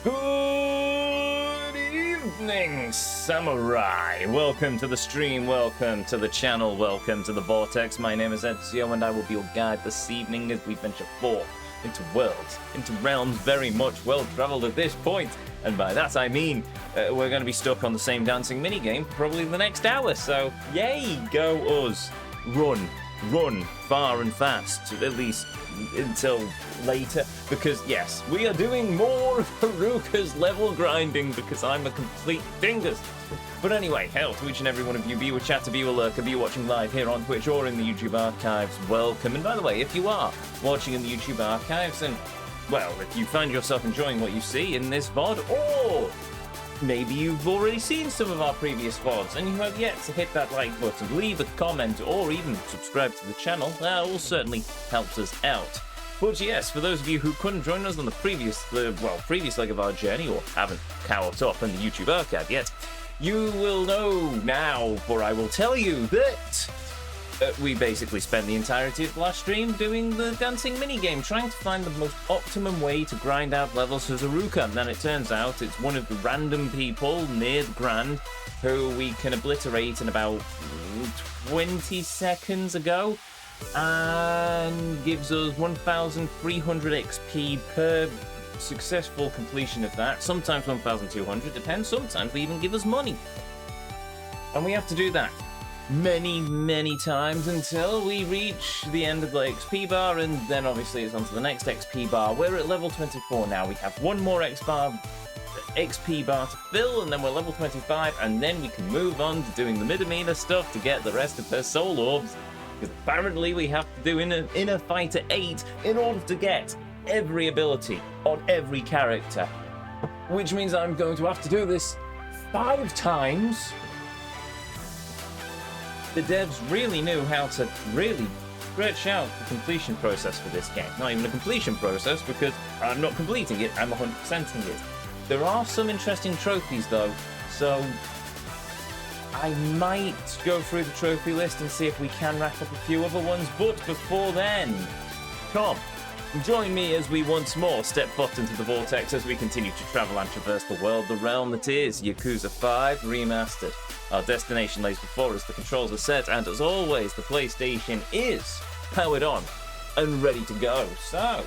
Good evening, Samurai. Welcome to the stream, welcome to the channel, welcome to the Vortex. My name is Ezio and I will be your guide this evening as we venture forth into worlds, into realms very much well-traveled at this point. And by that I mean, we're going to be stuck on the same dancing minigame for probably the next hour, so yay, go us. Run far and fast, at least until later, because yes, we are doing more of Haruka's level grinding because I'm a complete dingus. But anyway, hail to each and every one of you, be you a chatter, be you a lurker, be you watching live here on Twitch or in the YouTube archives, welcome. And by the way, if you are watching in the YouTube archives and, well, if you find yourself enjoying what you see in this VOD, or maybe you've already seen some of our previous VODs and you have yet to hit that like button, leave a comment, or even subscribe to the channel, that all certainly helps us out. But yes, for those of you who couldn't join us on the previous leg of our journey, or haven't caught up in the YouTube archive yet, you will know now, for I will tell you that we basically spent the entirety of the last stream doing the dancing minigame, trying to find the most optimum way to grind out levels for Haruka. And then it turns out it's one of the random people near the Grand who we can obliterate in about 20 seconds ago, and gives us 1,300 XP per successful completion of that. Sometimes 1,200, depends. Sometimes they even give us money. And we have to do that many times until we reach the end of the XP bar, and then obviously it's on to the next XP bar. We're at level 24 now. We have one more XP bar to fill, and then we're level 25, and then we can move on to doing the Midamina stuff to get the rest of her soul orbs, because apparently we have to do inner fighter 8 in order to get every ability on every character, which means I'm going to have to do this 5 times. The devs really knew how to really stretch out the completion process for this game. Not even a completion process, because I'm not completing it, I'm 100%ing it. There are some interesting trophies though, so I might go through the trophy list and see if we can rack up a few other ones, but before then, come, join me as we once more step foot into the Vortex as we continue to travel and traverse the world, the realm that is Yakuza 5 Remastered. Our destination lays before us, the controls are set, and as always, the PlayStation is powered on and ready to go. So,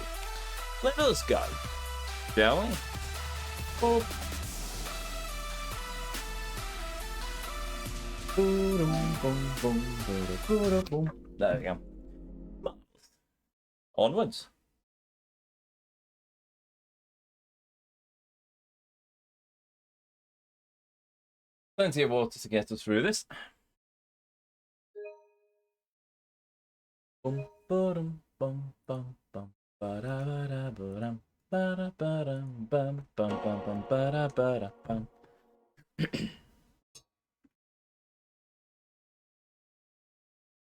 let us go, shall we? Oh. There we go. Onwards. Plenty of water to get us through this.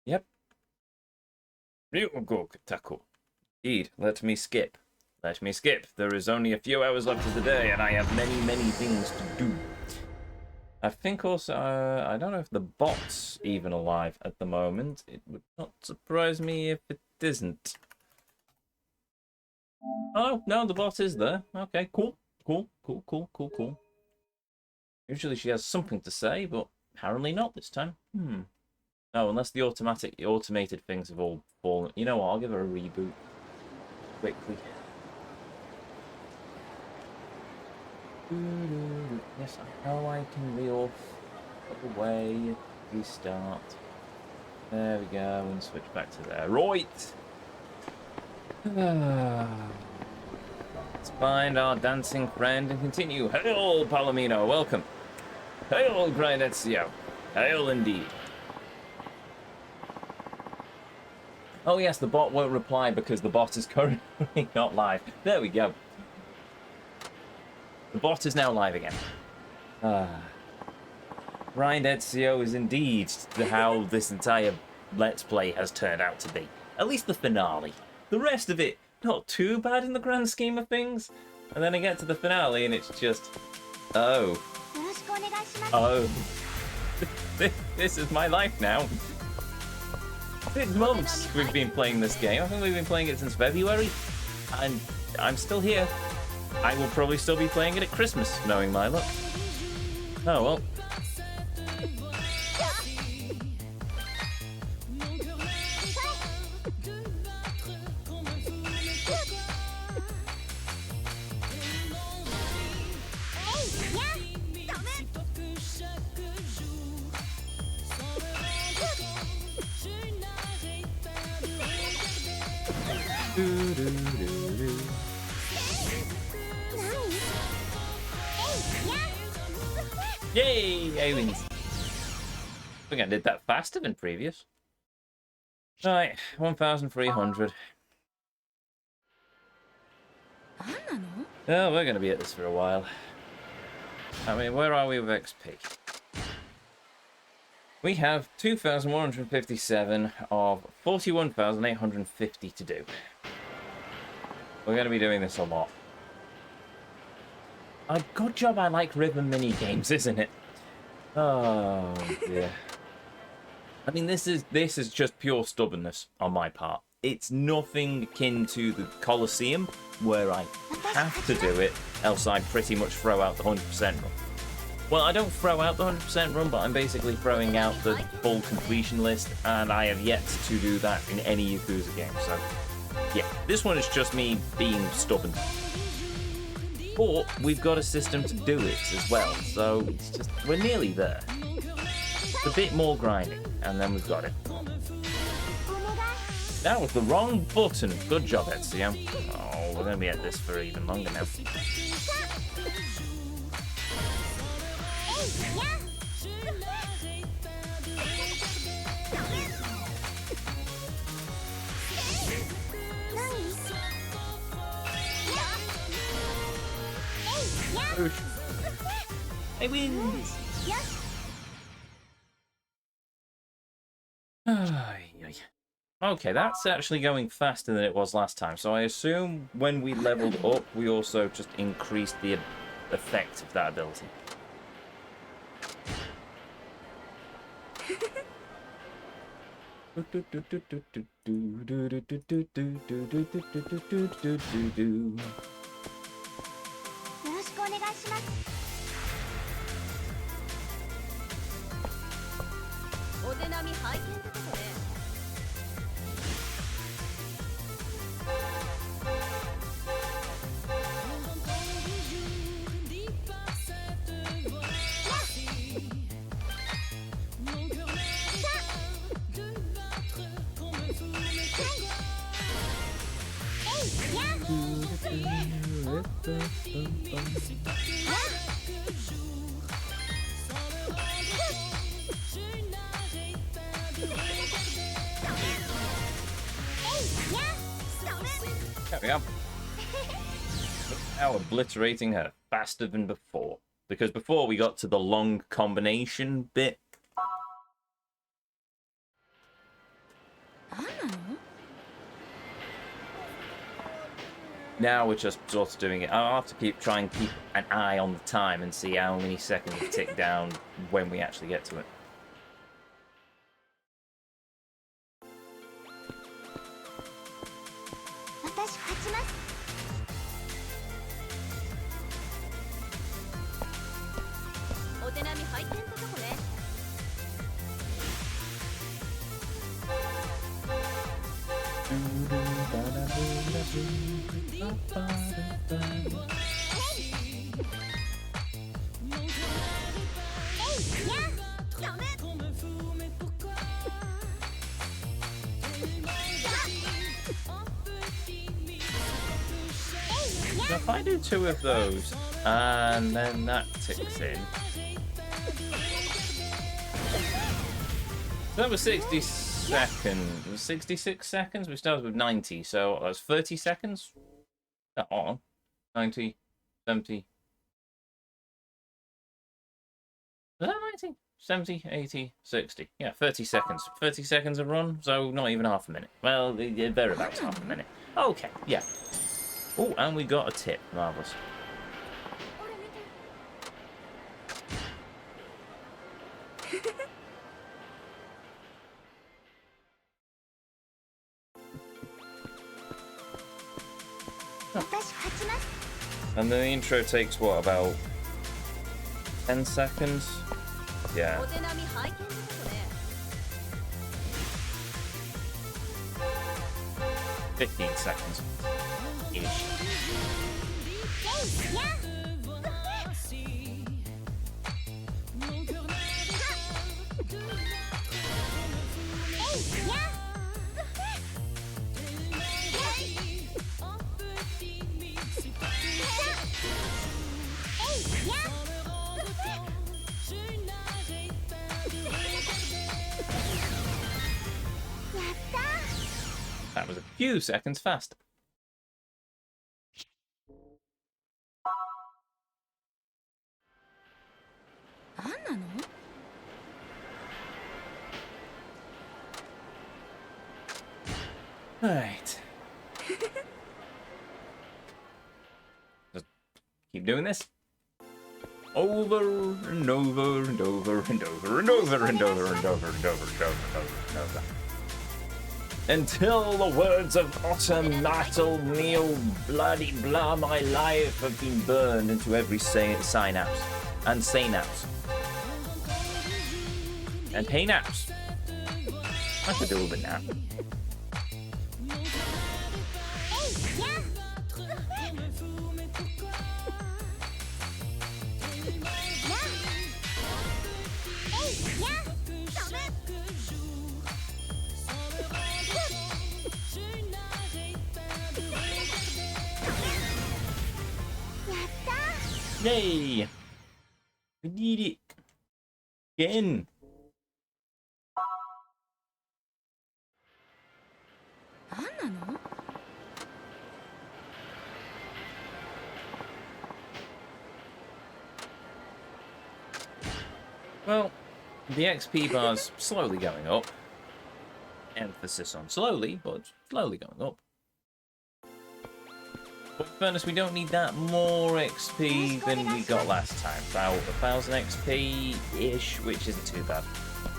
Yep. Gotoku. Indeed, let me skip. Let me skip. There is only a few hours left of the day, and I have many things to do. I think also, I don't know if the bot's even alive at the moment. It would not surprise me if it isn't. Oh, no, the bot is there. Okay, cool. Usually she has something to say, but apparently not this time. Oh, unless the automated things have all fallen. You know what, I'll give her a reboot quickly. Yes, I know I can reoff away, restart. There we go, and switch back to there. Right! Let's find our dancing friend and continue. Hail, Palomino, welcome. Hail, Grind Ezio. Hail indeed. Oh yes, the bot won't reply because the bot is currently not live. There we go. The bot is now live again. Grind Ezio is indeed how this entire Let's Play has turned out to be. At least the finale. The rest of it, not too bad in the grand scheme of things. And then I get to the finale and it's just... Oh. This is my life now. 6 months we've been playing this game. I think we've been playing it since February. And I'm still here. I will probably still be playing it at Christmas, knowing my luck. Oh well. Yay! Aliens. I think I did that faster than previous. Right, 1,300. Oh, we're going to be at this for a while. I mean, where are we with XP? We have 2,157 of 41,850 to do. We're going to be doing this a lot. A good job I like rhythm mini games, isn't it? Oh dear. I mean, this is just pure stubbornness on my part. It's nothing akin to the Colisium, where I have to do it, else I pretty much throw out the 100% run. Well, I don't throw out the 100% run, but I'm basically throwing out the full completion list, and I have yet to do that in any Yakuza game, so yeah. This one is just me being stubborn. But we've got a system to do it as well, so it's just, we're nearly there. It's a bit more grinding, and then we've got it. That was the wrong button. Good job, Ezio. Oh, we're going to be at this for even longer now. I win! Okay, that's actually going faster than it was last time, so I assume when we leveled up, we also just increased the effect of that ability. There we go. Now obliterating her faster than before. Because before we got to the long combination bit. Now we're just sort of doing it. I'll have to try and keep an eye on the time and see how many seconds it tick down when we actually get to it. So if I do 2 of those, and then that ticks in. So that was 60 seconds. It was 66 seconds? We started with 90, so that's 30 seconds? Oh, 90, 70. Was that 90? 70, 80, 60. Yeah, 30 seconds. 30 seconds of run, so not even half a minute. Well, thereabouts half a minute. Okay, yeah. Oh, and we got a tip. Marvellous. And then the intro takes, what, about 10 seconds? Yeah. 15 seconds. Ish. That was a few seconds faster. Alright. Just keep doing this. Over and over and over and over and over and over and over and over and over and over. Until the words of utter metal, Neil, bloody blah, my life have been burned into every synapse and synapse and synapse. I could do with it now. Yay! We did it! Again! Well, the XP bar's slowly going up. Emphasis on slowly, but slowly going up. But in fairness, we don't need that more XP than we got last time. About 1,000 XP-ish, which isn't too bad.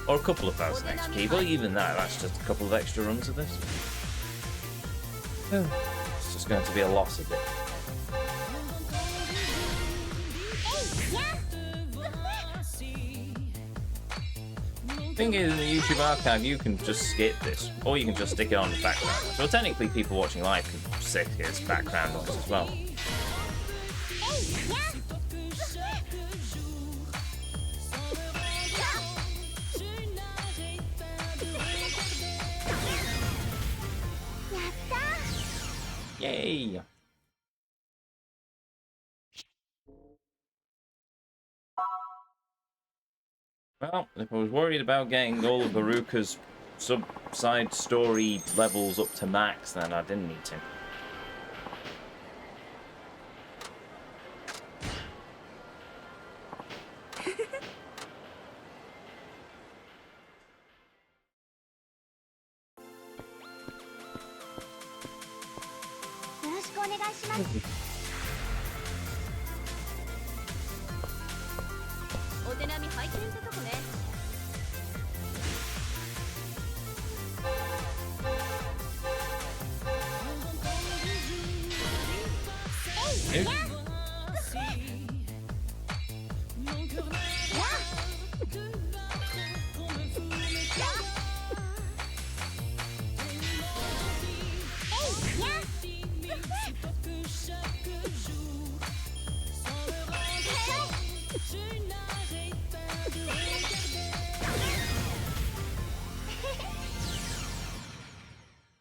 Or a couple of thousand XP, but even that's just a couple of extra runs of this. It's just going to be a loss of it. The thing is, in the YouTube archive, you can just skip this, or you can just stick it on the background. So technically, people watching live can stick it as background noise as well. Yay! Well, if I was worried about getting all of Haruka's sub-side story levels up to max, then I didn't need to.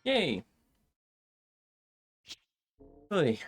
Yay! Oy.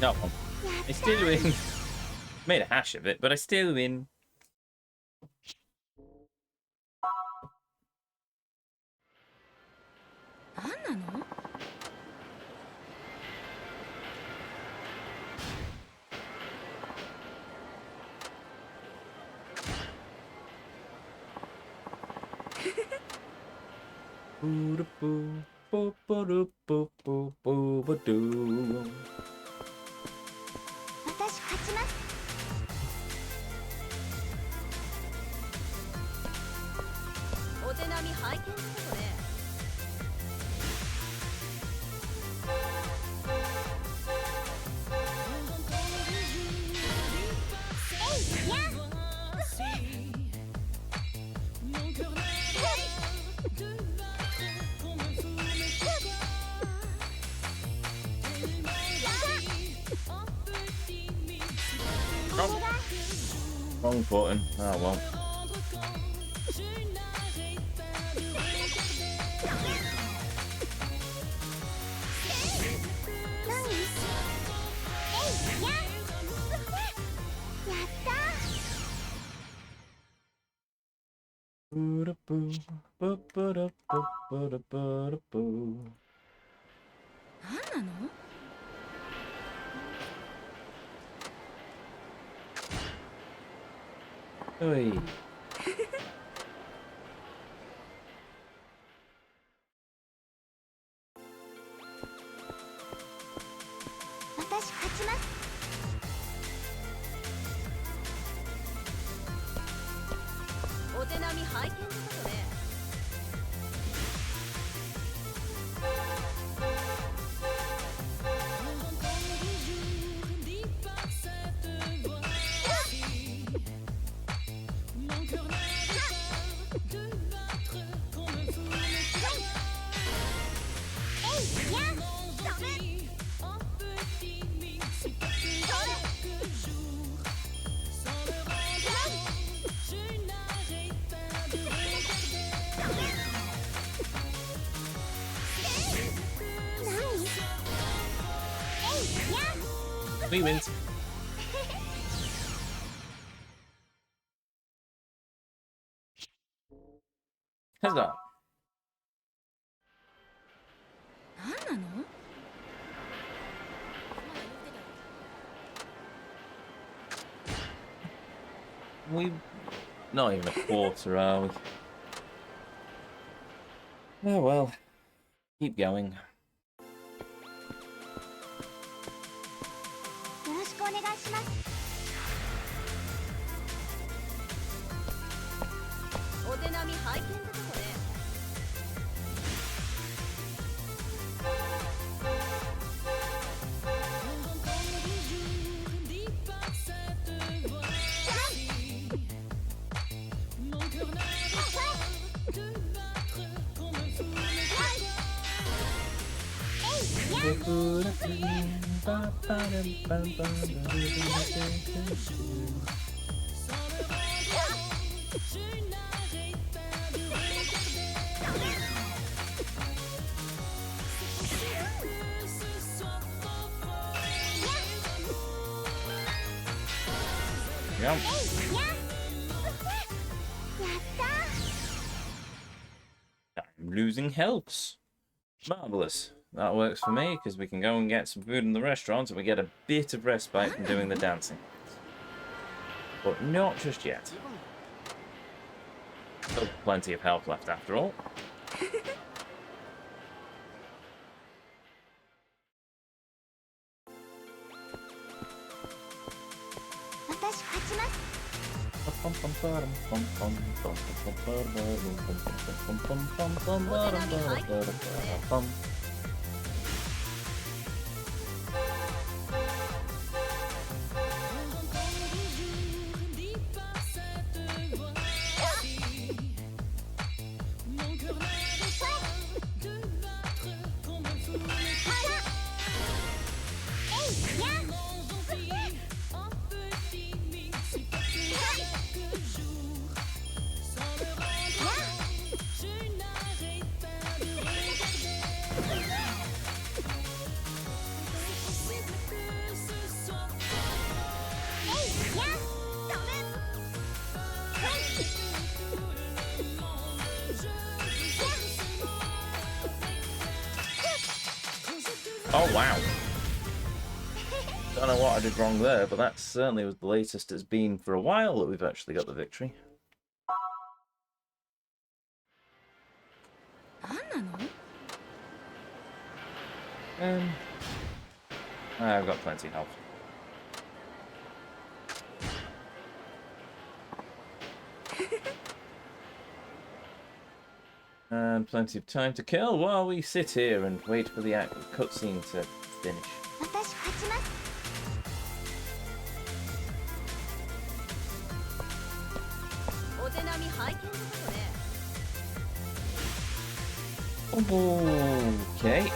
No, I still win. Made a hash of it, but I still win. Wrong button. Oh well. Oi. We wins. Huzzah. We not even a quarter, are we? Oh well. Keep going. Yeah. I'm losing health. Marvelous. That works for me, because we can go and get some food in the restaurant and we get a bit of respite from doing the dancing. But not just yet. Still plenty of health left after all. Oh, wow. Don't know what I did wrong there, but that certainly was the latest it's been for a while that we've actually got the victory. I've got plenty of health. And plenty of time to kill while we sit here and wait for the cutscene to finish. Okay.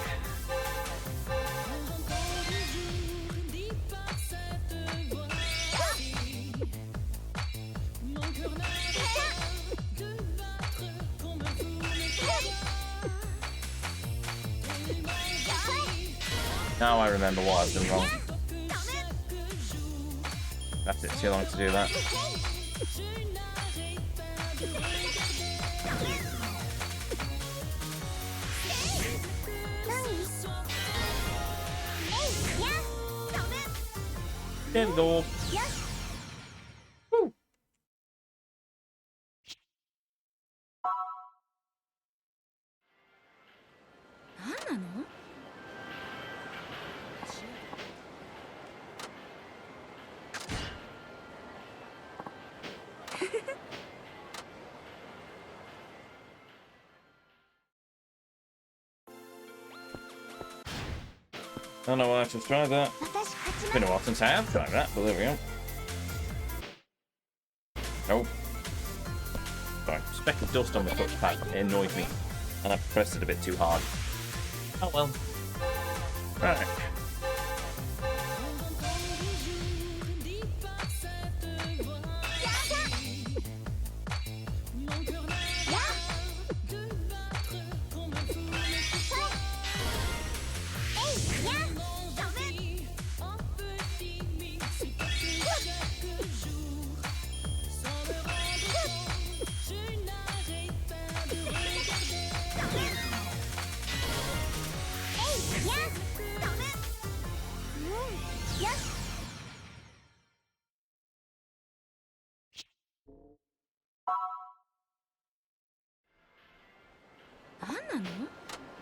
Now I remember what I've done wrong. Left it too long to do that. There we go. Woo. I don't know why I should try that. It's been a while since I have tried that, but there we go. Nope. Sorry, speck of dust on the touchpad. It annoyed me. And I pressed it a bit too hard. Oh well. Right.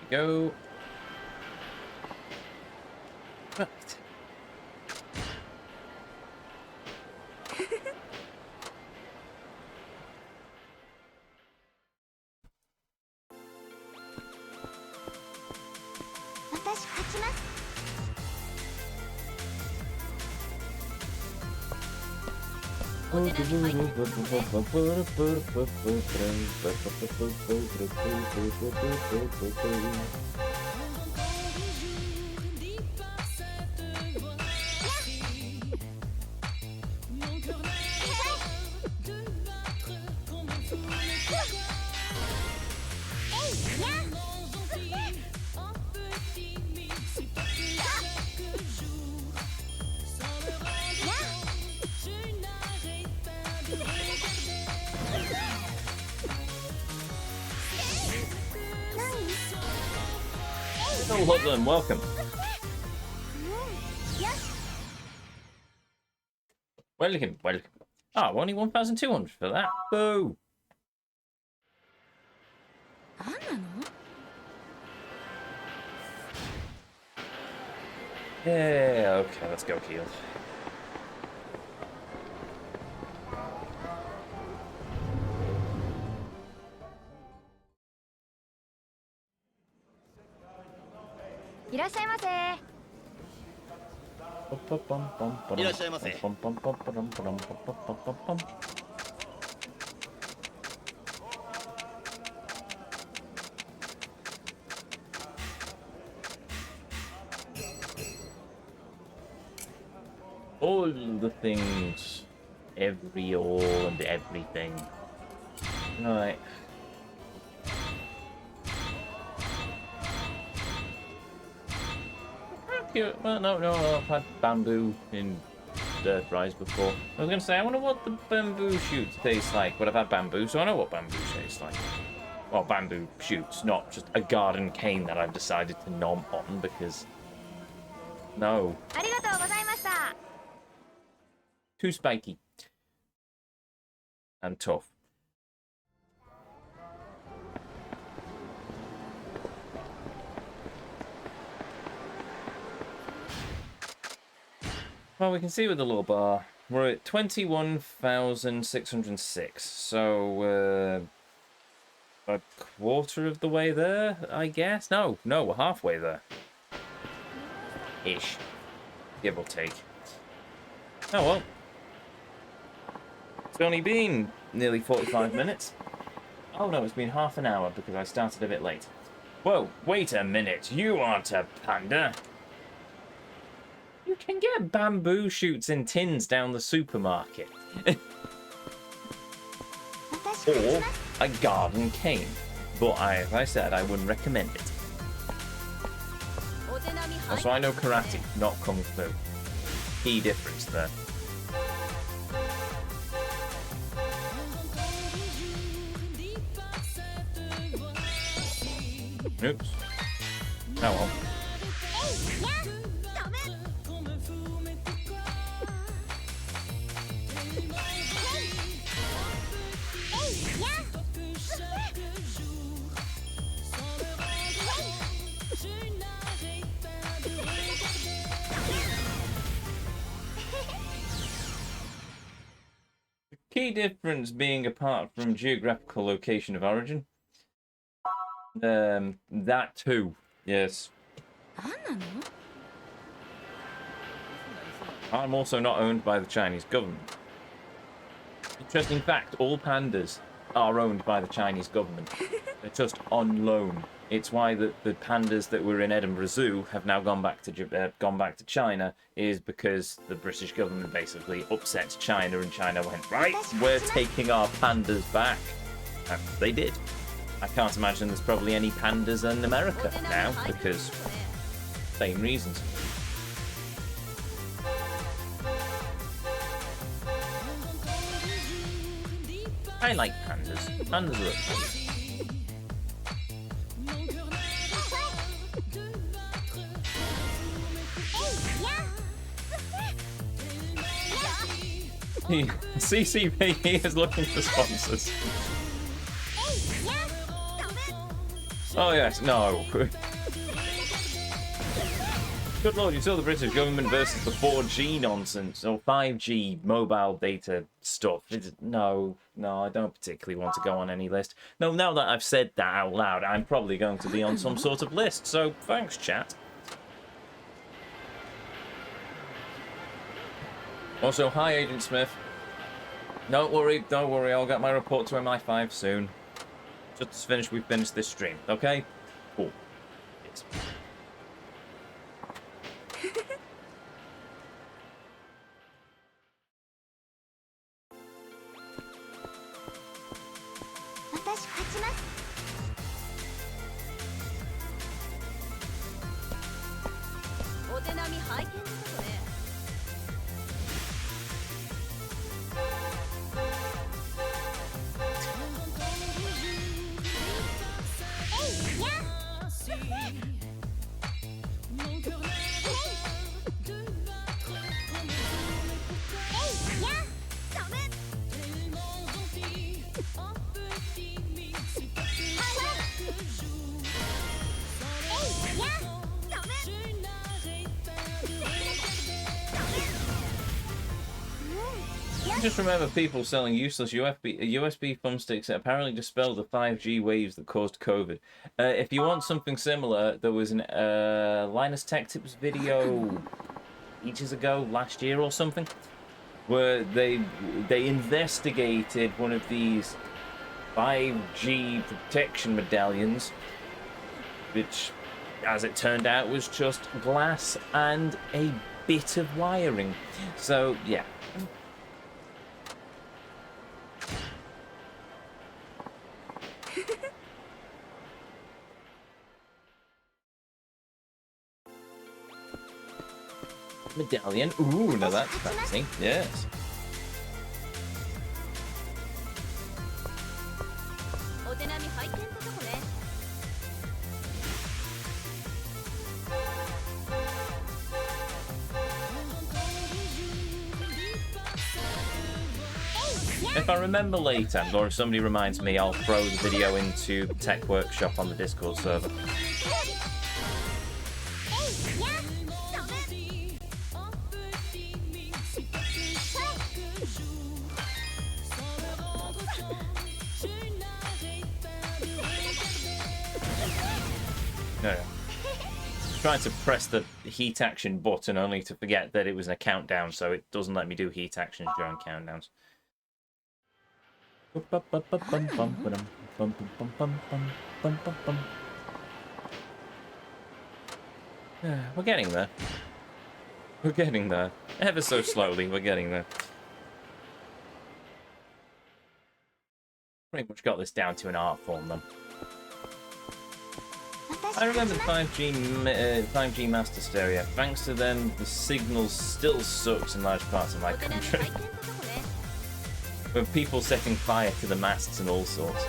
Go. Right. Oh, Hoodlum, welcome. Welcome, welcome. Ah, only 1,200 for that. Boo! Yeah, okay, let's go heal. All the things, all and everything. Right. Well, no, I've had bamboo in Dirt Rise before. I was going to say, I wonder what the bamboo shoots taste like, but I've had bamboo, so I know what bamboo tastes like. Well, bamboo shoots, not just a garden cane that I've decided to nom on, because No. Too spiky. And tough. Well, we can see with the little bar, we're at 21,606. So, a quarter of the way there, I guess? No, we're halfway there. Ish. Give or take. Oh well. It's only been nearly 45 minutes. Oh no, it's been half an hour because I started a bit late. Whoa, wait a minute. You aren't a panda. You can get bamboo shoots in tins down the supermarket. Or a garden cane. But as I said, I wouldn't recommend it. Also, I know karate, not kung fu. Key difference there. Oops. Oh well. Key difference being apart from geographical location of origin. That too, yes. I'm also not owned by the Chinese government. Interesting fact, all pandas are owned by the Chinese government. They're just on loan. It's why the pandas that were in Edinburgh Zoo have now gone back to China, is because the British government basically upset China, and China went, right, we're taking our pandas back. And they did. I can't imagine there's probably any pandas in America now, because same reasons. I like pandas. Pandas are fun. CCP is looking for sponsors. Oh yes, no. Good lord, you saw the British government versus the 4G nonsense, or 5G mobile data stuff. No, I don't particularly want to go on any list. No, now that I've said that out loud, I'm probably going to be on some sort of list, so thanks, chat. Also, hi, Agent Smith. Don't worry, I'll get my report to MI5 soon. Just as finished, we've finished this stream, okay? Cool. Yes. I just remember people selling useless USB thumbsticks that apparently dispel the 5G waves that caused COVID. If you want something similar, there was an Linus Tech Tips video ages ago, last year or something, where they investigated one of these 5G protection medallions, which, as it turned out, was just glass and a bit of wiring. So, yeah. Medallion. Ooh, now that's fancy. Yes. If I remember later, or if somebody reminds me, I'll throw the video into Tech Workshop on the Discord server. No. Trying to press the heat action button only to forget that it was a countdown, so it doesn't let me do heat actions during countdowns. We're getting there. We're getting there. Ever so slowly, we're getting there. Pretty much got this down to an art form, then. I remember the 5G Master Stereo. Thanks to them, the signal still sucks in large parts of my country. With people setting fire to the masts and all sorts.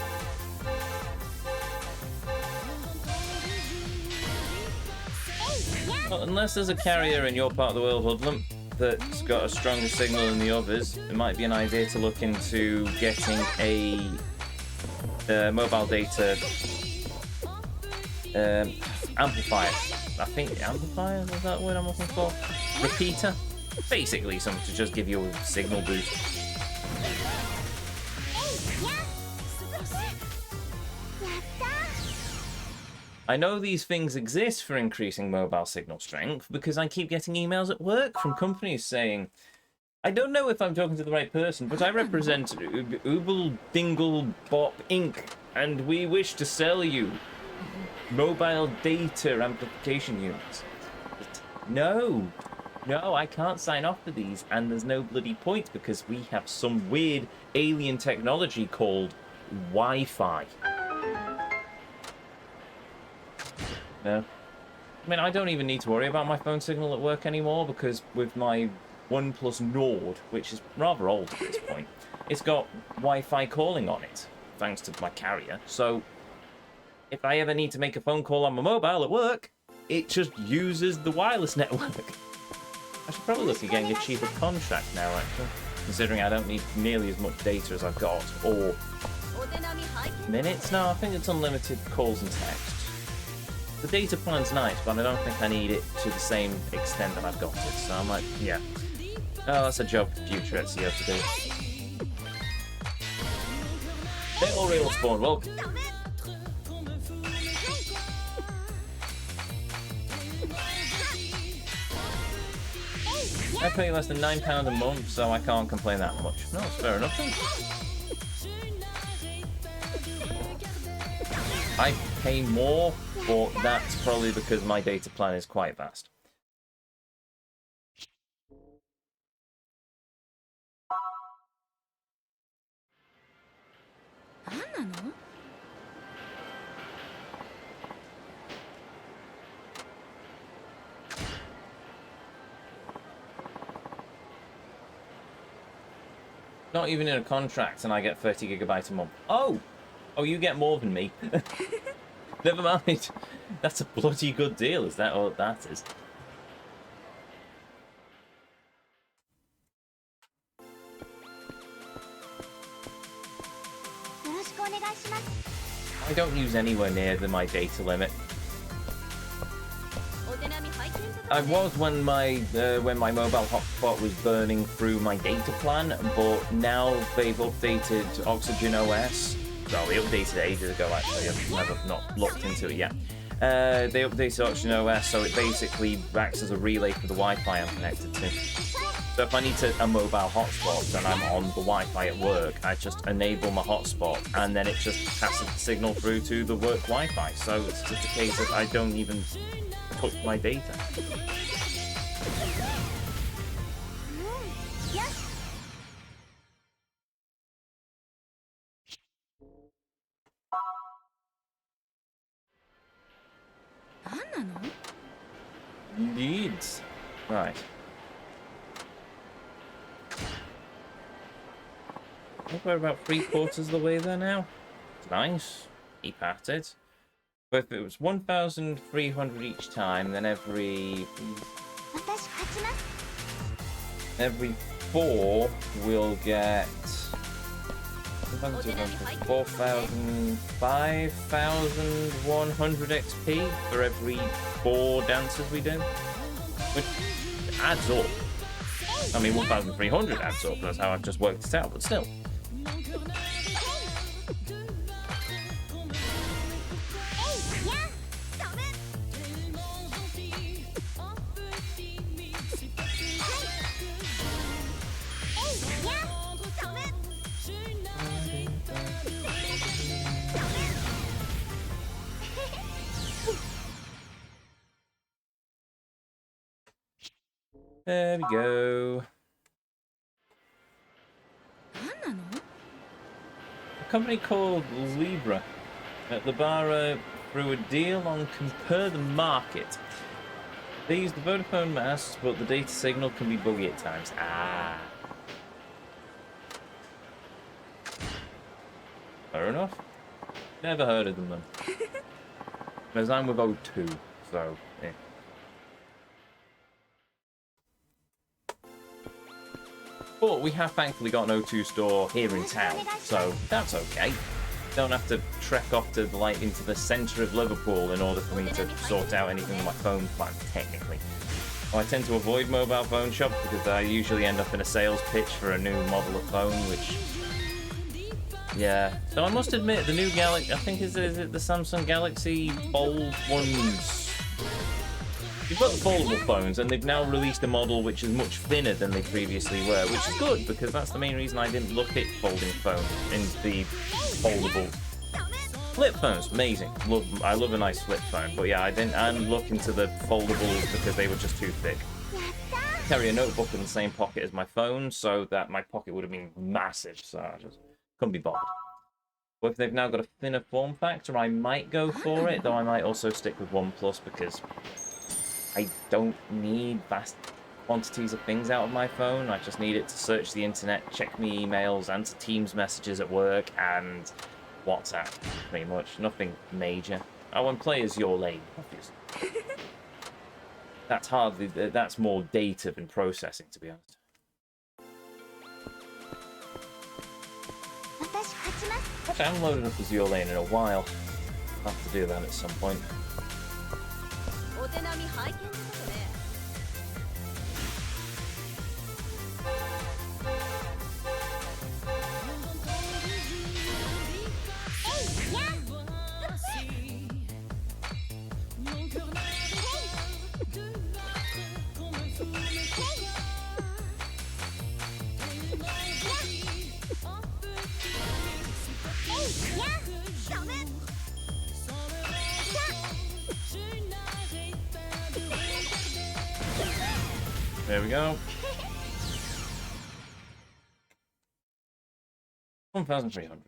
Well, unless there's a carrier in your part of the world, Hoodlum, that's got a stronger signal than the others, it might be an idea to look into getting a mobile data amplifier. I think amplifier, is that the word I'm looking for? Repeater? Basically something to just give you a signal boost. I know these things exist for increasing mobile signal strength because I keep getting emails at work from companies saying, I don't know if I'm talking to the right person, but I represent Ubel Dingle Bop Inc. and we wish to sell you mobile data amplification units. No, I can't sign off for these, and there's no bloody point because we have some weird alien technology called Wi-Fi. No. I mean, I don't even need to worry about my phone signal at work anymore because with my OnePlus Nord, which is rather old at this point, it's got Wi-Fi calling on it, thanks to my carrier. So if I ever need to make a phone call on my mobile at work, it just uses the wireless network. I should probably look at getting a cheaper contract now, actually, considering I don't need nearly as much data as I've got, or minutes? No, I think it's unlimited calls and texts. The data plan's nice, but I don't think I need it to the same extent that I've got it, so I'm like, yeah. Oh, that's a job for future Ezio to do. They all real spawn, well. I pay less than £9 a month, so I can't complain that much. No, it's fair enough then. I pay more, but that's probably because my data plan is quite vast. Not even in a contract, and I get 30 gigabytes a month. Oh, you get more than me. Never mind. That's a bloody good deal. Is that all that is? I don't use anywhere near my data limit. I was when my mobile hotspot was burning through my data plan, but now they've updated Oxygen OS. Well, they updated it ages ago, actually. I've not looked into it yet. They updated Oxygen OS, so it basically acts as a relay for the Wi-Fi I'm connected to. So if I need a mobile hotspot and I'm on the Wi-Fi at work, I just enable my hotspot, and then it just passes the signal through to the work Wi-Fi. So it's just a case of I don't even touch my data. Indeed. Right. I think we're about 3/4 of the way there now. It's nice. Keep at it. But if it was 1,300 each time, then every 4 we'll get 4,000, 5,100 XP for every 4 dances we do, which adds up. I mean, 1,300 adds up, that's how I've just worked it out, but still. There we go. A company called Libra at the bar through a deal on Compare the Market. They use the Vodafone masts, but the data signal can be buggy at times. Ah. Fair enough. Never heard of them then. Because I'm with O2, so yeah. But we have thankfully got an O2 store here in town, so that's okay. Don't have to trek off to into the centre of Liverpool in order for me to sort out anything with my phone plan, technically. I tend to avoid mobile phone shops because I usually end up in a sales pitch for a new model of phone, which... yeah. So I must admit, the new Galaxy... I think is it the Samsung Galaxy Fold ones? You've got the foldable phones, and they've now released a model which is much thinner than they previously were, which is good, because that's the main reason I didn't look at folding phones in the foldable. Flip phones, amazing. I love a nice flip phone, but yeah, I didn't look into the foldables because they were just too thick. I carry a notebook in the same pocket as my phone, so that my pocket would have been massive, so I just couldn't be bothered. But if they've now got a thinner form factor, I might go for it, though I might also stick with OnePlus because I don't need vast quantities of things out of my phone. I just need it to search the internet, check my emails, answer Teams messages at work, and WhatsApp, pretty much. Nothing major. I want to play as your lane, obviously. That's more data than processing, to be honest. Actually, I haven't loaded up Azure Lane in a while. I'll have to do that at some point. There we go. 1,300.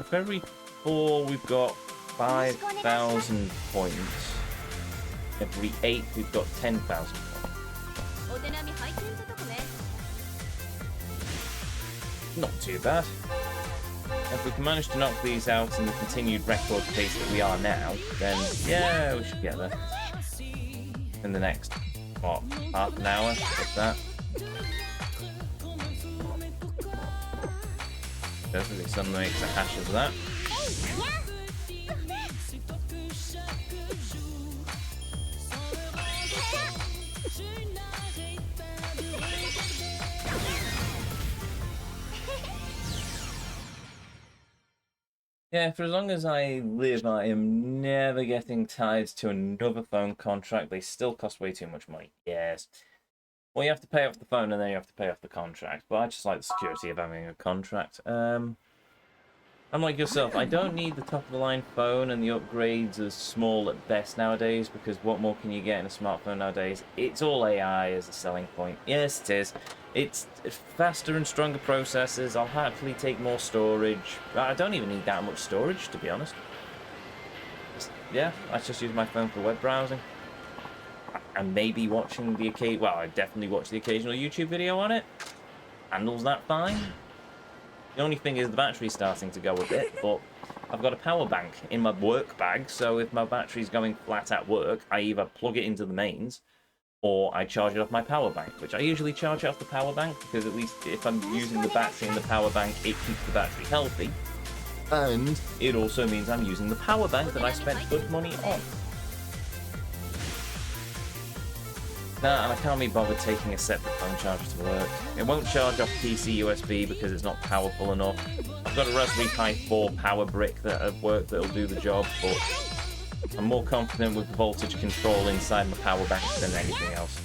For every 4 we've got 5,000 points. Every 8 we've got 10,000 points. Not too bad. If we can manage to knock these out in the continued record pace that we are now, then yeah, we should get there. In the next, what, half an hour, like that. Perfectly, suddenly makes a hash of that. Yeah, for as long as I live, I am never getting tied to another phone contract. They still cost way too much money. Yes. Well, you have to pay off the phone and then you have to pay off the contract. But I just like the security of having a contract. Unlike yourself, I don't need the top-of-the-line phone, and the upgrades are small at best nowadays, because what more can you get in a smartphone nowadays? It's all AI as a selling point. Yes, it is. It's faster and stronger processors. I'll happily take more storage. I don't even need that much storage, to be honest. Yeah, I just use my phone for web browsing. and maybe watching the occasional, well, I definitely watch the occasional YouTube video on it. Handles that fine. The only thing is the battery's starting to go a bit, but I've got a power bank in my work bag, so if my battery's going flat at work, I either plug it into the mains, or I charge it off my power bank, which I usually charge it off the power bank, because at least if I'm using the battery in the power bank, it keeps the battery healthy. And it also means I'm using the power bank that I spent good money on. Nah, and I can't be bothered taking a separate phone charger to work. It won't charge off PC USB because it's not powerful enough. I've got a Raspberry Pi 4 power brick that at work that'll do the job, but I'm more confident with the voltage control inside my power bank than anything else.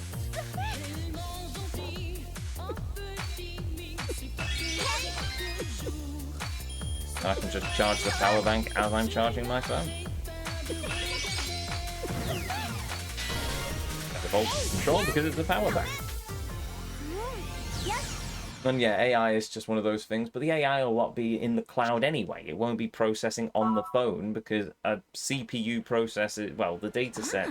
And I can just charge the power bank as I'm charging my phone. Voltage control because it's a power bank. And yeah, AI is just one of those things, but the AI will be in the cloud anyway. It won't be processing on the phone because a CPU processes, well, the data set.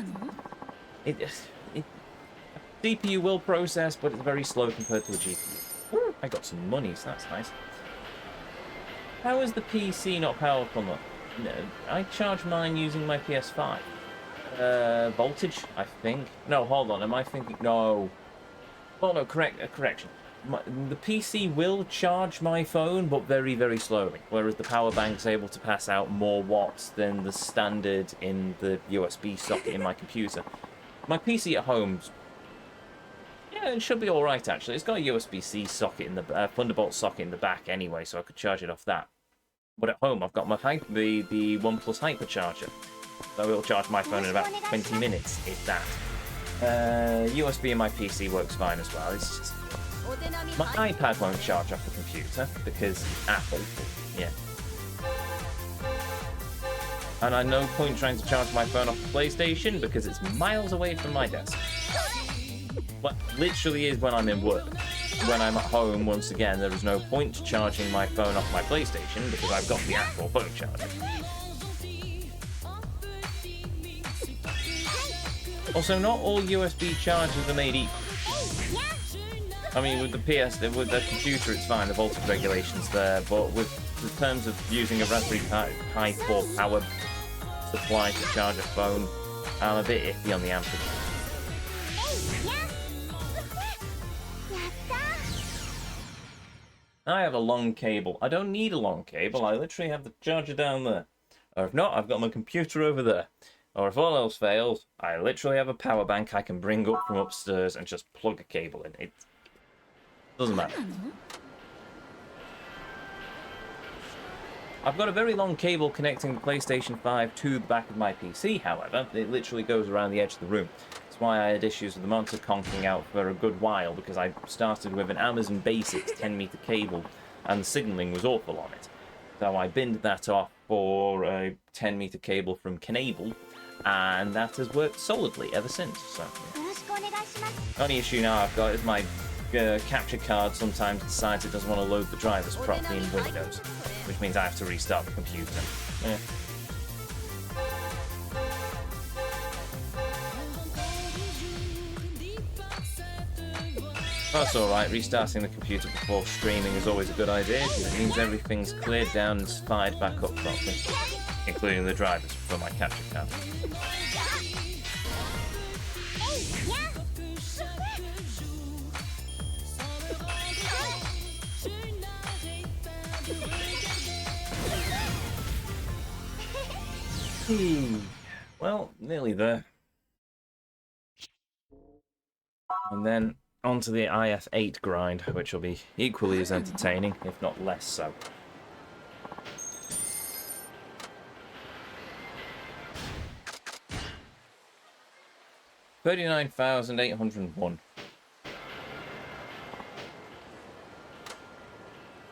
CPU will process, but it's very slow compared to a GPU. I got some money, so that's nice. How is the PC not powerful enough? No, I charge mine using my PS5. Voltage, I think. No, hold on. Am I thinking? No. Oh no, correction. The PC will charge my phone, but very, very slowly. Whereas the power bank's able to pass out more watts than the standard in the USB socket in my computer. My PC at home, yeah, it should be all right actually. It's got a USB-C socket in the Thunderbolt socket in the back anyway, so I could charge it off that. But at home, I've got my the OnePlus Hypercharger. So it'll charge my phone in about 20 minutes, if that. USB in my PC works fine as well. It's just my iPad won't charge off the computer because Apple, yeah. And I no point trying to charge my phone off the PlayStation because it's miles away from my desk. What literally is when I'm in work. When I'm at home, once again, there is no point charging my phone off my PlayStation because I've got the Apple phone charger. Also, not all USB chargers are made equal. I mean, with the computer, it's fine, the voltage regulation's there, but with the terms of using a Raspberry Pi 4 power supply to charge a phone, I'm a bit iffy on the amperage. I have a long cable. I don't need a long cable, I literally have the charger down there. Or if not, I've got my computer over there. Or if all else fails, I literally have a power bank I can bring up from upstairs and just plug a cable in. It doesn't matter. I've got a very long cable connecting the PlayStation 5 to the back of my PC, however. It literally goes around the edge of the room. That's why I had issues with the monitor conking out for a good while, because I started with an Amazon Basics 10-meter cable, and the signaling was awful on it. So I binned that off for a 10-meter cable from Canable, and that has worked solidly ever since. So, yeah. Only issue now I've got is my capture card sometimes decides it doesn't want to load the drivers properly in Windows, which means I have to restart the computer. Yeah. That's alright, restarting the computer before streaming is always a good idea, because it means everything's cleared down and fired back up properly, including the drivers for my capture card. Well, nearly there. And then onto the IF8 grind, which will be equally as entertaining, if not less so. $39,801.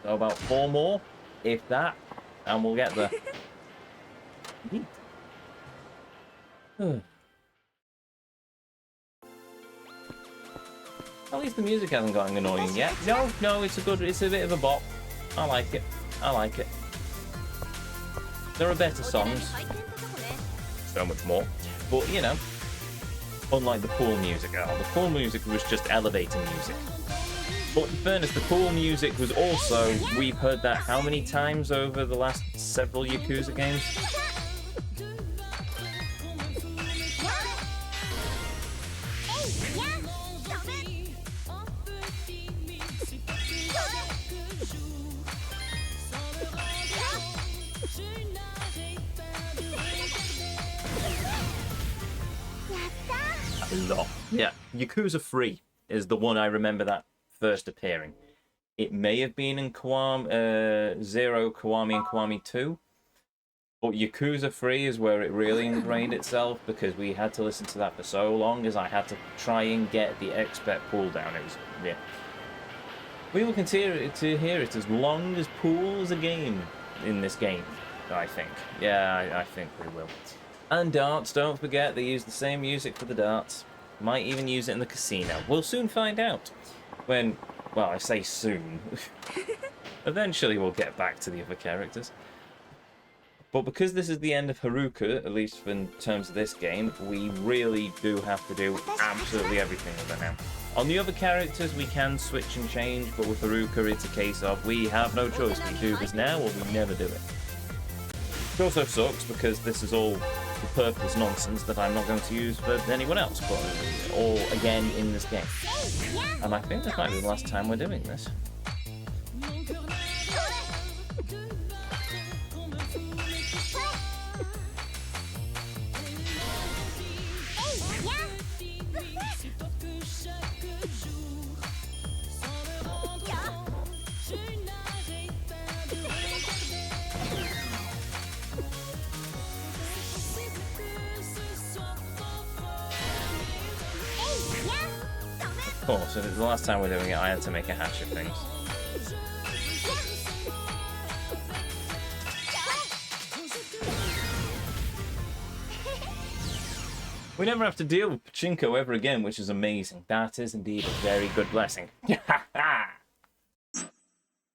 So about 4 more, if that, and we'll get there. At least the music hasn't gotten annoying yet. No, it's a bit of a bop. I like it. There are better songs. So much more. But, you know. Unlike the pool music. Oh, the pool music was just elevator music. But in fairness, the pool music was also, we've heard that how many times over the last several Yakuza games? A lot. Yeah, Yakuza 3 is the one I remember that first appearing. It may have been in Zero, Kiwami, and Kiwami 2. But Yakuza 3 is where it really ingrained itself, because we had to listen to that for so long as I had to try and get the expert pool down. It was, yeah. We will continue to hear it as long as pool's a game in this game, I think. Yeah, I think we will. And darts, don't forget, they use the same music for the darts. Might even use it in the casino. We'll soon find out. When, well, I say soon. Eventually we'll get back to the other characters. But because this is the end of Haruka, at least in terms of this game, we really do have to do absolutely everything with her now. On the other characters, we can switch and change, but with Haruka, it's a case of we have no choice. We do this now or we never do it. It also sucks because this is all superfluous nonsense that I'm not going to use for anyone else, but all again in this game. And I think this might be the last time we're doing this. Of course, if it's the last time we're doing it, I had to make a hash of things. We never have to deal with Pachinko ever again, which is amazing. That is indeed a very good blessing.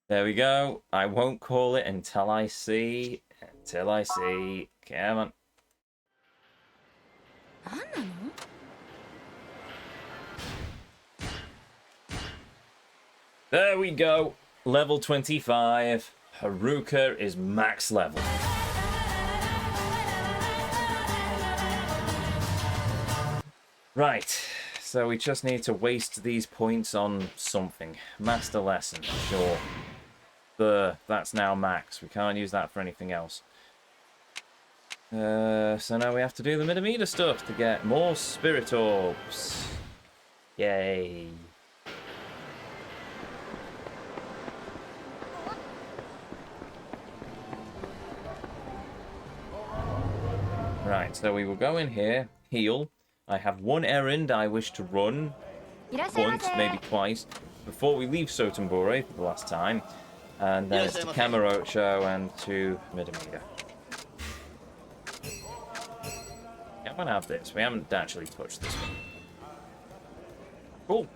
There we go. I won't call it until I see. Come on. There we go. Level 25. Haruka is max level. Right. So we just need to waste these points on something. Master lesson, sure. That's now max. We can't use that for anything else. So now we have to do the Midamida stuff to get more spirit orbs. Yay. Right, so we will go in here, heal. I have one errand I wish to run once, maybe twice, before we leave Sotenbore for the last time. And then it's to Kamurocho and to Midamida. Yeah, I'm gonna have this. We haven't actually touched this one. Cool.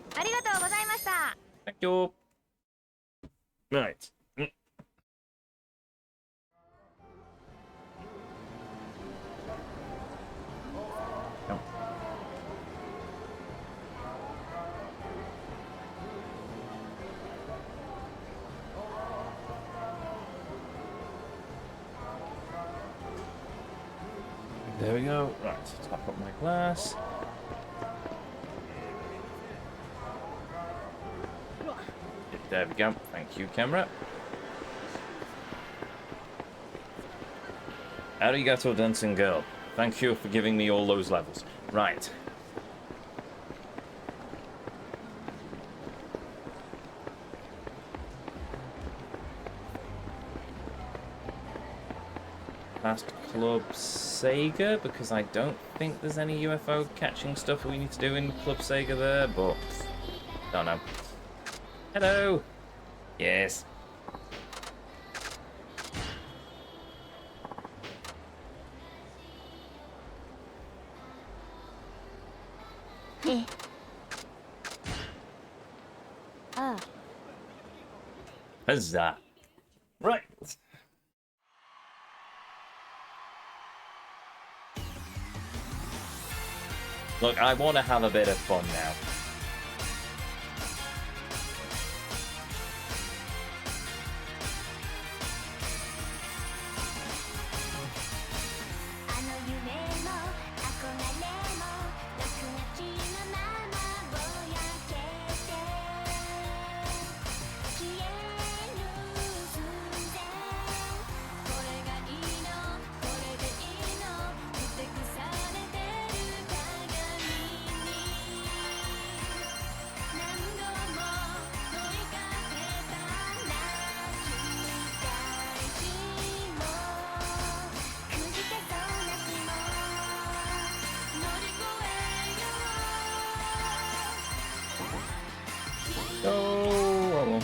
Thank you. Right. There we go. Right, top up my glass. There we go. Thank you, camera. Arigato, dancing girl. Thank you for giving me all those levels. Right. Past Club Sega, because I don't think there's any UFO catching stuff we need to do in Club Sega there, but don't know. Hello! Yes. Huzzah. Right. Look, I want to have a bit of fun now. Oh.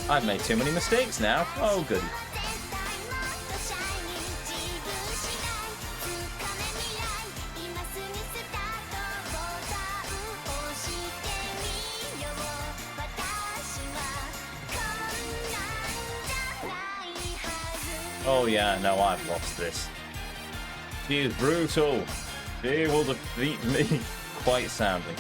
I've made too many mistakes now. Oh, goody. Oh yeah, no, I've lost this. She is brutal. She will defeat me quite soundly.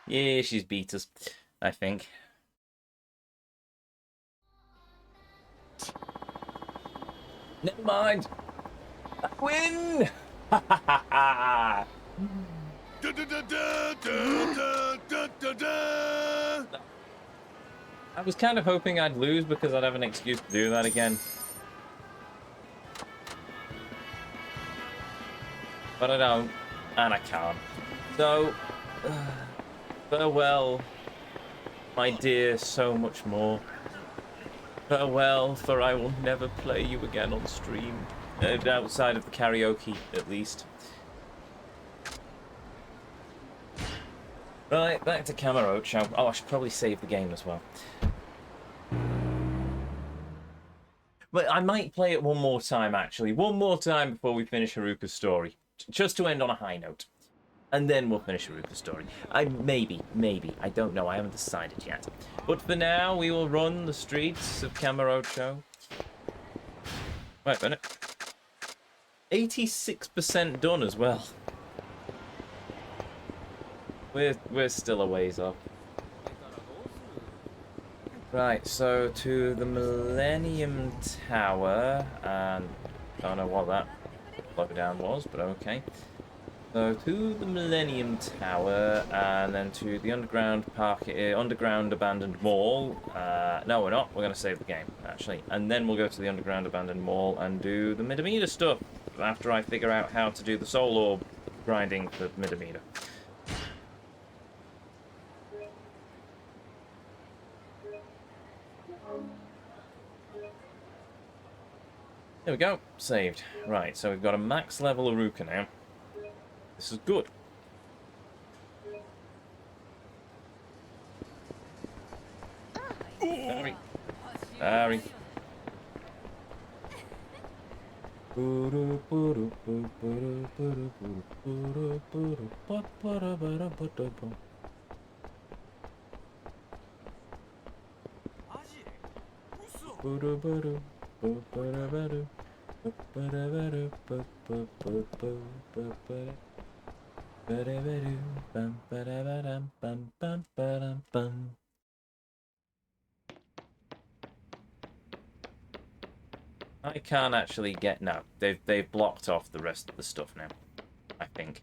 Yeah, she's beat us, I think. Never mind. I win! Ha ha ha ha! I was kind of hoping I'd lose because I'd have an excuse to do that again. But I don't, and I can't. So, farewell, my dear so much more. Farewell, for I will never play you again on stream. Outside of the karaoke, at least. Right, back to Kamurocho. Oh, I should probably save the game as well. But I might play it one more time, actually. One more time before we finish Haruka's story. Just to end on a high note. And then we'll finish Haruka's story. Maybe. I don't know. I haven't decided yet. But for now, we will run the streets of Kamurocho. Wait a minute. 86% done as well. We're still a ways off. Right, so to the Millennium Tower, and I don't know what that lockdown was, but okay. So to the Millennium Tower, and then to the underground underground abandoned mall. No, we're not. We're going to save the game, actually. And then we'll go to the underground abandoned mall and do the Midamita stuff after I figure out how to do the soul orb grinding for Midamita. There we go. Saved. Right, so we've got a max level Haruka now. This is good. Sorry. Sorry. I can't actually get... No, they've blocked off the rest of the stuff now, I think.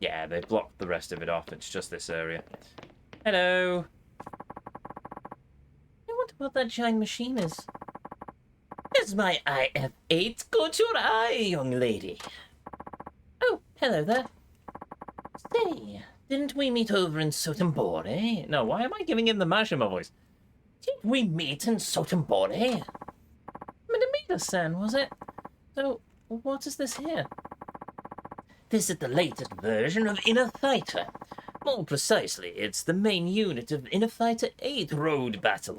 Yeah, they've blocked the rest of it off. It's just this area. Hello. I wonder what that giant machine is. As my IF-8 caught your eye, young lady? Oh, hello there. Say, didn't we meet over in Sotambore? No, why am I giving him the Mashima voice? Did we meet in Sotambore? Minamida-san, was it? So, what is this here? This is the latest version of Inner Fighter. More precisely, it's the main unit of Inner Fighter 8 Road Battle.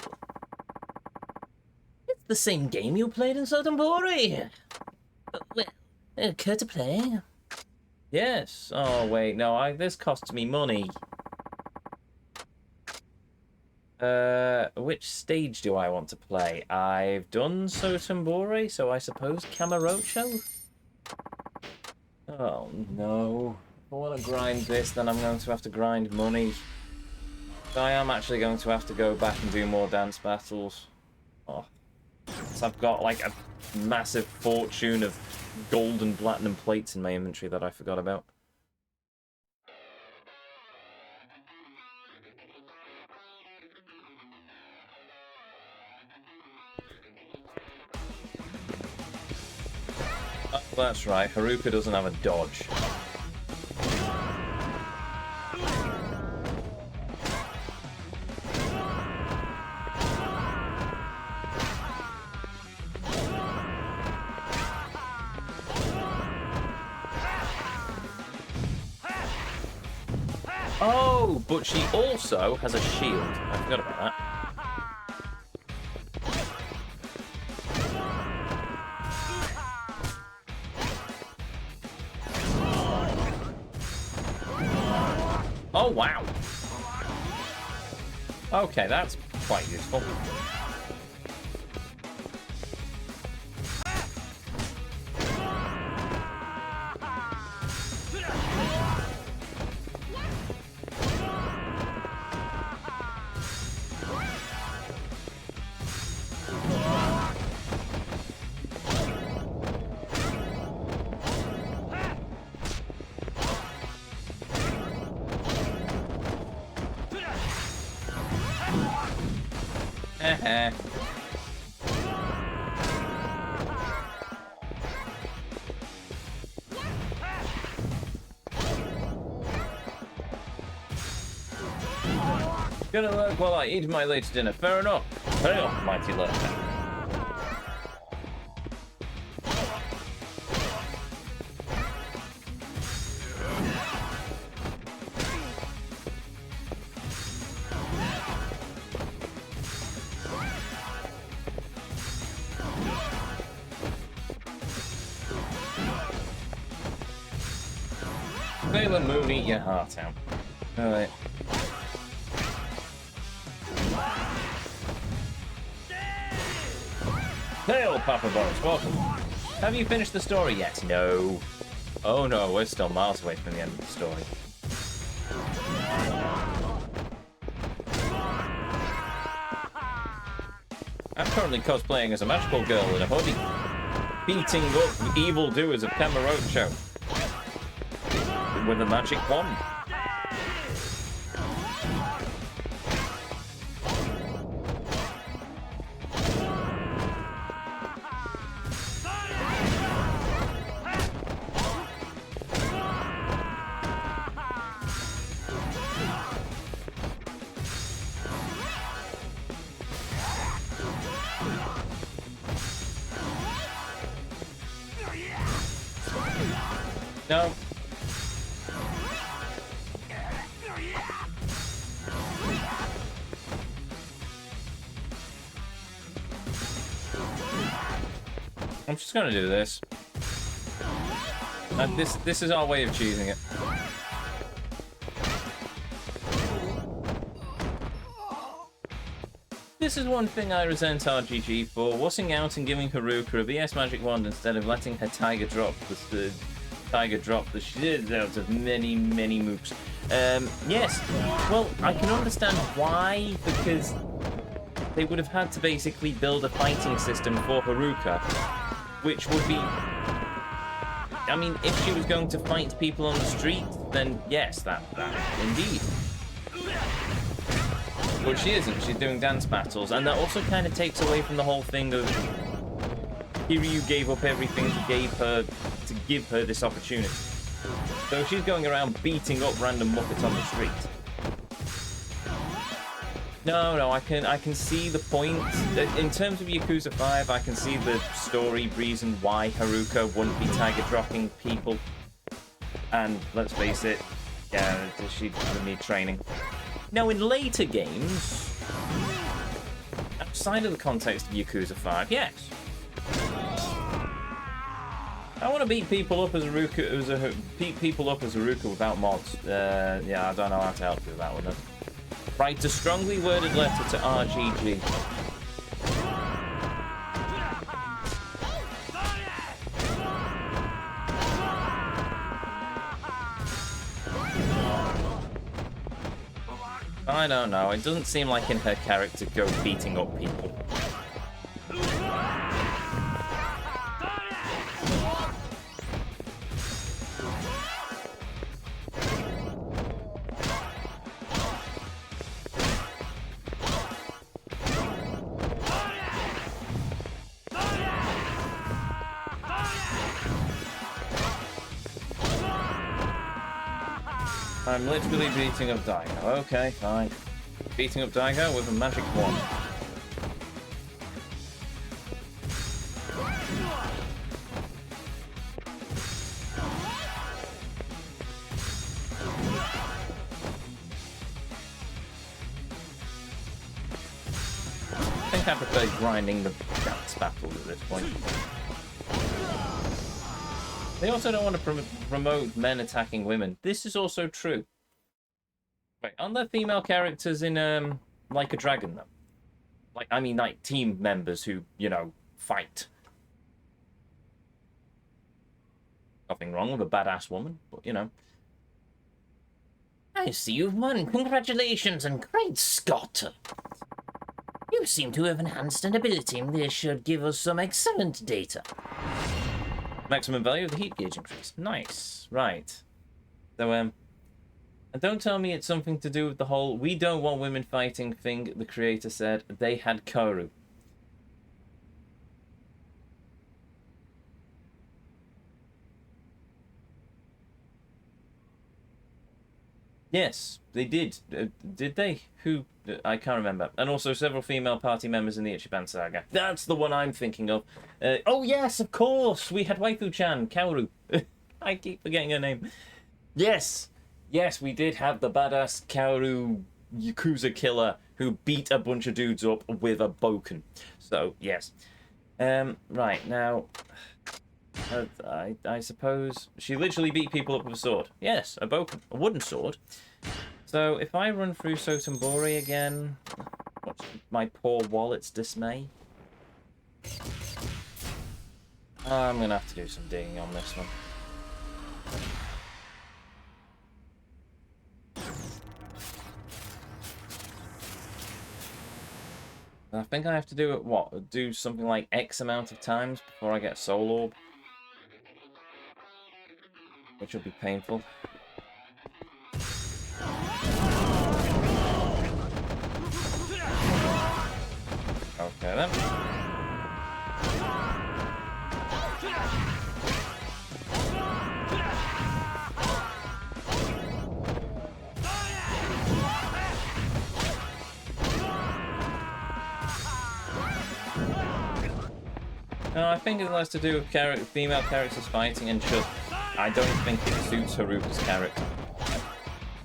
It's the same game you played in Sotambore. Well, care to play? Yes. Oh, wait, no, this costs me money. Which stage do I want to play? I've done Sotambore, so I suppose Kamurocho? Oh, no. If I want to grind this, then I'm going to have to grind money. So I am actually going to have to go back and do more dance battles. Oh. So I've got, like, a massive fortune of gold and platinum plates in my inventory that I forgot about. Oh, that's right. Haruka doesn't have a dodge. Oh, but she also has a shield. I forgot about that. Oh, wow. Okay, that's quite useful. Gonna lurk while I eat my late dinner. Fair enough. Hurry up, mighty lurker. Sailor Moon, eat your heart out. Alright. Hail, Papa Boris, welcome. Have you finished the story yet? No. Oh no, we're still miles away from the end of the story. I'm currently cosplaying as a magical girl in a hoodie, beating up evildoers of Kamurocho with a magic wand. No. I'm just gonna do this. And this is our way of choosing it. This is one thing I resent RGG for, wussing out and giving Haruka a VS Magic Wand instead of letting her Tiger drop the shit out of many, many mooks. Yes, well, I can understand why, because they would have had to basically build a fighting system for Haruka, which would be... I mean, if she was going to fight people on the street, then yes, that indeed. But she isn't. She's doing dance battles, and that also kind of takes away from the whole thing of Kiryu gave up everything he gave her to give her this opportunity. So she's going around beating up random muppets on the street. No, I can see the point. In terms of Yakuza 5, I can see the story reason why Haruka wouldn't be tiger dropping people. And let's face it, yeah, she doesn't need training. Now, in later games, outside of the context of Yakuza 5, yes. I want to beat people up as Haruka, without mods. Yeah, I don't know how to help you with that one. Write a strongly worded letter to RGG. I don't know. It doesn't seem like in her character go beating up people. I'm literally beating up Daigo. Okay, fine. Beating up Daigo with a magic wand. I think I prefer grinding the dance battles at this point. They also don't want to promote men attacking women. This is also true. Wait, aren't there female characters in, Like a Dragon, though? Like, I mean, like, team members who, you know, fight. Nothing wrong with a badass woman, but, you know. I see you've won. Congratulations and great Scott. You seem to have enhanced an ability. This should give us some excellent data. Maximum value of the heat gauge increase. Nice. Right. So, and don't tell me it's something to do with the whole "we don't want women fighting" thing the creator said. They had Kaoru. Yes, they did. Did they? Who? I can't remember. And also several female party members in the Ichiban saga. That's the one I'm thinking of. Oh yes, of course. We had Waifu-chan, Kaoru. I keep forgetting her name. Yes. Yes, we did have the badass Kaoru Yakuza killer who beat a bunch of dudes up with a boken. So, yes. Right, now... I suppose she literally beat people up with a sword. Yes, a boken, a wooden sword. So if I run through Sotenbori again, what's my poor wallet's dismay? I'm gonna have to do some digging on this one. I think I have to do it, what? Do something like X amount of times before I get a soul orb. Which will be painful. Okay then. No, I think it has to do with female characters fighting and just... I don't think it suits Haruka's character.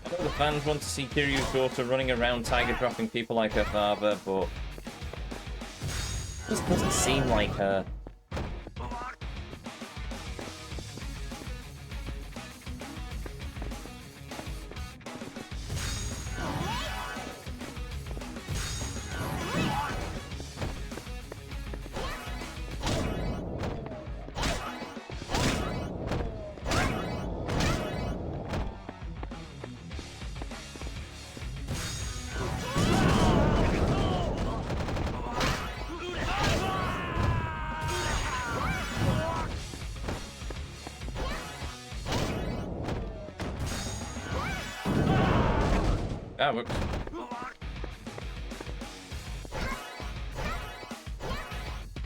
I know the fans want to see Kiryu's daughter running around tiger dropping people like her father, but... it just doesn't seem like her. That works.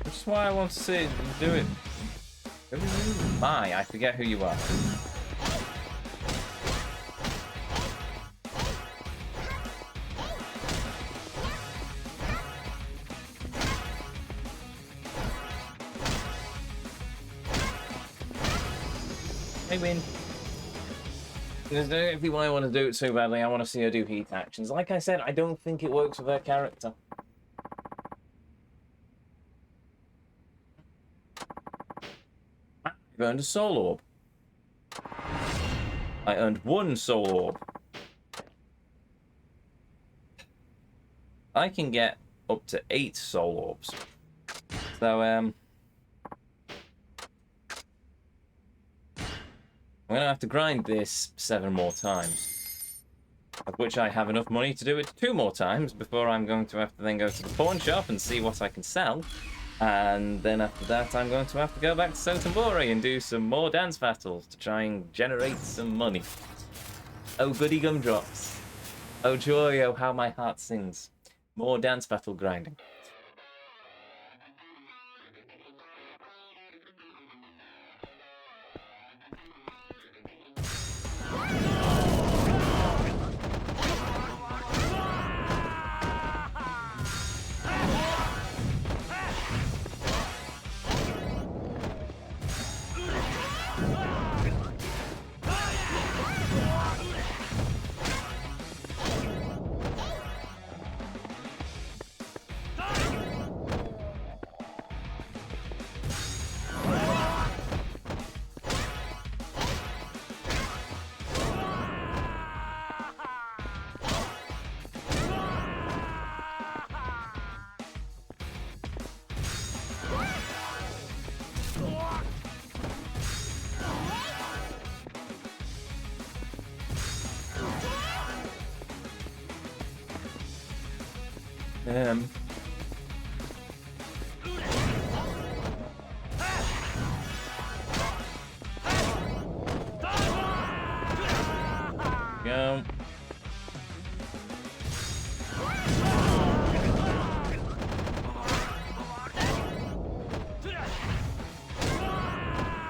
Which is why I want to see do it. I forget who you are. They win. There's no if you want to do it so badly. I want to see her do heat actions. Like I said, I don't think it works with her character. I've earned a soul orb. I earned 1 soul orb. I can get up to 8 soul orbs. So, I'm going to have to grind this 7 more times. Of which I have enough money to do it 2 more times before I'm going to have to then go to the pawn shop and see what I can sell. And then after that, I'm going to have to go back to Sotenbore and do some more dance battles to try and generate some money. Oh, goody gumdrops. Oh, joy, oh, how my heart sings. More dance battle grinding. Go.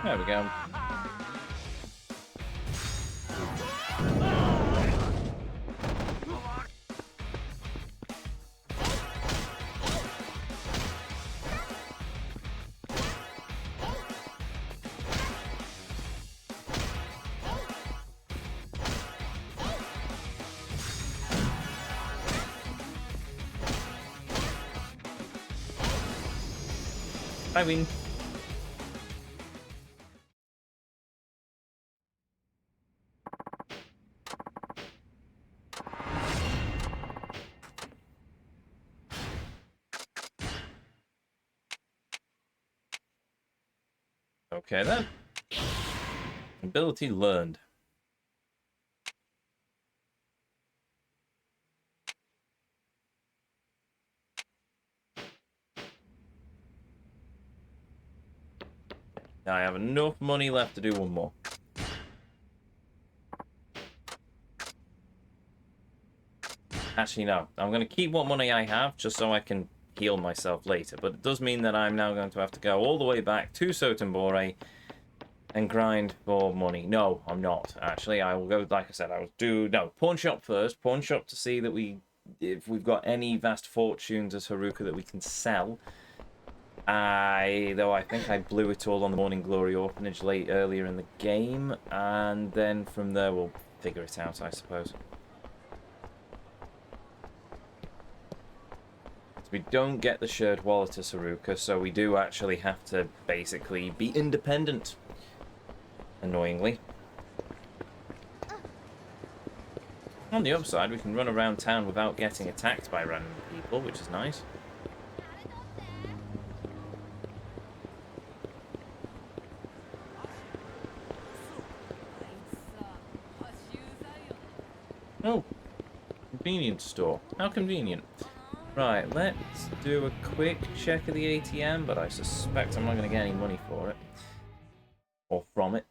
There we go. I win. Okay then. Ability learned. Now I have enough money left to do 1 more. Actually, no. I'm going to keep what money I have just so I can heal myself later. But it does mean that I'm now going to have to go all the way back to Sotenbore and grind for money. No, I'm not. Actually, I will go, like I said, I will do, no, pawn shop first. Pawn shop to see that if we've got any vast fortunes as Haruka that we can sell. Though I think I blew it all on the Morning Glory Orphanage earlier in the game. And then from there we'll figure it out, I suppose. We don't get the shared wallet as Haruka, so we do actually have to basically be independent. Annoyingly. On the upside, we can run around town without getting attacked by random people, which is nice. Oh, convenience store. How convenient. Right, let's do a quick check of the ATM, but I suspect I'm not going to get any money for it. Or from it.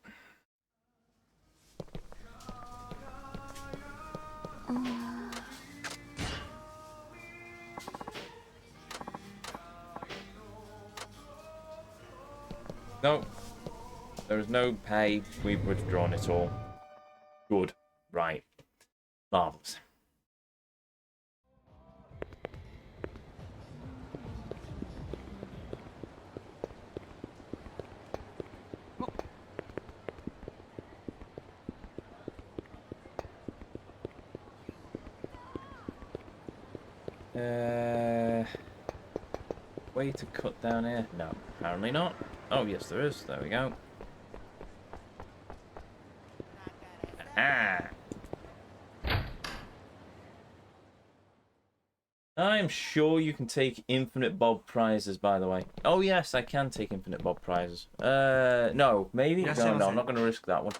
No. There is no pay. We've withdrawn it all. Good. Right. Marvellous. Way to cut down here? No, apparently not. Oh, yes, there is. There we go. Aha! I'm sure you can take infinite Bob prizes, by the way. Oh, yes, I can take infinite Bob prizes. No, maybe? No, I'm not going to risk that one.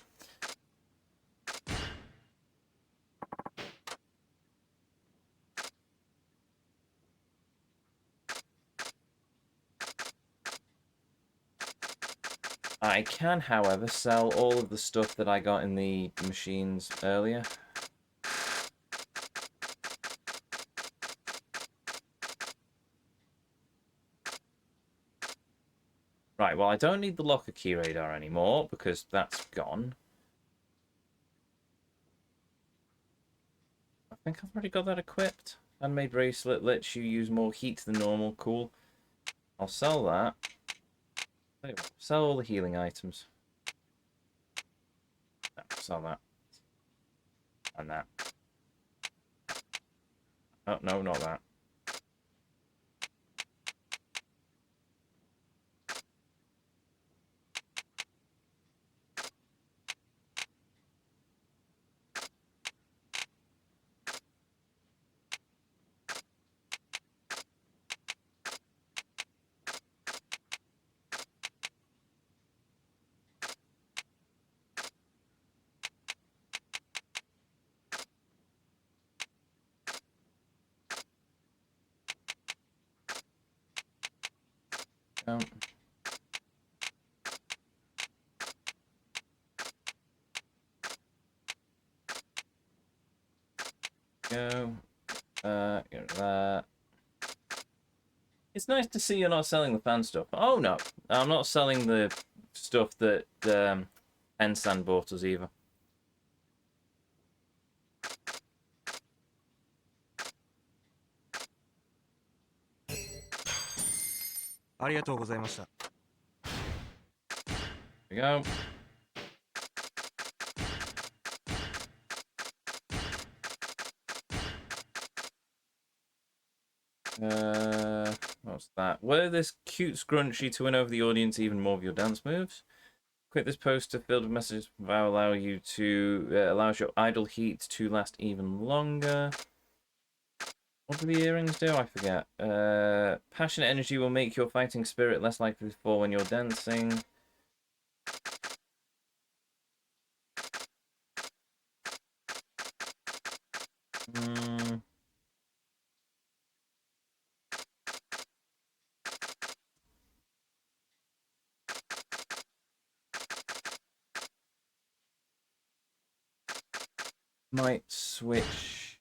I can, however, sell all of the stuff that I got in the machines earlier. Right, well, I don't need the locker key radar anymore because that's gone. I think I've already got that equipped. Handmade bracelet lets you use more heat than normal. Cool. I'll sell that. Sell all the healing items. No, sell that. And that. Oh, no, not that. No. Go. Get that. It's nice to see you're not selling the fan stuff. Oh, no. I'm not selling the stuff that Ensan bought us either. There we go. What's that? Wear this cute scrunchie to win over the audience even more of your dance moves. Quit this poster filled with messages that allow you to allows your idle heat to last even longer. What do the earrings do? I forget. Passionate energy will make your fighting spirit less likely to fall when you're dancing. Might switch.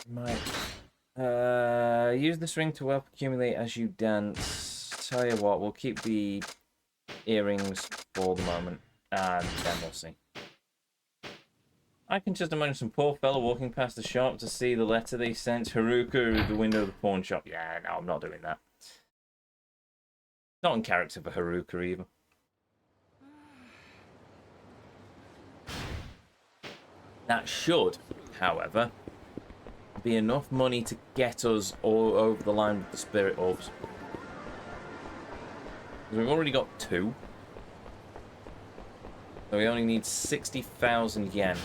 Might. Use this ring to wealth accumulate as you dance. Tell you what, we'll keep the earrings for the moment, and then we'll see. I can just imagine some poor fellow walking past the shop to see the letter they sent Haruka through the window of the pawn shop. Yeah, no, I'm not doing that. Not in character for Haruka either. That should, however, be enough money to get us all over the line with the spirit orbs. We've already got 2. So we only need 60,000 yen.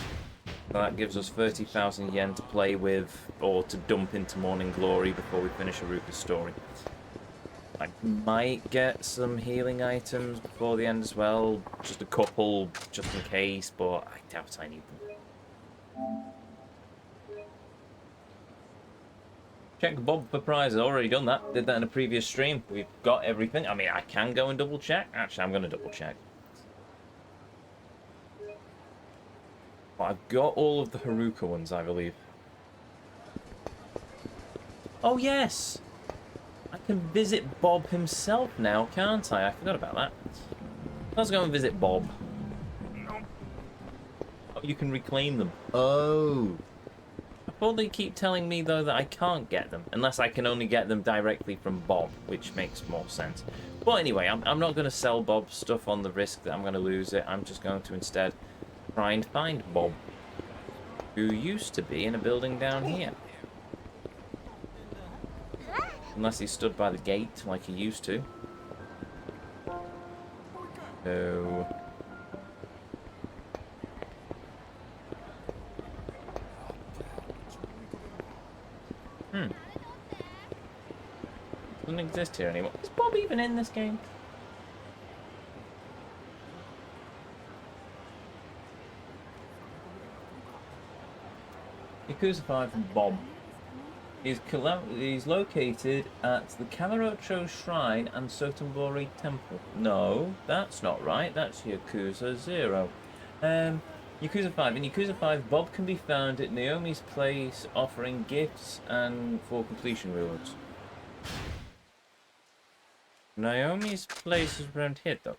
So that gives us 30,000 yen to play with or to dump into Morning Glory before we finish Haruka's story. I might get some healing items before the end as well. Just a couple, just in case, but I doubt I need them. Check Bob for prizes. Already done that. Did that in a previous stream. We've got everything. I mean, I can go and double check. Actually, I'm going to double check. But I've got all of the Haruka ones, I believe. Oh, yes! I can visit Bob himself now, can't I? I forgot about that. Let's go and visit Bob. Oh, you can reclaim them. Oh. I thought they keep telling me, though, that I can't get them, unless I can only get them directly from Bob, which makes more sense. But anyway, I'm not going to sell Bob stuff on the risk that I'm going to lose it. I'm just going to instead try and find Bob, who used to be in a building down here. Unless he stood by the gate like he used to. So... Doesn't exist here anymore. Is Bob even in this game? Yakuza 5 and Bob. He's located at the Kamurocho Shrine and Sotenbori Temple. No, that's not right. That's Yakuza 0. Yakuza 5. In Yakuza 5, Bob can be found at Naomi's place offering gifts and for completion rewards. Naomi's place is around here, though.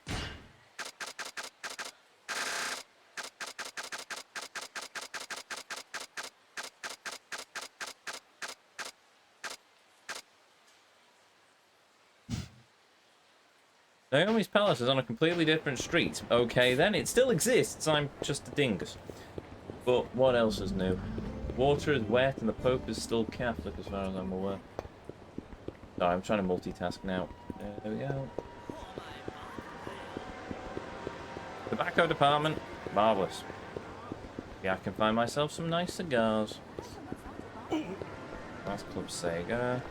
Naomi's palace is on a completely different street. Okay, then it still exists. I'm just a dingus. But what else is new? Water is wet and the Pope is still Catholic, as far as I'm aware. Sorry, I'm trying to multitask now. There we go. Tobacco department. Marvellous. Yeah, I can find myself some nice cigars. That's Club Sega.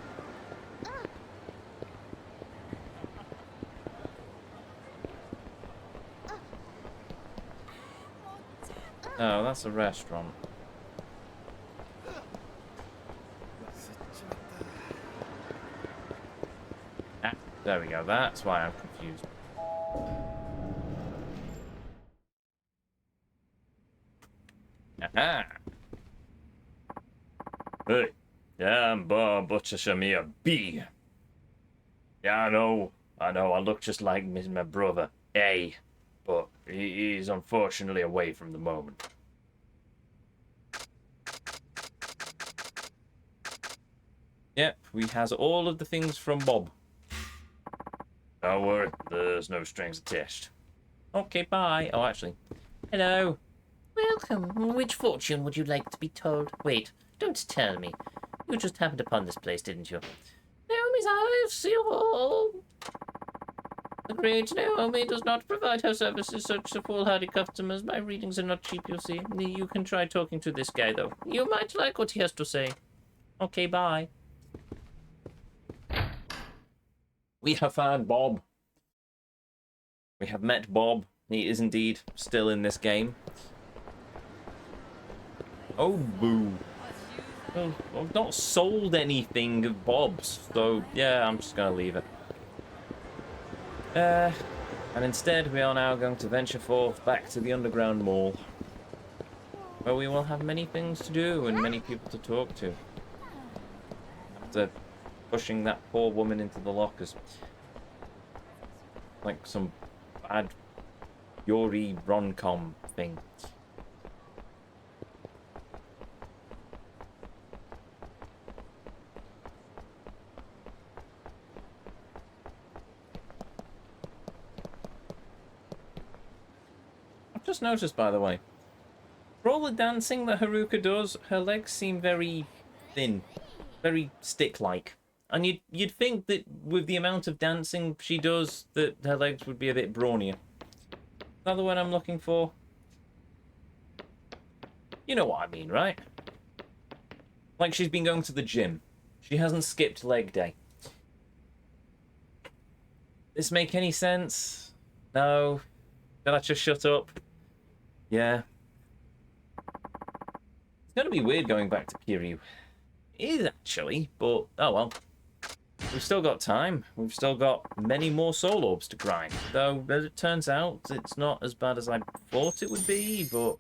Oh, that's a restaurant. Ah, there we go. That's why I'm confused. Aha! Hey, yeah, I'm Bob Butcher B. Yeah, I know, I look just like my brother, A. But he's unfortunately away from the moment. Yep, he has all of the things from Bob. Don't worry, there's no strings attached. Okay, bye. Oh, actually. Hello. Welcome. Which fortune would you like to be told? Wait, don't tell me. You just happened upon this place, didn't you? Naomi's Hive, see you all. The great Naomi does not provide her services such to foolhardy customers. My readings are not cheap, you see. You can try talking to this guy, though. You might like what he has to say. Okay, bye. We have found Bob. We have met Bob. He is indeed still in this game. Oh, boo. Well, I've not sold anything of Bob's, so yeah, I'm just going to leave it. And instead we are now going to venture forth back to the underground mall, where we will have many things to do and many people to talk to. After pushing that poor woman into the lockers. Like some bad Yori rom-com thing. Just noticed, by the way, for all the dancing that Haruka does, her legs seem very thin, very stick-like. And you'd think that with the amount of dancing she does, that her legs would be a bit brawnier. Is that the word I'm looking for? You know what I mean, right? Like she's been going to the gym. She hasn't skipped leg day. This make any sense? No? Did I just shut up? Yeah. It's going to be weird going back to Kiryu. It is actually, but oh well. We've still got time. We've still got many more soul orbs to grind. Though, as it turns out, it's not as bad as I thought it would be, but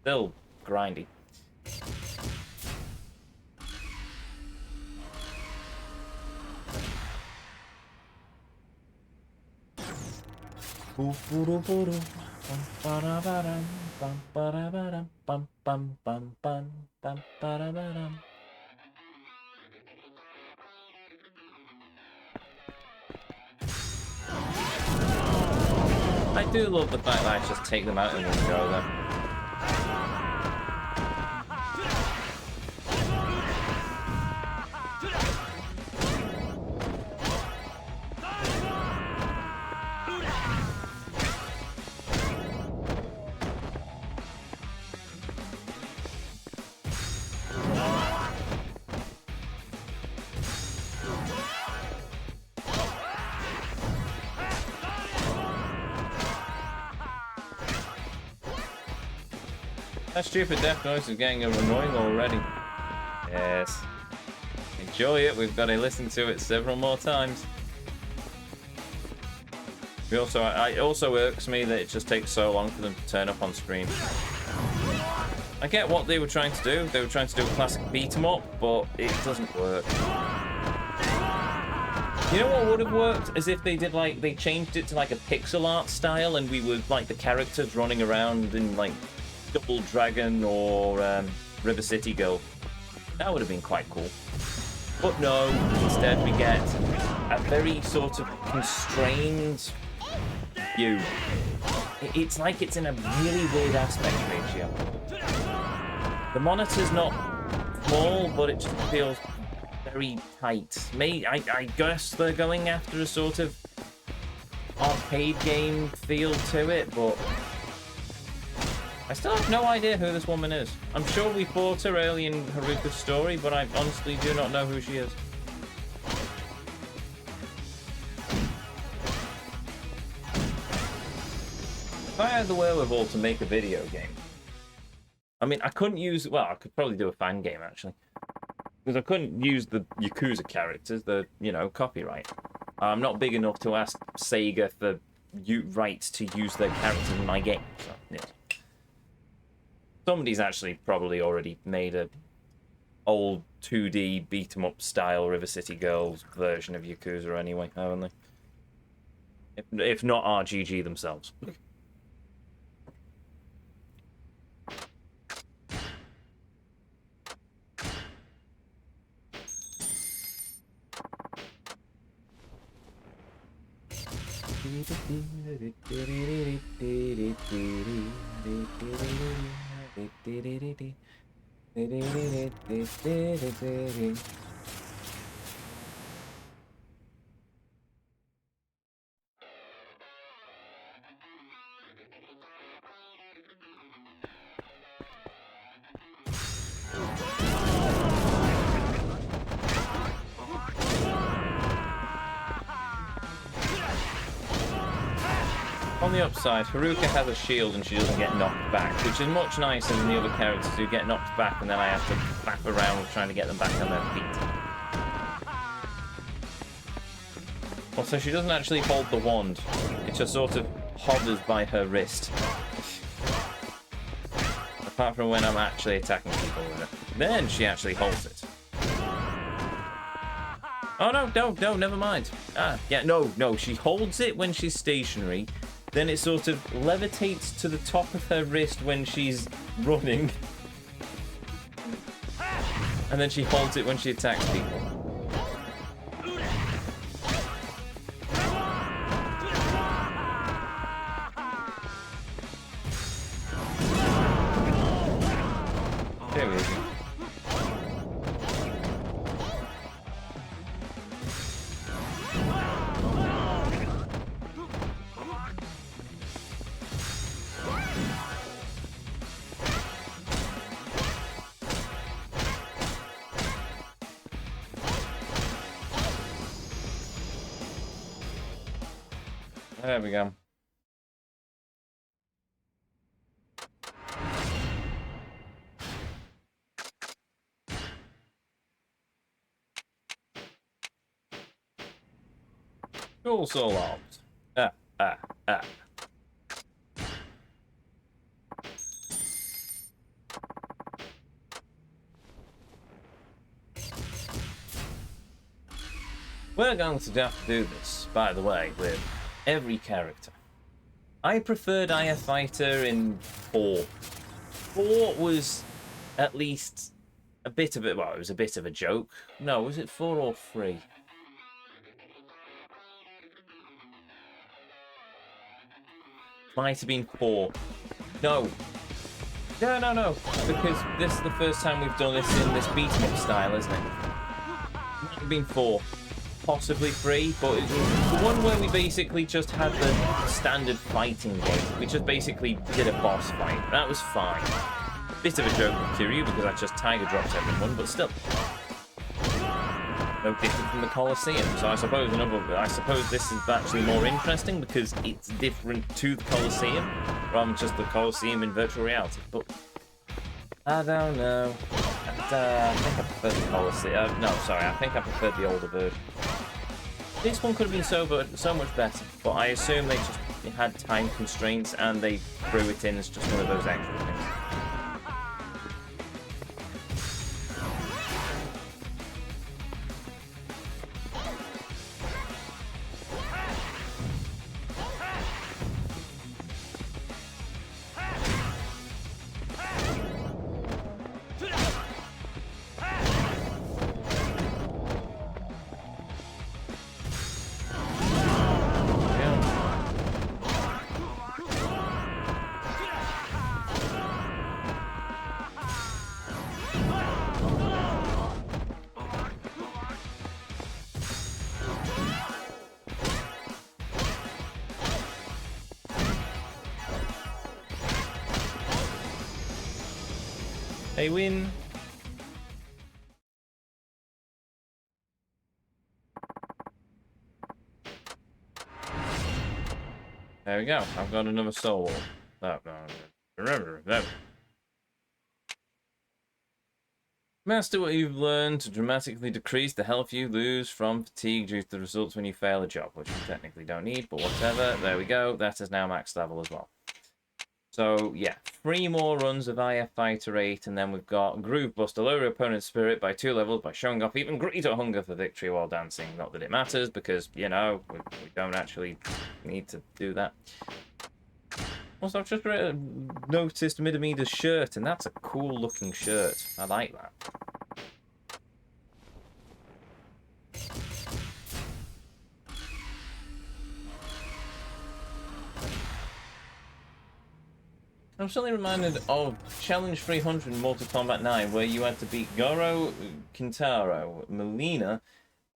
still grindy. I do love the fact that I just take them out in one go, though. That stupid death noise is getting annoying already. Yes. Enjoy it. We've got to listen to it several more times. It also irks me that it just takes so long for them to turn up on screen. I get what they were trying to do. They were trying to do a classic beat 'em up, but it doesn't work. You know what would have worked? As if they did, like, they changed it to like a pixel art style, and we would like the characters running around in like Double Dragon or River City Girl. That would have been quite cool. But no, instead we get a very sort of constrained view. It's like it's in a really weird aspect ratio. The monitor's not small, but it just feels very tight. I guess they're going after a sort of arcade game feel to it, but I still have no idea who this woman is. I'm sure we fought her early in Haruka's story, but I honestly do not know who she is. If I had the wherewithal to make a video game, I mean, I couldn't use... Well, I could probably do a fan game, actually. Because I couldn't use the Yakuza characters, the, you know, copyright. I'm not big enough to ask Sega for rights to use their characters in my game. So, yeah. Somebody's actually probably already made a old 2D beat-em-up style River City Girls version of Yakuza anyway, haven't they? If not RGG themselves. On the upside, Haruka has a shield and she doesn't get knocked back, which is much nicer than the other characters who get knocked back and then I have to flap around trying to get them back on their feet. Also, she doesn't actually hold the wand. It just sort of hovers by her wrist. Apart from when I'm actually attacking people with it. Then she actually holds it. Oh, no, never mind. Yeah, no, she holds it when she's stationary. Then it sort of levitates to the top of her wrist when she's running. And then she holds it when she attacks people. There we go. There we go. Cool soul arms. We're going to have to do this, by the way, with every character. I preferred IF Fighter in 4. 4 was at least a bit of it. Well, it was a bit of a joke. No, was it 4 or 3? Might have been 4. No. No. Because this is the first time we've done this in this beat-em-up style, isn't it? Might have been 4. Possibly 3, but it was the one where we basically just had the standard fighting game. We just basically did a boss fight. That was fine. Bit of a joke with Kiryu because I just tiger dropped everyone, but still. No different from the Colisium. So I suppose this is actually more interesting because it's different to the Colisium rather than just the Colisium in virtual reality. But I don't know. I think I prefer the Colisium. No, sorry, I think I preferred the older version. This one could have been so much better, but I assume they just had time constraints and they threw it in as just one of those extra things. They win. There we go. I've got another soul. Remember that. Master what you've learned to dramatically decrease the health you lose from fatigue due to the results when you fail a job, which you technically don't need, but whatever. There we go. That is now max level as well. So, yeah, 3 more runs of IF Fighter 8, and then we've got Groove Buster, lower your opponent's spirit by 2 levels by showing off even greater hunger for victory while dancing. Not that it matters, because, you know, we don't actually need to do that. Also, I've just noticed Midamida's shirt, and that's a cool-looking shirt. I like that. I'm suddenly reminded of Challenge 300 in Mortal Kombat 9, where you had to beat Goro, Kintaro, Melina,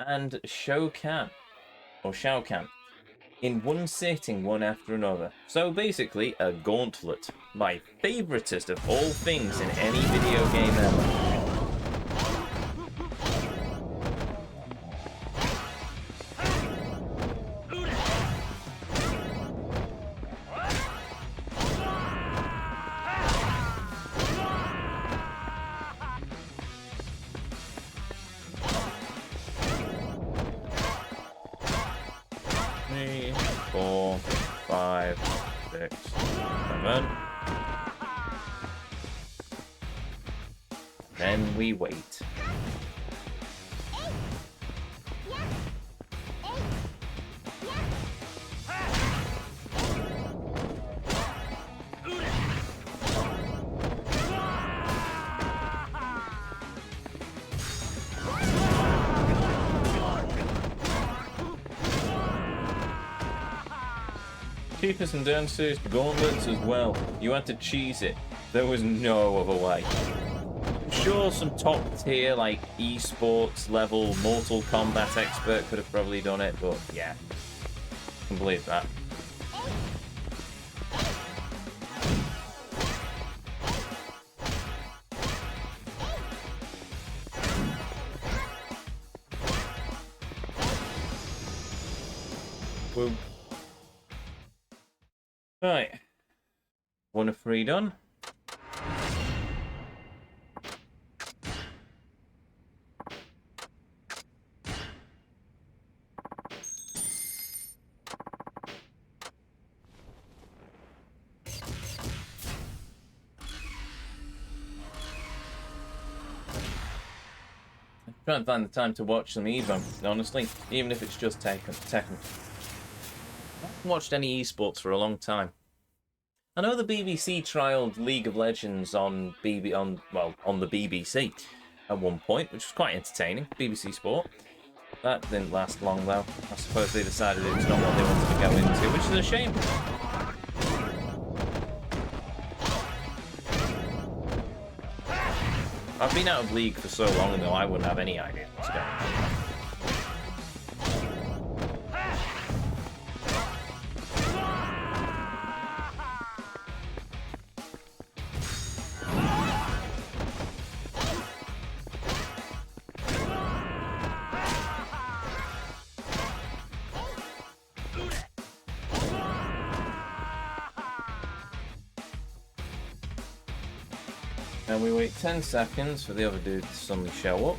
and Shao Kahn in one sitting, one after another. So basically, a gauntlet. My favoritist of all things in any video game ever. Then we wait. Keepers and dancers, gauntlets as well. You had to cheese it. There was no other way. Sure, some top tier like esports level Mortal Kombat expert could have probably done it, but yeah, I can believe that. Woo. Right, 1 of 3 done. Trying to find the time to watch some Evo, honestly, even if it's just Tekken. I haven't watched any esports for a long time. I know the BBC trialed League of Legends on the BBC at one point, which was quite entertaining. BBC Sport. That didn't last long though. I suppose they decided it was not what they wanted to go into, which is a shame. I've been out of League for so long though, I wouldn't have any idea what's going on. And we wait 10 seconds for the other dude to suddenly show up.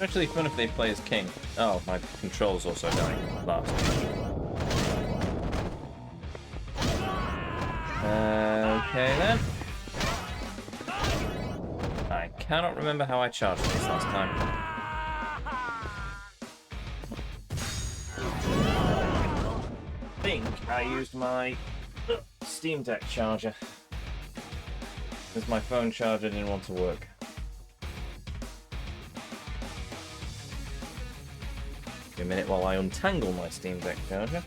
Actually fun if they play as King. Oh, my control's also dying last. Okay then. I cannot remember how I charged this last time. I think I used my Steam Deck charger because my phone charger didn't want to work. Give me a minute while I untangle my Steam Deck charger.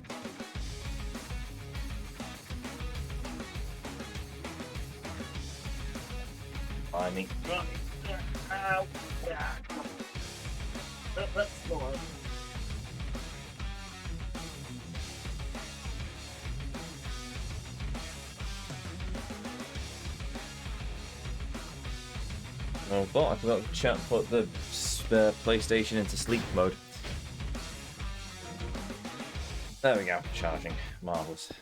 I mean, ow! That's more. Oh, but I forgot to put the PlayStation into sleep mode. There we go, charging. Marvellous.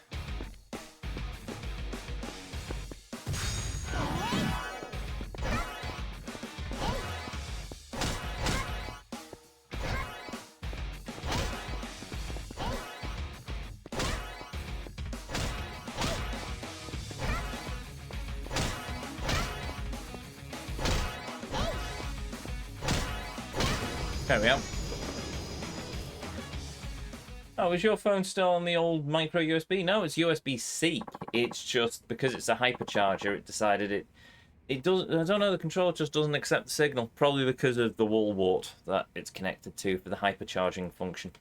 There we are. Oh, is your phone still on the old micro USB? No, it's USB-C. It's just because it's a hypercharger, it decided it does. I don't know. The controller just doesn't accept the signal, probably because of the wall wart that it's connected to for the hypercharging function.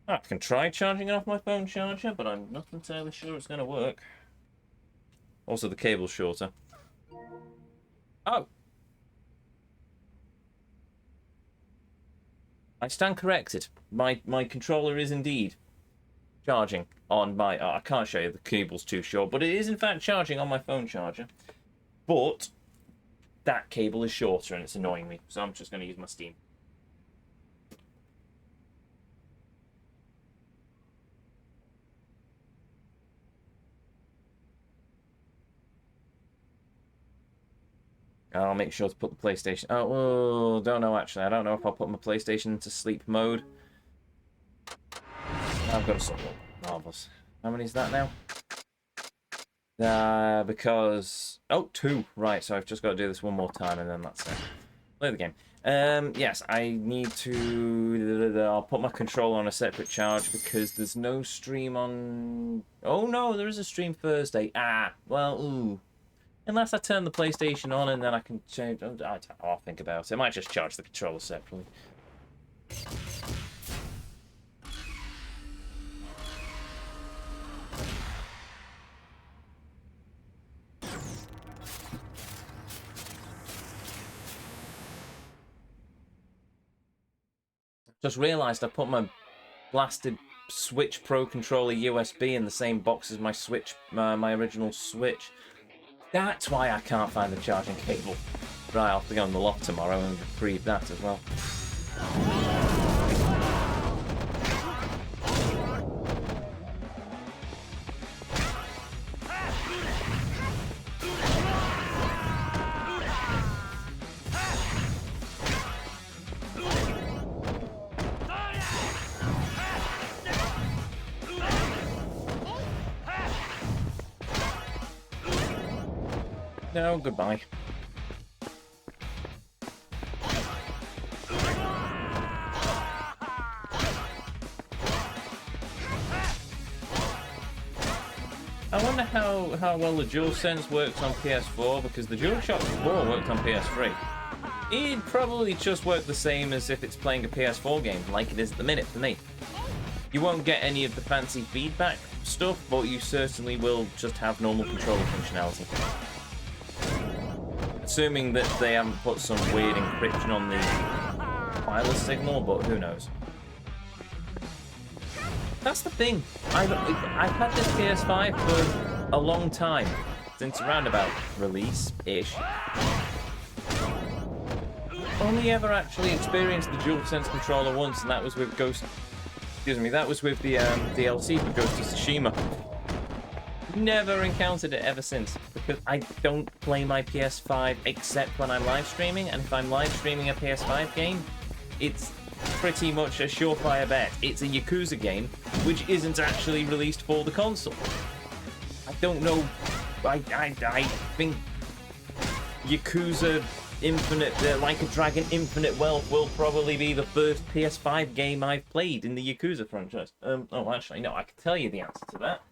I can try charging it off my phone charger, but I'm not entirely sure it's going to work. Also, the cable's shorter. Oh. I stand corrected. My controller is indeed charging on my... Oh, I can't show you, the cable's too short, but it is in fact charging on my phone charger. But that cable is shorter and it's annoying me, so I'm just going to use my Steam. I'll make sure to put the PlayStation... Oh, don't know actually. I don't know if I'll put my PlayStation into sleep mode. I've got a solo. Marvellous. How many is that now? Because... Oh, 2. Right, so I've just got to do this one more time and then that's it. Play the game. Yes, I need to... I'll put my controller on a separate charge because there's no stream on... Oh no, there is a stream Thursday. Ah, well, ooh. Unless I turn the PlayStation on and then I can change... I'll think about it. I might just charge the controller separately. Just realised I put my blasted Switch Pro controller USB in the same box as my Switch, my original Switch. That's why I can't find the charging cable. Right, I'll have to go in the loft tomorrow and retrieve that as well. No, goodbye. I wonder how well the DualSense works on PS4, because the DualShock 4 worked on PS3. It'd probably just work the same as if it's playing a PS4 game, like it is at the minute for me. You won't get any of the fancy feedback stuff, but you certainly will just have normal controller functionality. Assuming that they haven't put some weird encryption on the wireless signal, but who knows. That's the thing. I've had this PS5 for a long time, since around about release-ish. Only ever actually experienced the DualSense controller once, and that was with that was with the DLC for Ghost of Tsushima. Never encountered it ever since, because I don't play my PS5 except when I'm live streaming, and if I'm live streaming a PS5 game, it's pretty much a surefire bet. It's a Yakuza game, which isn't actually released for the console. I don't know. I think Yakuza Infinite, Like a Dragon Infinite Wealth will probably be the first PS5 game I've played in the Yakuza franchise. Oh, actually, no, I can tell you the answer to that.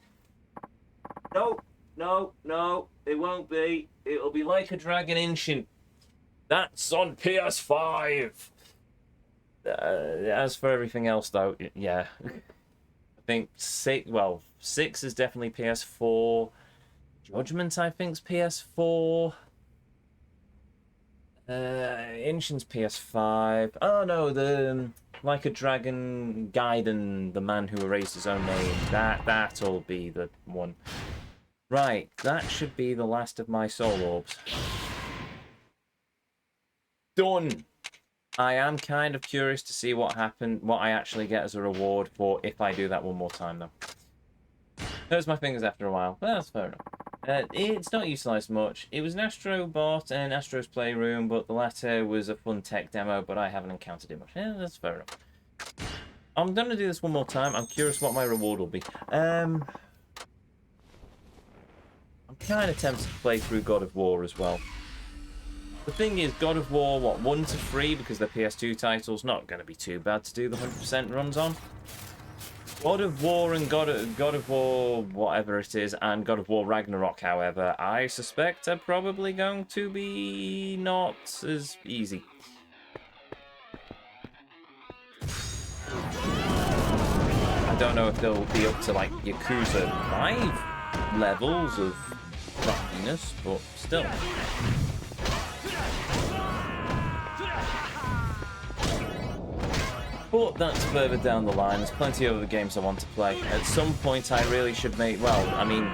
No, it won't be. It'll be Like a Dragon Inshin. That's on PS5. As for everything else, though, yeah. I think 6 is definitely PS4. Judgment, I think, is PS4. Inshin's PS5. Oh no, the Like a Dragon Gaiden, the man who erased his own name. That'll be the one. Right, that should be the last of my soul orbs. Done. I am kind of curious to see what I actually get as a reward for if I do that one more time, though. Hurts my fingers after a while, but that's fair enough. It's not utilised much. It was an Astrobot and Astro's Playroom, but the latter was a fun tech demo, but I haven't encountered it much. Yeah, that's fair enough. I'm going to do this one more time. I'm curious what my reward will be. I'm kind of tempted to play through God of War as well. The thing is, God of War, 1 to 3, because they're PS2 titles, not going to be too bad to do the 100% runs on. God of War and God of War, whatever it is, and God of War Ragnarok, however, I suspect are probably going to be not as easy. I don't know if they'll be up to, like, Yakuza 5 levels of craftiness, but still. But that's further down the line. There's plenty of other games I want to play. At some point, I really should make... Well, I mean...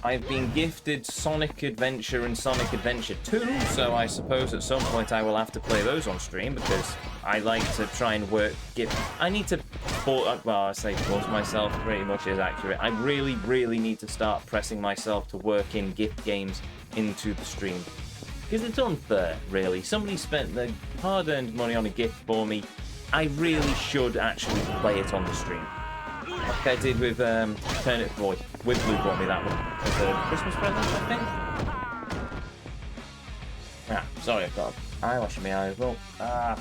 I've been gifted Sonic Adventure and Sonic Adventure 2, so I suppose at some point I will have to play those on stream, because I like to try and I need to... Well, I say force myself, pretty much is accurate. I really need to start pressing myself to work in gift games into the stream. Because it's unfair, really. Somebody spent their hard-earned money on a gift for me. I really should actually play it on the stream. Like I did with Turnip Boy. With Blue bought me that one as a Christmas present, I think. Ah, sorry, I've got eyewash in my eye as well. Ah.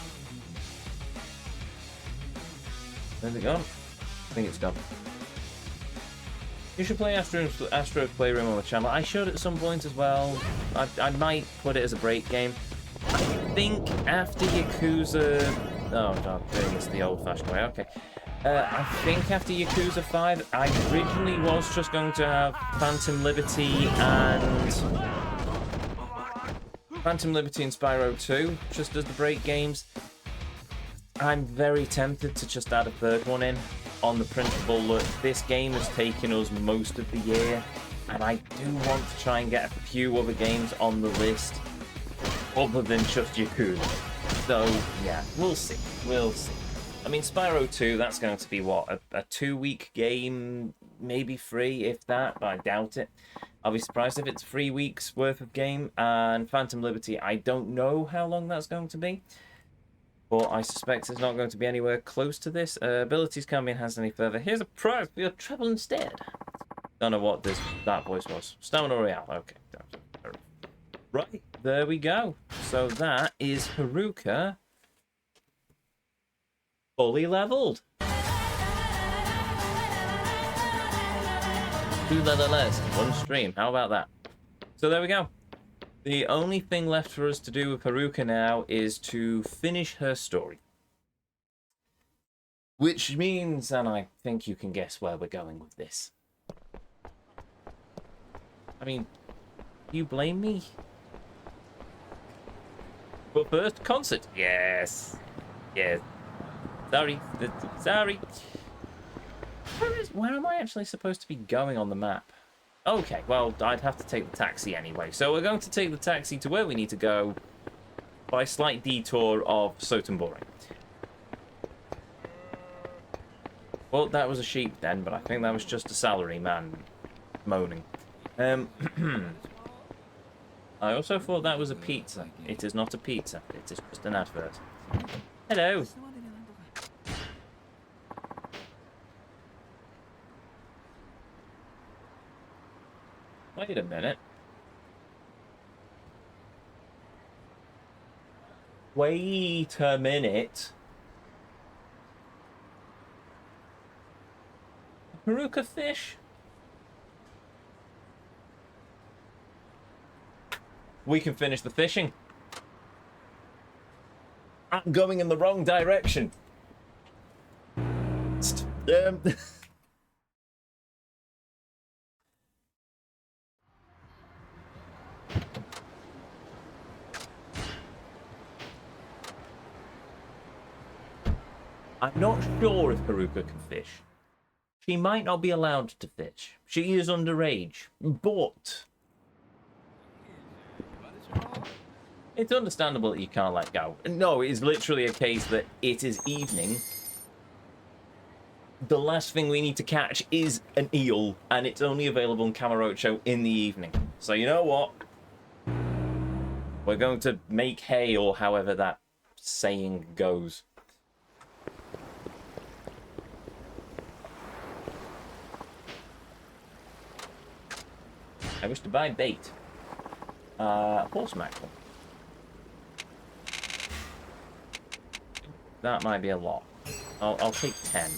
Where's it gone? I think it's gone. You should play Astro's Playroom on the channel. I should at some point as well. I might put it as a break game. I think after Yakuza... Oh, no, doing this the old-fashioned way. Okay. I think after Yakuza 5, I originally was just going to have Phantom Liberty and Spyro 2, just as the break games. I'm very tempted to just add a third one in, on the principle that this game has taken us most of the year, and I do want to try and get a few other games on the list, other than just Yakuza. So, yeah, we'll see. I mean, Spyro 2, that's going to be, what, a 2-week game, maybe 3, if that, but I doubt it. I'll be surprised if it's 3 weeks worth of game, and Phantom Liberty, I don't know how long that's going to be. But I suspect it's not going to be anywhere close to this. Abilities can't be enhanced any further. Here's a prize for your trouble instead. Don't know what that voice was. Stamina Royale. Okay. Right, there we go. So that is Haruka fully leveled. Two levelers, one stream. How about that? So there we go. The only thing left for us to do with Haruka now is to finish her story. Which means, and I think you can guess where we're going with this. I mean, do you blame me? But first, concert. Yes. Yes. Sorry. Sorry. Where am I actually supposed to be going on the map? Okay, well, I'd have to take the taxi anyway. So we're going to take the taxi to where we need to go by a slight detour of Sotenbori. Well, that was a sheep then, but I think that was just a salary man moaning. I also thought that was a pizza. It is not a pizza. It is just an advert. Hello. Wait a minute. Wait a minute. Haruka fish? We can finish the fishing. I'm going in the wrong direction. I'm not sure if Haruka can fish. She might not be allowed to fish. She is underage, but it's understandable that you can't let go. No, it is literally a case that it is evening. The last thing we need to catch is an eel, and it's only available in Camarocho in the evening. So you know what? We're going to make hay, or however that saying goes. I wish to buy bait. Horse mackerel. That might be a lot. I'll take 10.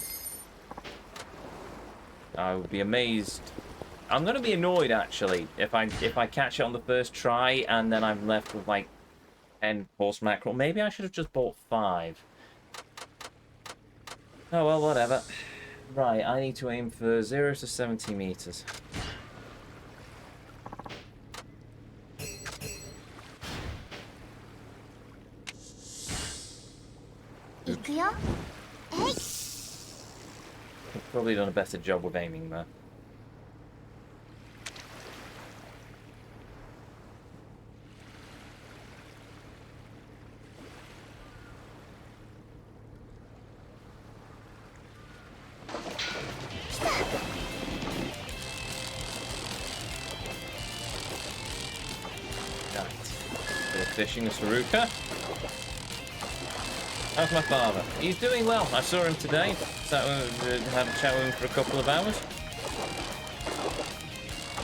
I would be amazed. I'm gonna be annoyed actually if I catch it on the first try and then I'm left with like 10 horse mackerel. Maybe I should have just bought 5. Oh well, whatever. Right, I need to aim for 0 to 70 meters. Probably done a better job with aiming there. Right. Bit of fishing with Haruka. How's my father? He's doing well. I saw him today. Had a chat with him for a couple of hours.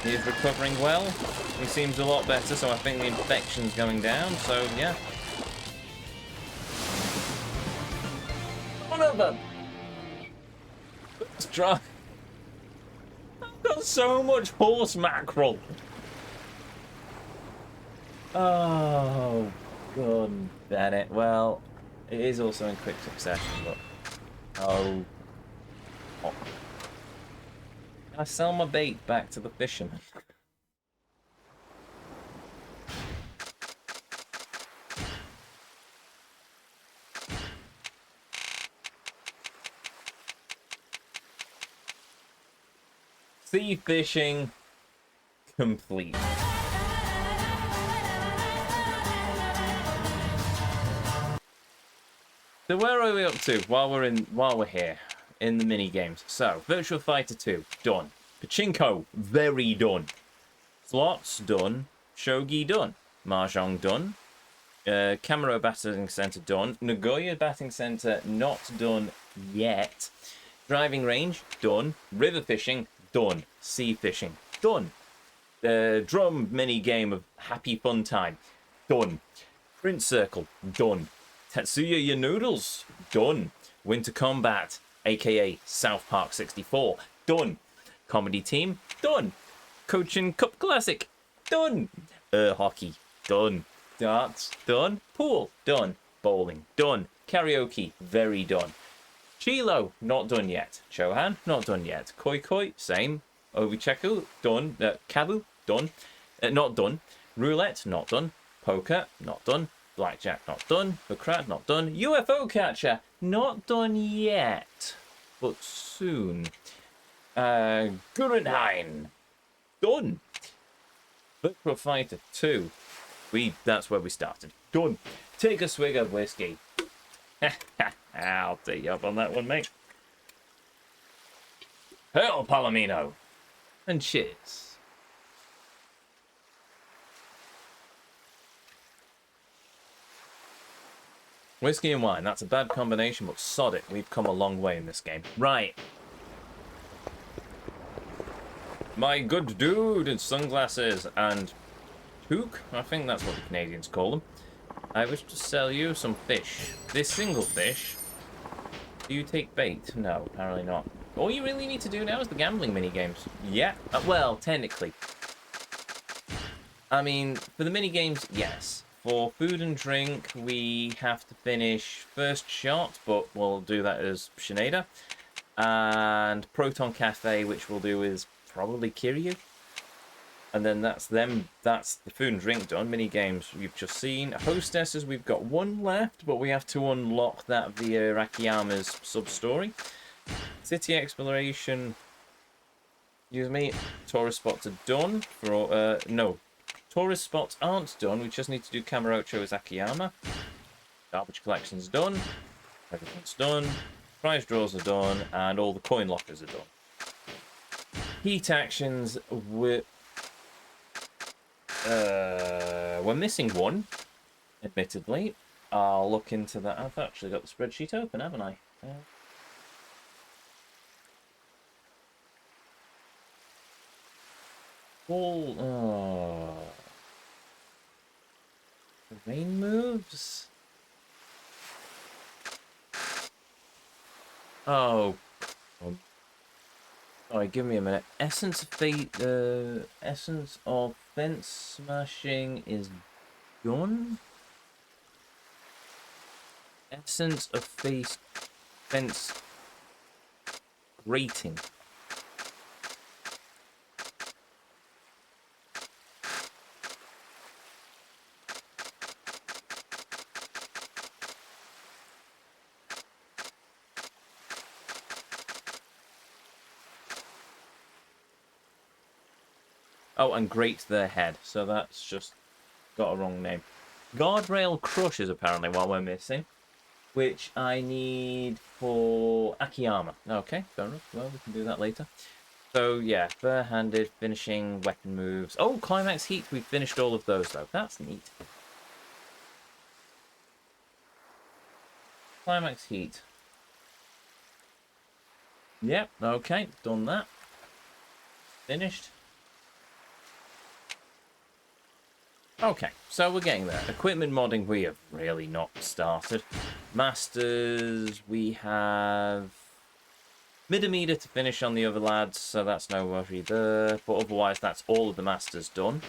He is recovering well. He seems a lot better, so I think the infection's going down. So, yeah. One of them! Let's try. I've got so much horse mackerel. Oh, God damn it. Well, it is also in quick succession, but... Oh. Can I sell my bait back to the fisherman? Sea fishing complete. So where are we up to while we're here in the mini games? So Virtua Fighter 2 done, Pachinko very done, slots done, shogi done, mahjong done, Camaro Batting Center done, Nagoya Batting Center not done yet, driving range done, river fishing done. Sea fishing, done. Drum mini game of happy fun time, done. Print circle, done. Tetsuya your noodles, done. Winter combat, aka South Park 64, done. Comedy team, done. Coaching cup classic, done. Hockey, done. Darts, done. Pool, done. Bowling, done. Karaoke, very done. Chilo, not done yet. Chohan, not done yet. Koi Koi, same. Obicheku, done. Kabu, done. Not done. Roulette, not done. Poker, not done. Blackjack, not done. Baccarat, not done. UFO catcher, not done yet, but soon. Gurenhain, done. Virtual Fighter 2, that's where we started. Done. Take a swig of whiskey. I'll take you up on that one, mate. Hail, Palomino. And cheers. Whiskey and wine, that's a bad combination, but sod it. We've come a long way in this game. Right. My good dude in sunglasses and toque, I think that's what the Canadians call them. I wish to sell you some fish. This single fish. Do you take bait? No, apparently not. All you really need to do now is the gambling minigames. Yeah, well, technically. I mean, for the minigames, yes. For food and drink, we have to finish first shot, but we'll do that as Shinada. And Proton Cafe, which we'll do is probably Kiryu. And then that's them. That's the food and drink done. Mini games you've just seen. Hostesses, we've got one left, but we have to unlock that via Akiyama's sub-story. City exploration. Excuse me. Tourist spots are done. No. Tourist spots aren't done. We just need to do Kamurocho as Akiyama. Garbage collection's done. Everything's done. Prize draws are done. And all the coin lockers are done. Heat actions were... we're missing one, admittedly. I'll look into that. I've actually got the spreadsheet open, haven't I? The rain moves. Oh. Alright, give me a minute. Essence of Fate, Essence of Fence Smashing is gone. Essence of Fence Grating. Oh, and grate their head. So that's just got a wrong name. Guardrail Crush is apparently what we're missing, which I need for Akiyama. Okay, fair enough. Well, we can do that later. So, yeah, bare-handed, finishing, weapon moves. Oh, Climax Heat. We've finished all of those, though. That's neat. Climax Heat. Yep, okay, done that. Finished. Okay, so we're getting there. Equipment modding, we have really not started. Masters, we have Midameter to finish on the other lads, so that's no worry there. But otherwise, that's all of the Masters done.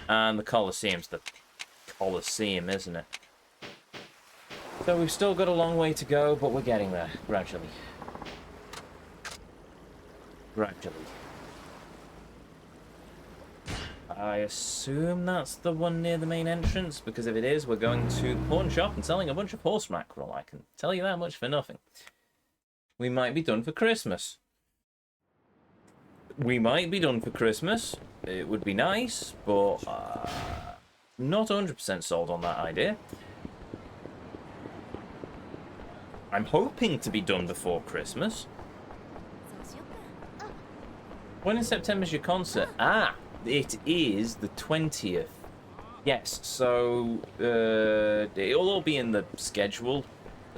And the Colosseum's the Colosseum, isn't it? So we've still got a long way to go, but we're getting there, gradually. Gradually. I assume that's the one near the main entrance, because if it is, we're going to the pawn shop and selling a bunch of horse mackerel. I can tell you that much for nothing. We might be done for Christmas. We might be done for Christmas. It would be nice, but not 100% sold on that idea. I'm hoping to be done before Christmas. When in September is your concert? Ah! It is the 20th. Yes, so it'll all be in the schedule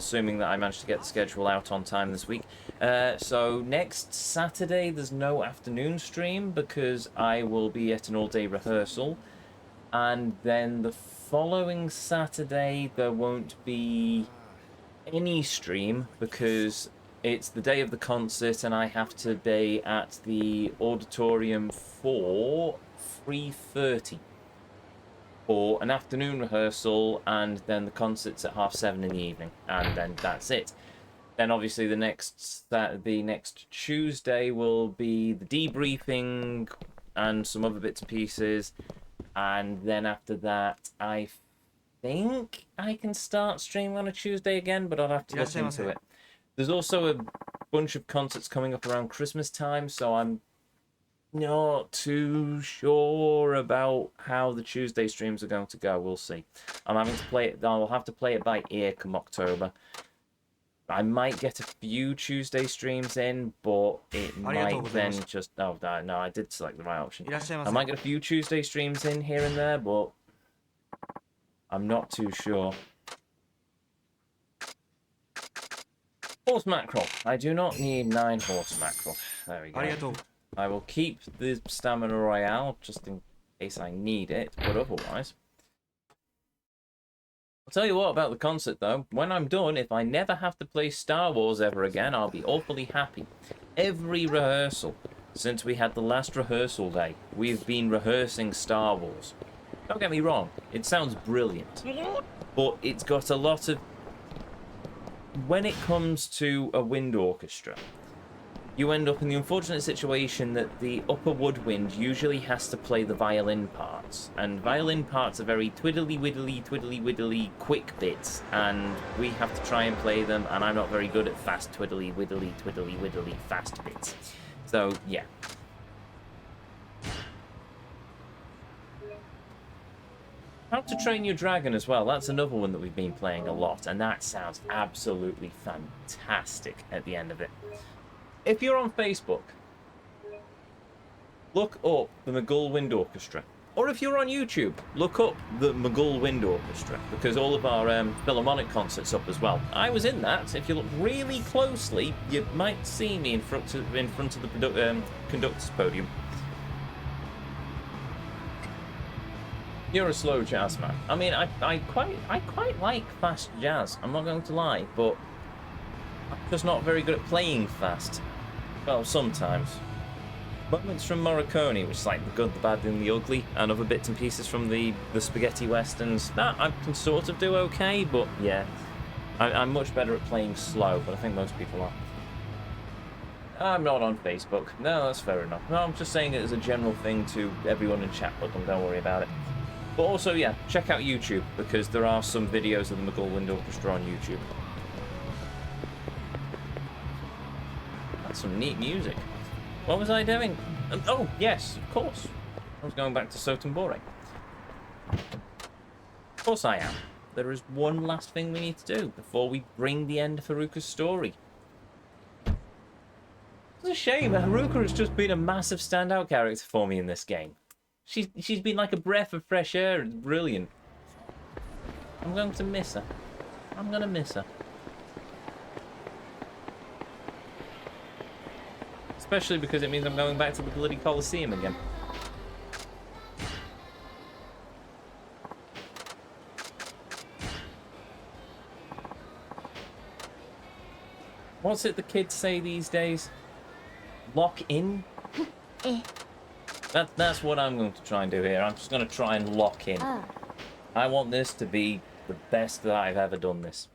assuming that I managed to get the schedule out on time this week. So next Saturday there's no afternoon stream because I will be at an all-day rehearsal, and then the following Saturday there won't be any stream because it's the day of the concert and I have to be at the auditorium for 3:30 for an afternoon rehearsal, and then the concert's at 7:30 in the evening, and then that's it. Then obviously the next Tuesday will be the debriefing and some other bits and pieces, and then after that I think I can start streaming on a Tuesday again, but I'll have to look into it. There's also a bunch of concerts coming up around Christmas time, so I'm not too sure about how the Tuesday streams are going to go. We'll see. I'm having to play it. I'll have to play it by ear come October. I might get a few Tuesday streams in, but it might then just... Oh, no, I did select the right option. I might get a few Tuesday streams in here and there, but I'm not too sure. Horse mackerel. I do not need 9 horse mackerel. There we go. I will keep the stamina royale just in case I need it, but otherwise... I'll tell you what about the concert though. When I'm done, if I never have to play Star Wars ever again, I'll be awfully happy. Every rehearsal, since we had the last rehearsal day, we've been rehearsing Star Wars. Don't get me wrong, it sounds brilliant, but it's got a lot of... When it comes to a wind orchestra, you end up in the unfortunate situation that the upper woodwind usually has to play the violin parts, and violin parts are very twiddly-widdly, quick bits, and we have to try and play them, and I'm not very good at fast twiddly-widdly, fast bits. So, yeah. How to Train Your Dragon as well, that's another one that we've been playing a lot, and that sounds absolutely fantastic at the end of it. If you're on Facebook, look up the McGull Wind Orchestra. Or if you're on YouTube, look up the McGull Wind Orchestra, because all of our Philharmonic concerts up as well. I was in that. If you look really closely, you might see me in front of the conductor's podium. You're a slow jazz man. I mean, I quite like fast jazz. I'm not going to lie, but I'm just not very good at playing fast. Well, sometimes. Moments from Morricone, which is like the good, the bad, and the ugly, and other bits and pieces from the spaghetti westerns. That I can sort of do okay, but yeah, I'm much better at playing slow. But I think most people are. I'm not on Facebook. No, that's fair enough. No, I'm just saying it as a general thing to everyone in chat, but don't worry about it. But also, yeah, check out YouTube, because there are some videos of the McGull Wind Orchestra on YouTube. That's some neat music. What was I doing? Oh, yes, of course. I was going back to Sotenbore. Of course I am. There is one last thing we need to do before we bring the end of Haruka's story. It's a shame. Haruka has just been a massive standout character for me in this game. She's been like a breath of fresh air. It's brilliant. I'm going to miss her. I'm going to miss her. Especially because it means I'm going back to the bloody Colisium again. What's it the kids say these days? Lock in? That's what I'm going to try and do here. I'm just going to try and lock in. I want this to be the best that I've ever done this.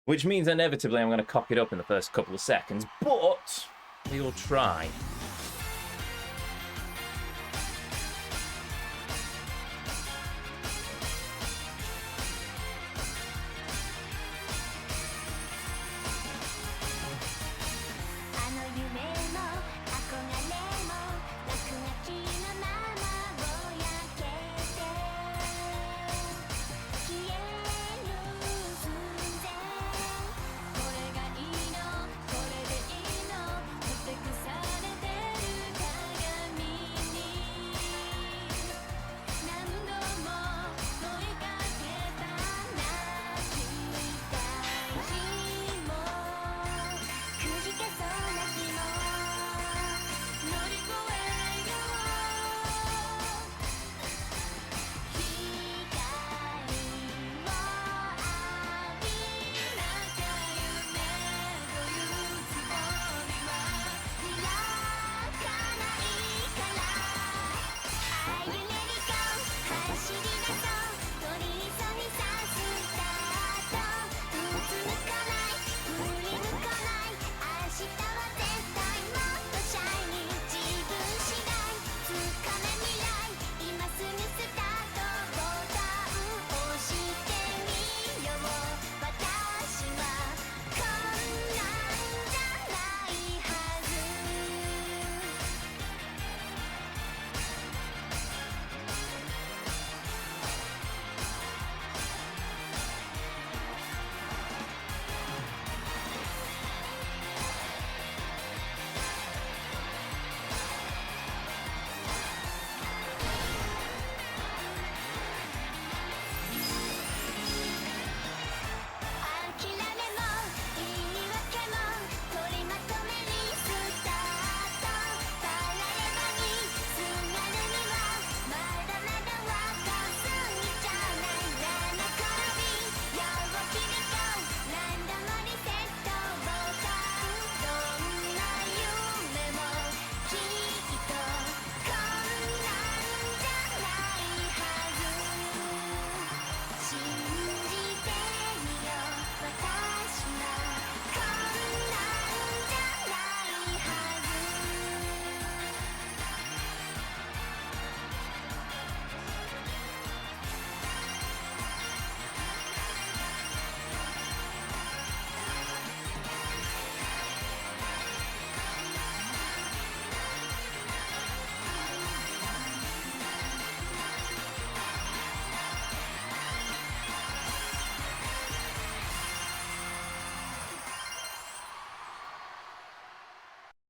Which means inevitably I'm going to cock it up in the first couple of seconds, but we will try.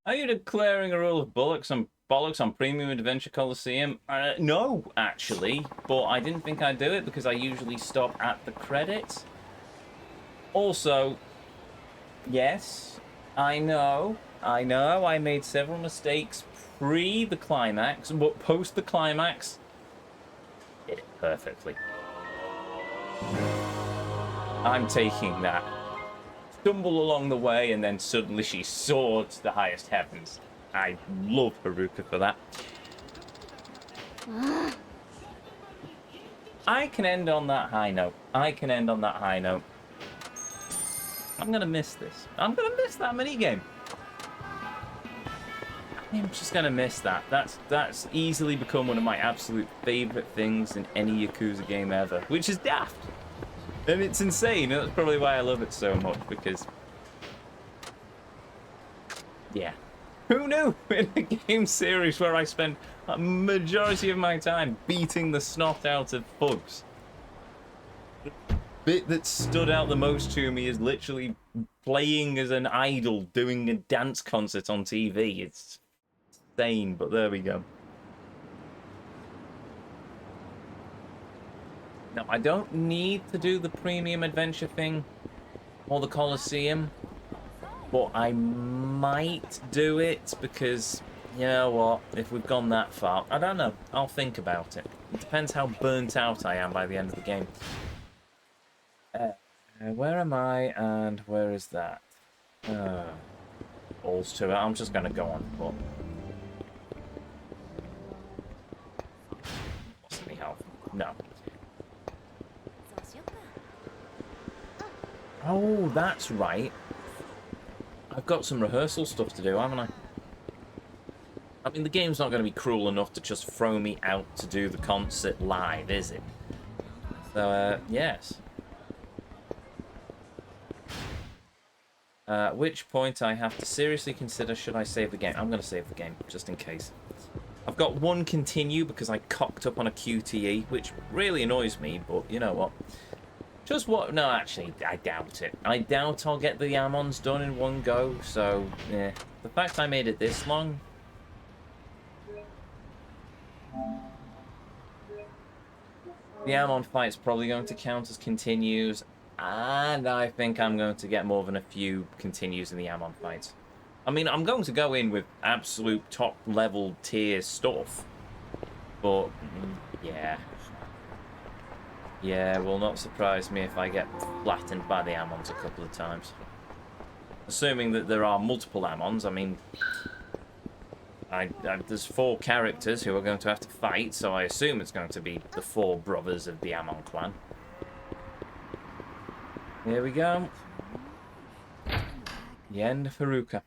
Are you declaring a rule of bollocks on Premium Adventure Colisium? No, actually, but I didn't think I'd do it because I usually stop at the credits. Also, yes, I know, I made several mistakes pre the climax, but post the climax, did it perfectly. I'm taking that. Stumble along the way, and then suddenly she soared to the highest heavens. I love Haruka for that. I can end on that high note. I'm gonna miss this. I'm gonna miss that minigame. I'm just gonna miss that. That's easily become one of my absolute favorite things in any Yakuza game ever, which is daft. And it's insane. That's probably why I love it so much, because... yeah. Who knew? In a game series where I spend a majority of my time beating the snot out of bugs. The bit that stood out the most to me is literally playing as an idol doing a dance concert on TV. It's insane, but there we go. Now, I don't need to do the premium adventure thing or the Colosseum, but I might do it because, you know what, if we've gone that far, I don't know, I'll think about it. It depends how burnt out I am by the end of the game. Where am I and where is that? Balls to it, I'm just going to go on foot. What's any help? No. Oh, that's right. I've got some rehearsal stuff to do, haven't I? I mean, the game's not going to be cruel enough to just throw me out to do the concert live, is it? So, yes. At which point I have to seriously consider, should I save the game? I'm going to save the game, just in case. I've got one continue because I cocked up on a QTE, which really annoys me, but you know what? Just what? No, actually, I doubt it. I doubt I'll get the Ammons done in one go, so, yeah. The fact I made it this long... the Ammon fight's probably going to count as continues, and I think I'm going to get more than a few continues in the Ammon fights. I mean, I'm going to go in with absolute top-level tier stuff, but, yeah... yeah, will not surprise me if I get flattened by the Ammons a couple of times. Assuming that there are multiple Ammons, I mean... there's 4 characters who are going to have to fight, so I assume it's going to be the 4 brothers of the Ammon clan. Here we go. The end of Haruka.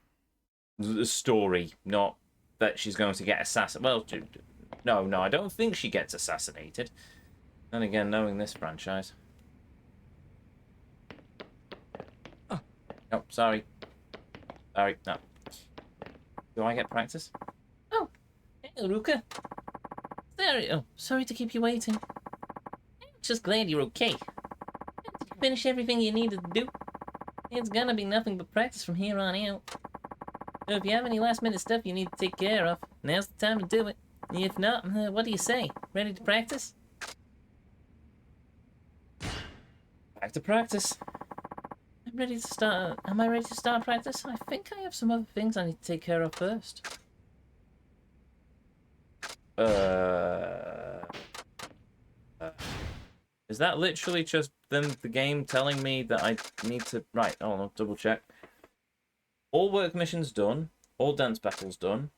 The story, not that she's going to get assassinated. Well, no, I don't think she gets assassinated. And again, knowing this franchise. Oh, no, sorry. Sorry, no. Do I get practice? Oh, hey, Haruka. Sorry, sorry to keep you waiting. I'm just glad you're okay. Did you finish everything you needed to do? It's gonna be nothing but practice from here on out. So if you have any last-minute stuff you need to take care of, now's the time to do it. If not, what do you say? Ready to practice? Back to practice. I'm ready to start. Am I ready to start practice? I think I have some other things I need to take care of first. Is that literally just the game telling me that I need to... right, hold on, double check. All work missions done. All dance battles done.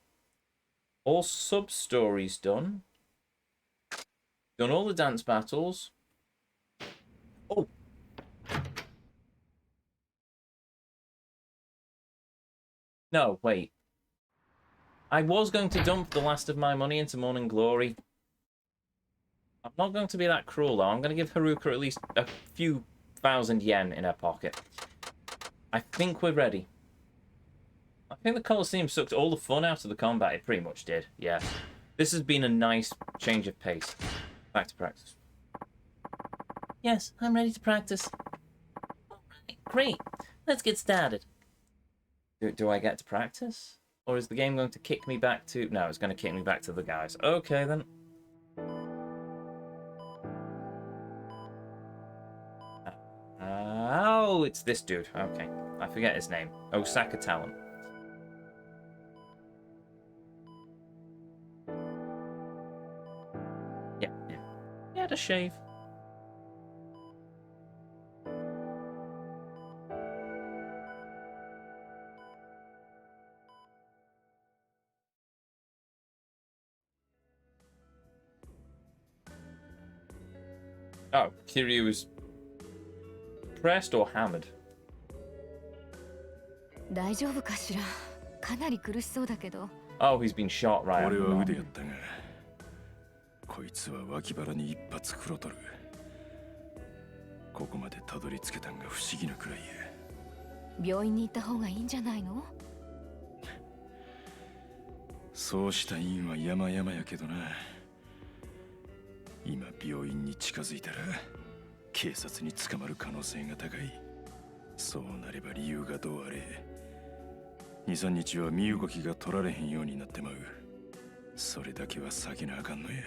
All sub-stories done. Done all the dance battles. Oh! No, wait. I was going to dump the last of my money into Morning Glory. I'm not going to be that cruel, though. I'm going to give Haruka at least a few thousand yen in her pocket. I think we're ready. I think the Colosseum sucked all the fun out of the combat. It pretty much did, yeah. This has been a nice change of pace. Back to practice. Yes, I'm ready to practice. All right, great. Let's get started. Do I get to practice? Or is the game going to kick me back to... No, it's going to kick me back to the guys. Okay, then. Oh, it's this dude. Okay. I forget his name. Osaka Talent. Yeah. He had a shave. Oh, Kiryu was pressed or hammered? 大丈夫かしら。かなり苦しそうだけど。Oh, he's been shot right. 俺は腕やったが、こいつは脇腹に一発食ろとる。ここまでたどり着けたんが不思議なくらいや。病院に行った方がいいんじゃないの？そうしたいんは山々やけどな。今病院に近づいたら警察に捕まる可能性が高い。そうなれば理由がどうあれ、2、3日は身動きが取られへんようになってまう。それだけは避けなあかんのや。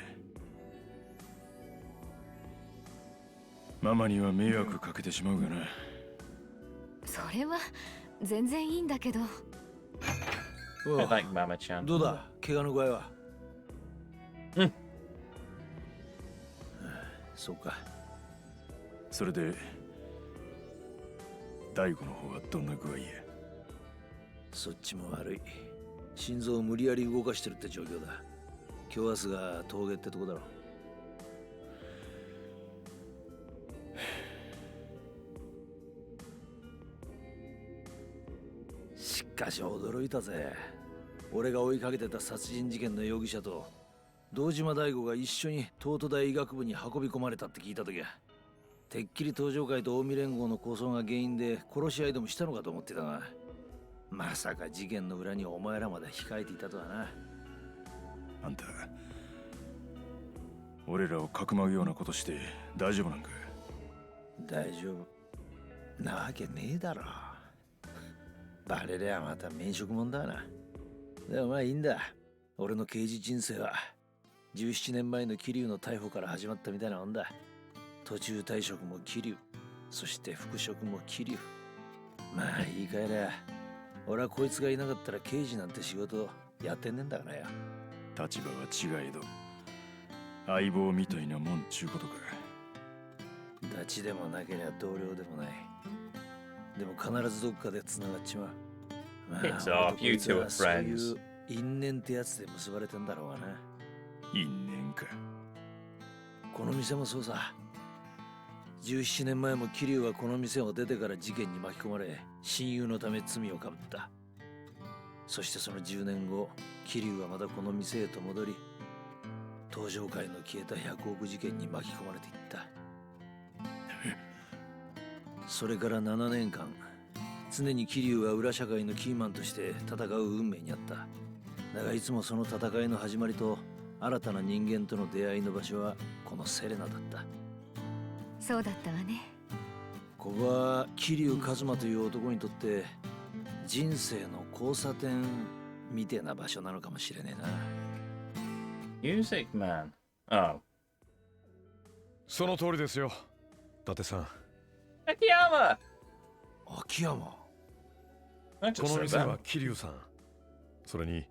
ママには迷惑かけてしまうがな。それは全然いいんだけど。I like Mama-chan. どうだ、怪我の具合は。うん。そうか。それで大悟の方はどんな具合や。そっちも悪い。心臓を無理やり動かしてるって状況だ。今日明日が峠ってとこだろ。しかし驚いたぜ。俺が追いかけてた殺人事件の容疑者と堂島大吾が一緒に東都大医学部に運び込まれたって聞いた時は、てっきり東上会と近江連合の抗争が原因で殺し合いでもしたのかと思ってたが、まさか事件の裏にお前らまで控えていたとはな。あんた、俺らをかくまうようなことして大丈夫なんか。大丈夫なわけねえだろ。バレりゃまた免職もんだな。でもまあいいんだ。俺の刑事人生は17年前の桐生の逮捕から始まったみたいなもんだ。途中退職も桐生、そして復職も桐生。まあ言い換えりゃ俺はこいつがいなかったら刑事なんて仕事やってんねんだからよ。立場は違えど相棒みたいなもんちゅうことか。ダチでもなけりゃ同僚でもない。でも必ずどっかで繋がっちまう。まあ、 It's off, you two are そうい friends. う因縁ってやつで結ばれてんだろうがな。因縁か。この店もそうさ。17年前も桐生はこの店を出てから事件に巻き込まれ、親友のため罪をかぶった。そしてその10年後、桐生はまたこの店へと戻り、東上会の消えた100億事件に巻き込まれていった。それから7年間、常に桐生は裏社会のキーマンとして戦う運命にあった。だがいつもその戦いの始まりと新たな人間との出会いの場所はこのセレナだった。そうだったわね。ここは桐生一馬という男にとって人生の交差点みてえな場所なのかもしれねえな。Music man. Oh. その通りですよ、伊達さん。Akiyama! 秋山。 That's この just 店 so は bad. 桐生さん、それに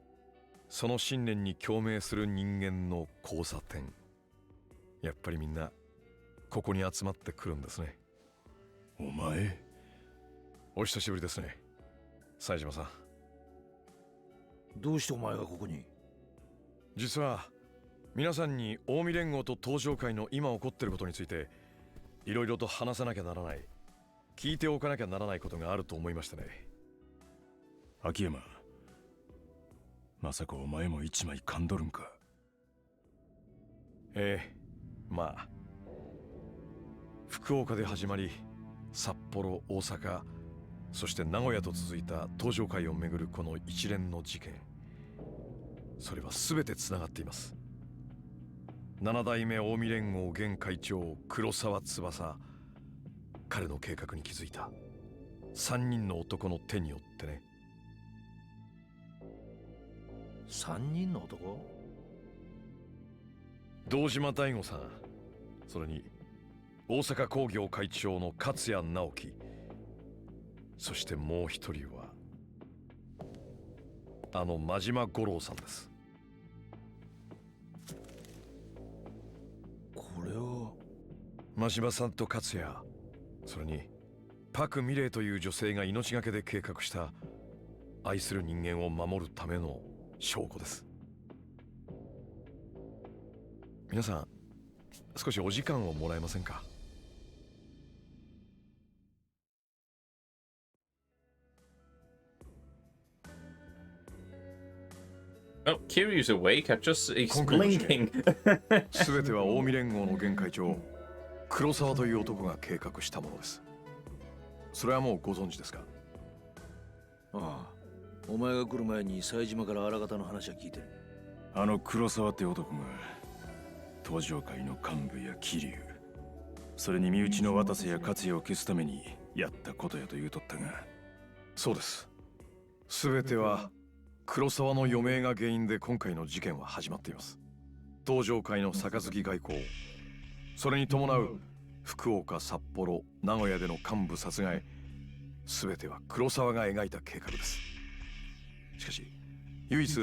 その信念に共鳴する人間の交差点。やっぱりみんなここに集まってくるんですね。お前、お久しぶりですね、冴島さん。どうしてお前がここに？実は皆さんに近江連合と東上会の今起こっていることについていろいろと話さなきゃならない、聞いておかなきゃならないことがあると思いましてね。秋山、まさかお前も一枚噛んどるんか。まあ福岡で始まり札幌、大阪、そして名古屋と続いた東上会をめぐるこの一連の事件、それは全てつながっています。7代目近江連合現会長黒沢翼、彼の計画に気づいた3人の男の手によってね。3人の男？堂島大吾さん、それに大阪工業会長の勝谷直樹、そしてもう一人は真島五郎さんです。これは真島さんと勝谷、それにパク・ミレイという女性が命がけで計画した愛する人間を守るための証拠です。皆さん、少しお時間をもらえませんか？ Oh, Kiryu's awake. He's blinking. すべては近江連合の現会長黒沢という男が計画したものです。それはもうご存知ですか？ああ、お前が来る前に冴島から荒方の話は聞いてる。あの黒沢って男が東上会の幹部や桐生、それに身内の渡瀬や勝也を消すためにやったことやと言うとったが。そうです。すべては黒沢の余命が原因で今回の事件は始まっています。東上会の杯外交、それに伴う福岡、札幌、名古屋での幹部殺害、すべては黒沢が描いた計画です。しかし唯一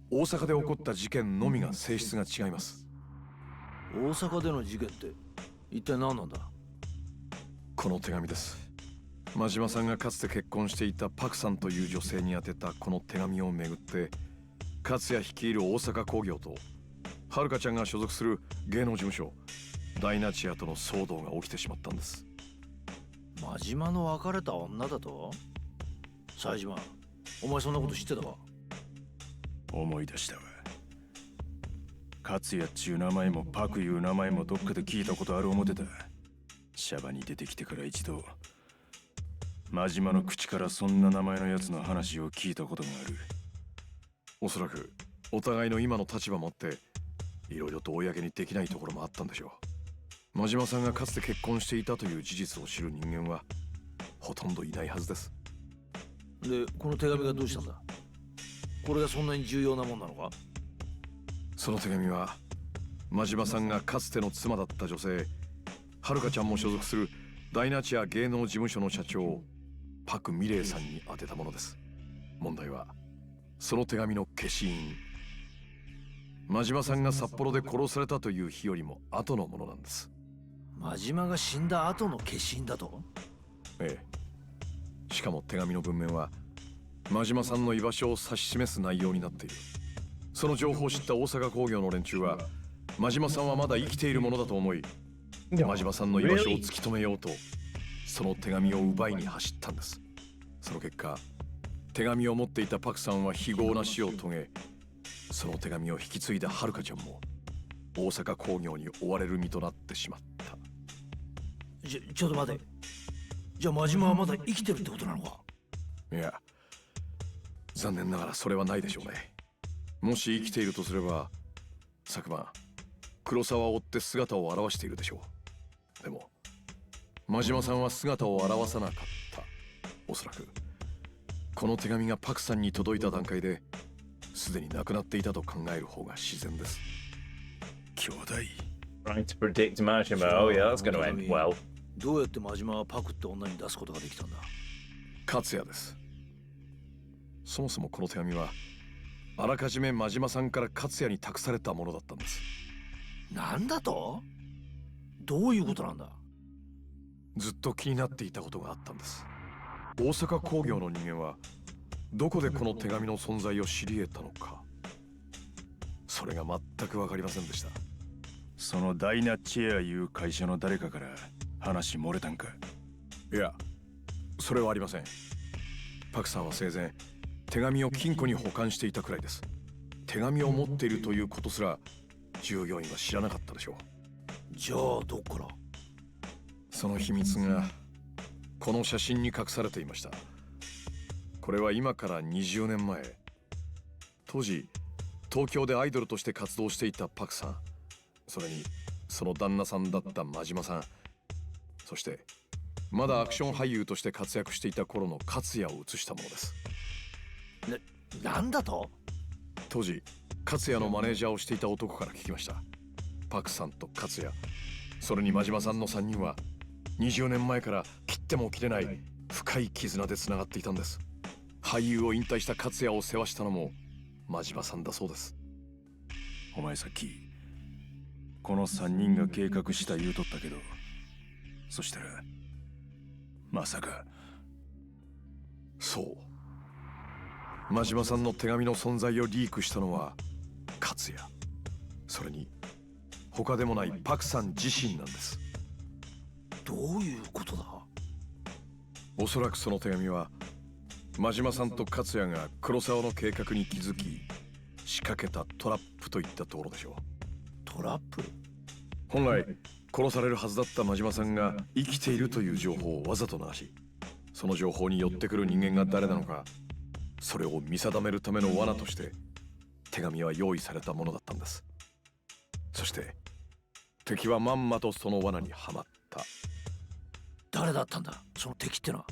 大阪で起こった事件のみが性質が違います。大阪での事件って一体何なんだ？この手紙です。真島さんがかつて結婚していたパクさんという女性に宛てたこの手紙をめぐって、勝也率いる大阪工業と遥ちゃんが所属する芸能事務所ダイナチアとの騒動が起きてしまったんです。真島の別れた女だと？冴島、お前そんなこと知ってたか？思い出したわ。勝也っちゅう名前もパクいう名前もどっかで聞いたことある思ってた。シャバに出てきてから一度真島の口からそんな名前のやつの話を聞いたことがある。おそらくお互いの今の立場もあっていろいろと公にできないところもあったんでしょう。真島さんがかつて結婚していたという事実を知る人間はほとんどいないはずです。で、この手紙がどうしたんだ？これがそんなに重要なもんなのか？その手紙は真島さんがかつての妻だった女性遥ちゃんも所属するダイナチア芸能事務所の社長パク・ミレイさんに宛てたものです。問題はその手紙の消印、真島さんが札幌で殺されたという日よりも後のものなんです。真島が死んだ後の消印だと？ええ。しかも手紙の文面は真島さんの居場所を指し示す内容になっている。その情報を知った大阪工業の連中は真島さんはまだ生きているものだと思い、真島さんの居場所を突き止めようとその手紙を奪いに走ったんです。その結果、手紙を持っていたパクさんは非業な死を遂げ、その手紙を引き継いだ遥ちゃんも大阪工業に追われる身となってしまった。ちょっと待て。じゃあ真島はまだ生きてるってことなのか？いや、残念ながらそれはないでしょうね。もし生きているとすれば昨晩黒沢を追って姿を現しているでしょう。でも真島さんは姿を現さなかった。おそらくこの手紙がパクさんに届いた段階ですでに亡くなっていたと考える方が自然です。兄弟。 Trying to predict Majima. Oh yeah, that's going to end well. どうやって真島はパクって女に出すことができたんだ？勝也です。そもそもこの手紙はあらかじめ真島さんから勝也に託されたものだったんです。なんだと？どういうことなんだ？ずっと気になっていたことがあったんです。大阪工業の人間はどこでこの手紙の存在を知り得たのか、それが全く分かりませんでした。そのダイナチェアいう会社の誰かから話漏れたんか？いや、それはありません。パクさんは生前手紙を金庫に保管していたくらいです。手紙を持っているということすら従業員は知らなかったでしょう。じゃあどっから？その秘密がこの写真に隠されていました。これは今から20年前、当時東京でアイドルとして活動していたパクさん、それにその旦那さんだった真島さん、そしてまだアクション俳優として活躍していた頃の勝也を写したものです。なんだと？当時勝也のマネージャーをしていた男から聞きました。パクさんと勝也、それに真島さんの3人は20年前から切っても切れない深い絆でつながっていたんです。俳優を引退した勝也を世話したのも真島さんだそうです。お前さっきこの3人が計画した言うとったけど、そしたらまさか。そう、真島さんの手紙の存在をリークしたのは勝也、それに他でもないパクさん自身なんです。どういうことだ？おそらくその手紙は真島さんと勝也が黒沢の計画に気づき仕掛けたトラップといったところでしょう。トラップ？本来殺されるはずだった真島さんが生きているという情報をわざと流し、その情報に寄ってくる人間が誰なのか、それを見定めるための罠として手紙は用意されたものだったんです。そして敵はまんまとその罠にはまった。誰だったんだその敵ってのは？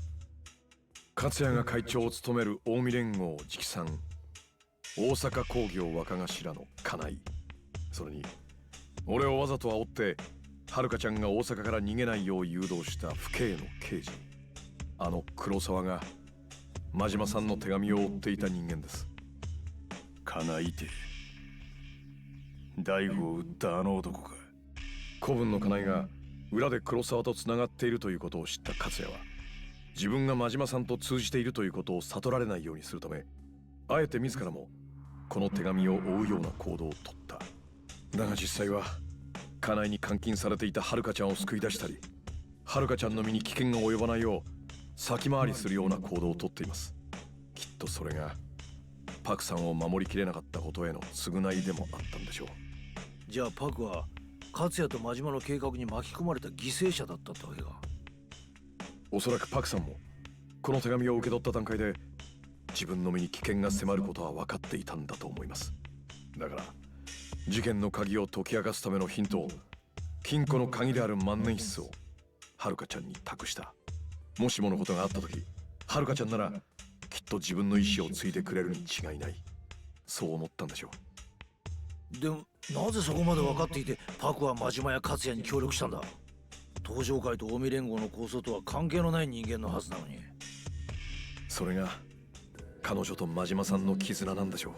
勝也が会長を務める近江連合直参大阪工業若頭の金井、それに俺をわざと煽って遥ちゃんが大阪から逃げないよう誘導した府警の刑事、あの黒沢が真島さんの手紙を追っていた人間です。金井て大悟を撃ったあの男か？子分の金井が裏で黒沢とつながっているということを知った勝也は、自分が真島さんと通じているということを悟られないようにするため、あえて自らもこの手紙を追うような行動をとった。だが実際は金井に監禁されていた遥ちゃんを救い出したり、遥ちゃんの身に危険が及ばないよう先回りするような行動をとっています。きっとそれがパクさんを守りきれなかったことへの償いでもあったんでしょう。じゃあパクは勝也と真島の計画に巻き込まれた犠牲者だったってわけか？おそらくパクさんもこの手紙を受け取った段階で自分の身に危険が迫ることは分かっていたんだと思います。だから事件の鍵を解き明かすためのヒントを、金庫の鍵である万年筆を遥ちゃんに託した。もしものことがあった時、遥ちゃんならきっと自分の意志を継いでくれるに違いない、そう思ったんでしょう。でもなぜそこまで分かっていてパクは真島や勝也に協力したんだ？東上会と近江連合の構想とは関係のない人間のはずなのに。それが彼女と真島さんの絆なんでしょう。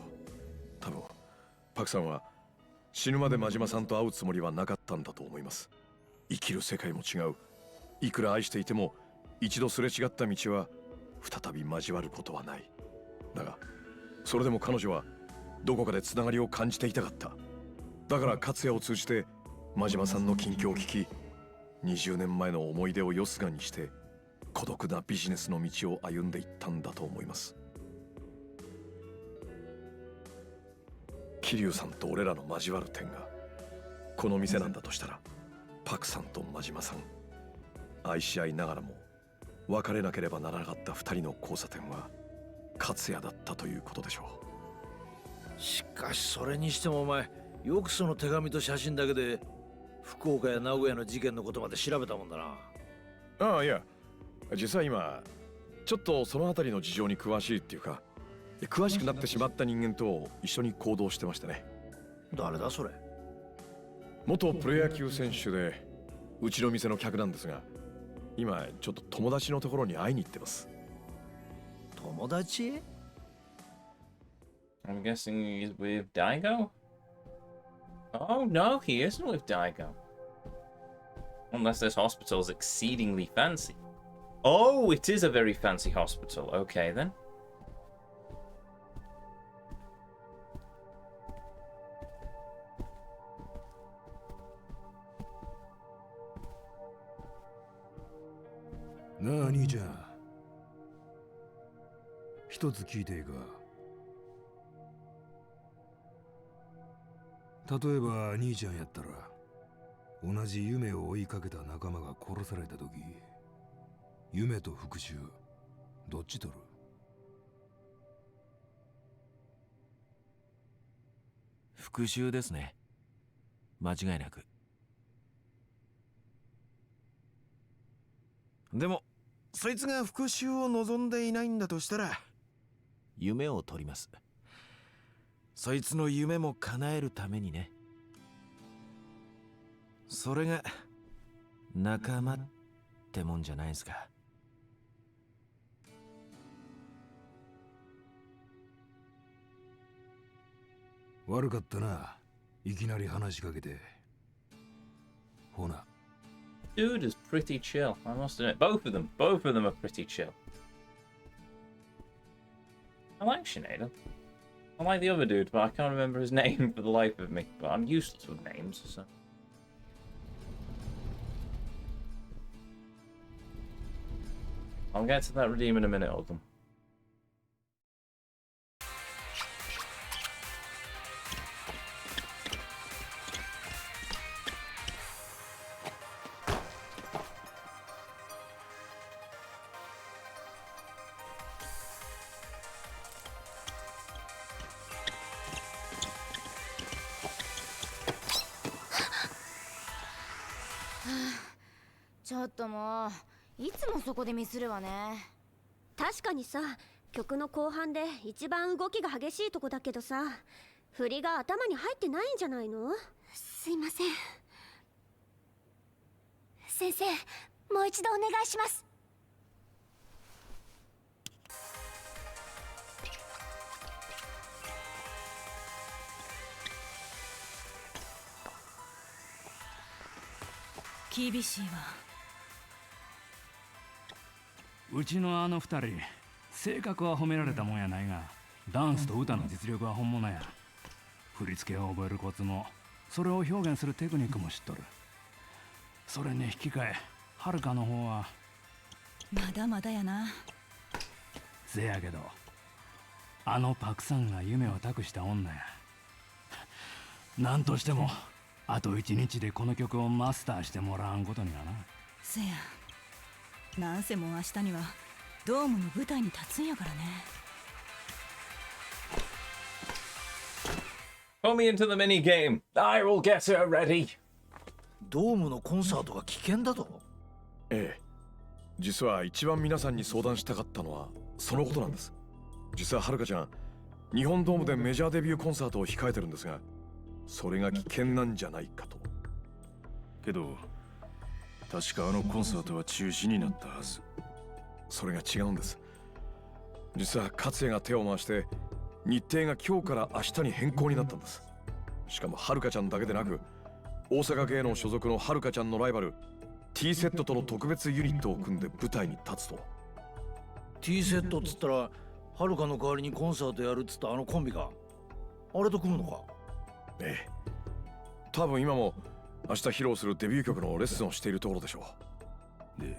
多分パクさんは死ぬまで真島さんと会うつもりはなかったんだと思います。生きる世界も違う、いくら愛していても一度すれ違った道は再び交わることはない。だがそれでも彼女はどこかでつながりを感じていたかった。だから勝也を通じて真島さんの近況を聞き、20年前の思い出をよすがにして孤独なビジネスの道を歩んでいったんだと思います。桐生さんと俺らの交わる点がこの店なんだとしたら、パクさんと真島さん愛し合いながらも別れなければならなかった2人の交差点は勝也だったということでしょう。しかしそれにしてもお前よくその手紙と写真だけで福岡や名古屋の事件のことまで調べたもんだな。ああ、いや実は今ちょっとその辺りの事情に詳しいっていうか、詳しくなってしまった人間と一緒に行動してましてね。誰だそれ？元プロ野球選手でうちの店の客なんですが、今ちょっと友達のところに会いに行ってます。友達？ I'm guessing he's with Daigo? Oh no, he isn't with Daigo. Unless this hospital is exceedingly fancy. Oh, it is a very fancy hospital. Okay then. なあ兄ちゃん、一つ聞いていいか？例えば兄ちゃんやったら同じ夢を追いかけた仲間が殺された時、夢と復讐どっち取る？復讐ですね、間違いなく。でもそいつが復讐を望んでいないんだとしたら夢を取ります。そいつの夢も叶えるためにね。それが仲間ってもんじゃないですか。悪かったな。いきなり話しかけて。ほな。Dude is pretty chill, I must admit. Both of them are pretty chill. I like Sinead. I like the other dude, but I can't remember his name for the life of me. But I'm useless with names, so. I'll get to that redeem in a minute, Oldham. ちょっともういつもそこでミスるわね。確かにさ、曲の後半で一番動きが激しいとこだけどさ、振りが頭に入ってないんじゃないの？すいません。先生、もう一度お願いします。厳しいわ。うちのあの二人、性格は褒められたもんやないが、ダンスと歌の実力は本物や。振り付けを覚えるコツも、それを表現するテクニックも知っとる。それに引き換え、はるかの方はまだまだやな。せやけど、あのパクさんが夢を託した女や。なんとしてもあと1日でこの曲をマスターしてもらわんことにはな。せや、なんせもう明日にはドームの舞台に立つんやからね。Put me into the mini game. I will get her ready. ドームのコンサートが危険だと？ええ、実は一番皆さんに相談したかったのはそのことなんです。実ははるかちゃん、日本ドームでメジャーデビューコンサートを控えてるんですが、それが危険なんじゃないかと。けど確かあのコンサートは中止になったはず。それが違うんです。実は勝也が手を回して日程が今日から明日に変更になったんです。しかもはるかちゃんだけでなく、大阪芸能所属のはるかちゃんのライバル T セットとの特別ユニットを組んで舞台に立つと。 T セットっつったらはるかの代わりにコンサートやるっつったあのコンビか。あれと組むのか？ええ、多分今も明日披露するデビュー曲のレッスンをしているところでしょう。で、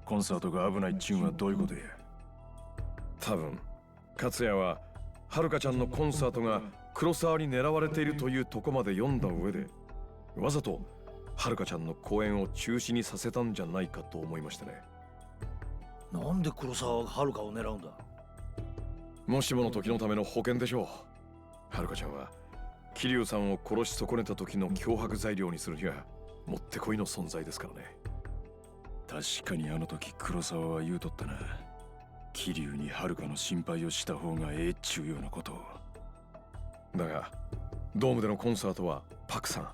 コンサートが危ないっちゅうんはどういうことや？多分勝也ははるかちゃんのコンサートが黒沢に狙われているというとこまで読んだ上で、わざとはるかちゃんの公演を中止にさせたんじゃないかと思いましてね。なんで黒沢がはるかを狙うんだ？もしもの時のための保険でしょう。はるかちゃんは桐生さんを殺し損ねた時の脅迫材料にするにはもってこいの存在ですからね。確かにあの時黒沢は言うとったな。桐生にはるかの心配をした方がええっちゅうようなことを。だがドームでのコンサートはパクさん、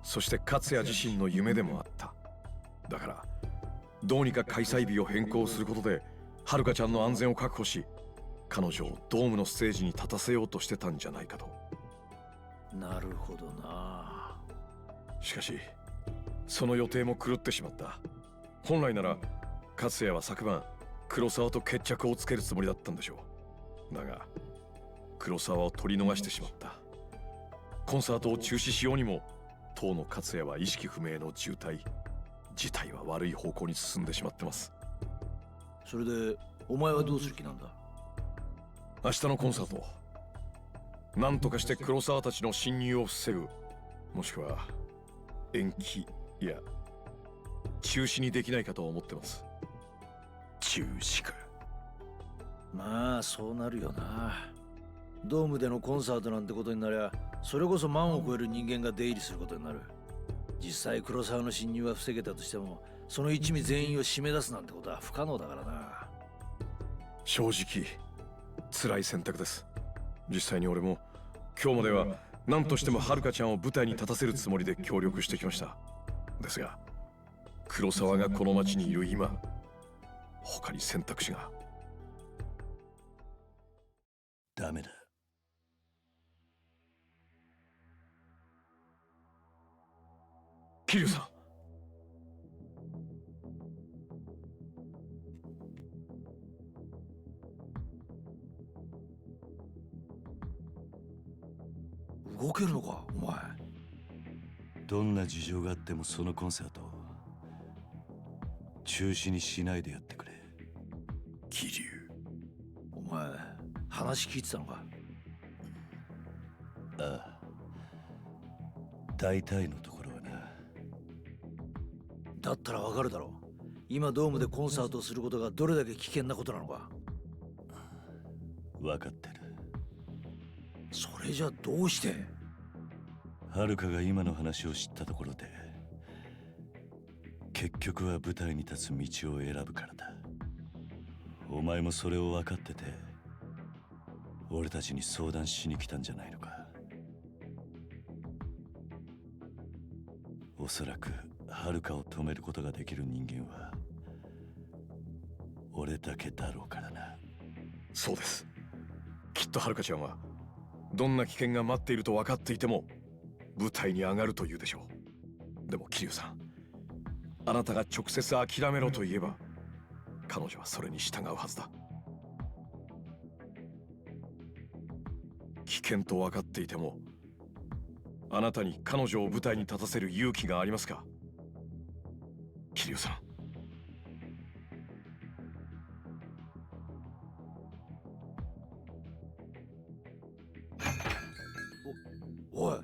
そして勝也自身の夢でもあった。だからどうにか開催日を変更することではるかちゃんの安全を確保し、彼女をドームのステージに立たせようとしてたんじゃないかと。なるほどな。しかしその予定も狂ってしまった。本来なら勝也は昨晩黒沢と決着をつけるつもりだったんでしょう。だが黒沢を取り逃してしまった。コンサートを中止しようにも当の勝也は意識不明の重体。事態は悪い方向に進んでしまってます。それでお前はどうする気なんだ？明日のコンサート、何とかして黒沢たちの侵入を防ぐ、もしくは延期や中止にできないかと思ってます。中止か。まあそうなるよな。ドームでのコンサートなんてことになりゃ、それこそ万を超える人間が出入りすることになる。実際黒沢の侵入は防げたとしても、その一味全員を締め出すなんてことは不可能だからな。正直辛い選択です。実際に俺も今日までは何としてもはるかちゃんを舞台に立たせるつもりで協力してきました。ですが黒沢がこの町にいる今、他に選択肢が。ダメだ。桐生さん、動けるのかお前。どんな事情があってもそのコンサート中止にしないでやってくれ。桐生、お前話聞いてたのか。ああ、大体のところはな。だったらわかるだろう。今ドームでコンサートをすることがどれだけ危険なことなのか。分かってる。それじゃどうして。はるかが今の話を知ったところで結局は舞台に立つ道を選ぶからだ。お前もそれを分かってて俺たちに相談しに来たんじゃないのか。おそらくはるかを止めることができる人間は俺だけだろうからな。そうです。きっとはるかちゃんはどんな危険が待っていると分かっていても舞台に上がるというでしょう。でも桐生さん、あなたが直接諦めろと言えば彼女はそれに従うはずだ。危険と分かっていてもあなたに彼女を舞台に立たせる勇気がありますか、桐生さん。おい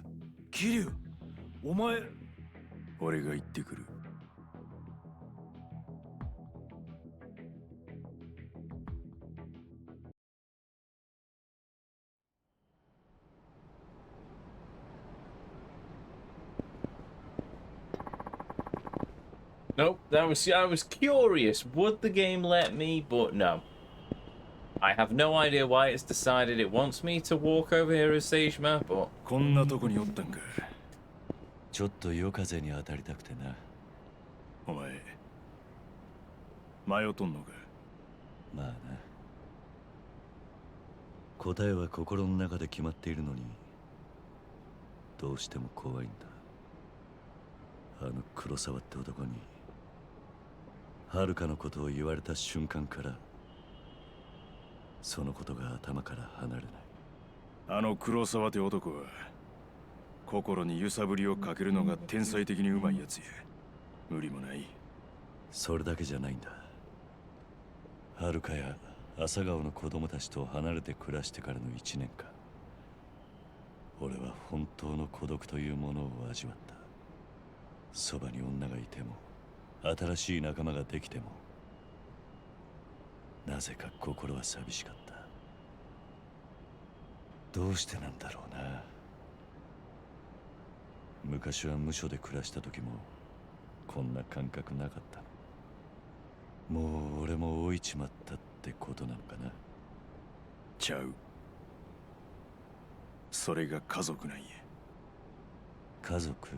桐生、お前。俺が行ってくる。Nope, I was curious. Would the game let me? But no. I have no idea why it's decided it wants me to walk over here as Seijima, but こんなとこにおったんか。ちょっと夜風に当たりたくてな。お前迷っとんのか。まあな。答えは心の中で決まっているのにどうしても怖いんだ。あの黒沢って男にはるかのことを言われた瞬間からそのことが頭から離れない。あの黒沢って男は心に揺さぶりをかけるのが天才的にうまいやつや。無理もない。それだけじゃないんだ。はるかや朝顔の子供たちと離れて暮らしてからの1年間、俺は本当の孤独というものを味わった。そばに女がいても新しい仲間ができてもなぜか心は寂しかった。どうしてなんだろうな。昔は無所で暮らした時もこんな感覚なかったの。もう俺も老いちまったってことなのかな。ちゃう。それが家族なんや。家族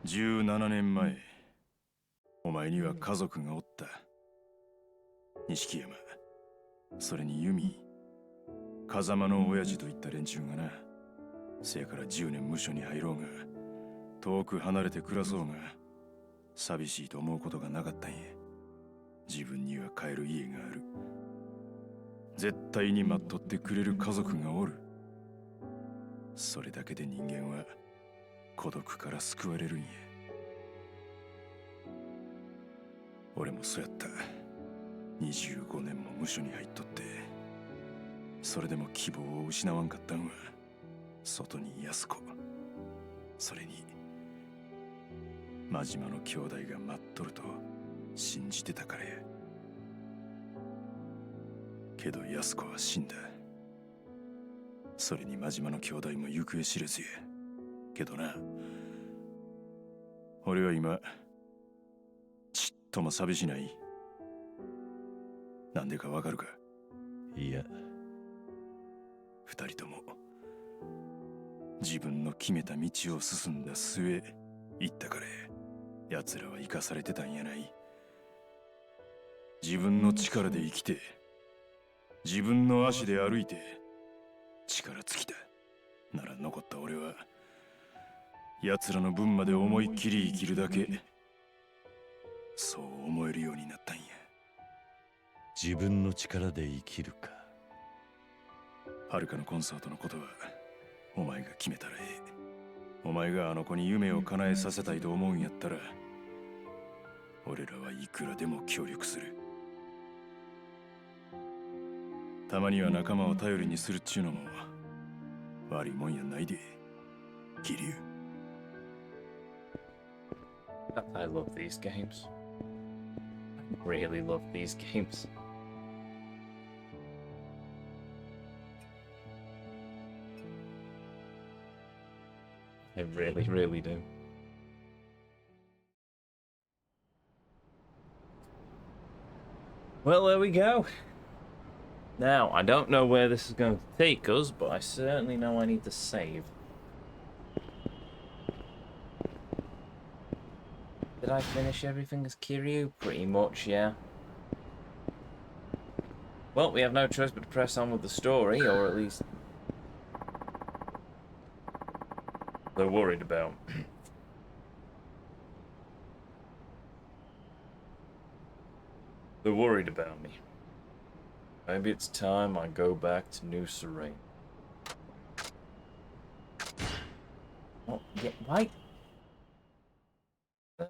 ？17年前、お前には家族がおった。錦山、それに弓、風間の親父といった連中がな。せやから10年無所に入ろうが遠く離れて暮らそうが寂しいと思うことがなかったんや。自分には帰る家がある。絶対に待っとってくれる家族がおる。それだけで人間は孤独から救われるんや。俺もそうやった。25年も無所に入っとって、それでも希望を失わんかったんは外に安子、それに真島の兄弟が待っとると信じてたからや。けど安子は死んだ。それに真島の兄弟も行方知れずや。けどな、俺は今ちっとも寂しない。なんでかわかるか？いや、二人とも自分の決めた道を進んだ末行ったから奴らは生かされてたんやない。自分の力で生きて自分の足で歩いて力尽きたなら残った俺は奴らの分まで思いっきり生きるだけ、そう思えるようになったんや。自分の力で生きるか。はるかのコンサートのことはお前が決めたらええ。お前があの子に夢を叶えさせたいと思うんやったら俺らはいくらでも協力する。たまには仲間を頼りにするっちゅうのも悪いもんやないで、桐生。I love these games. I really love these games. I really, really do. Well, there we go. Now, I don't know where this is going to take us, but I certainly know I need to save. Did I finish everything as Kiryu? Pretty much, yeah. Well, we have no choice but to press on with the story, or at least they're worried about. They're worried about me. Maybe it's time I go back to New Serene. Oh, yeah, why?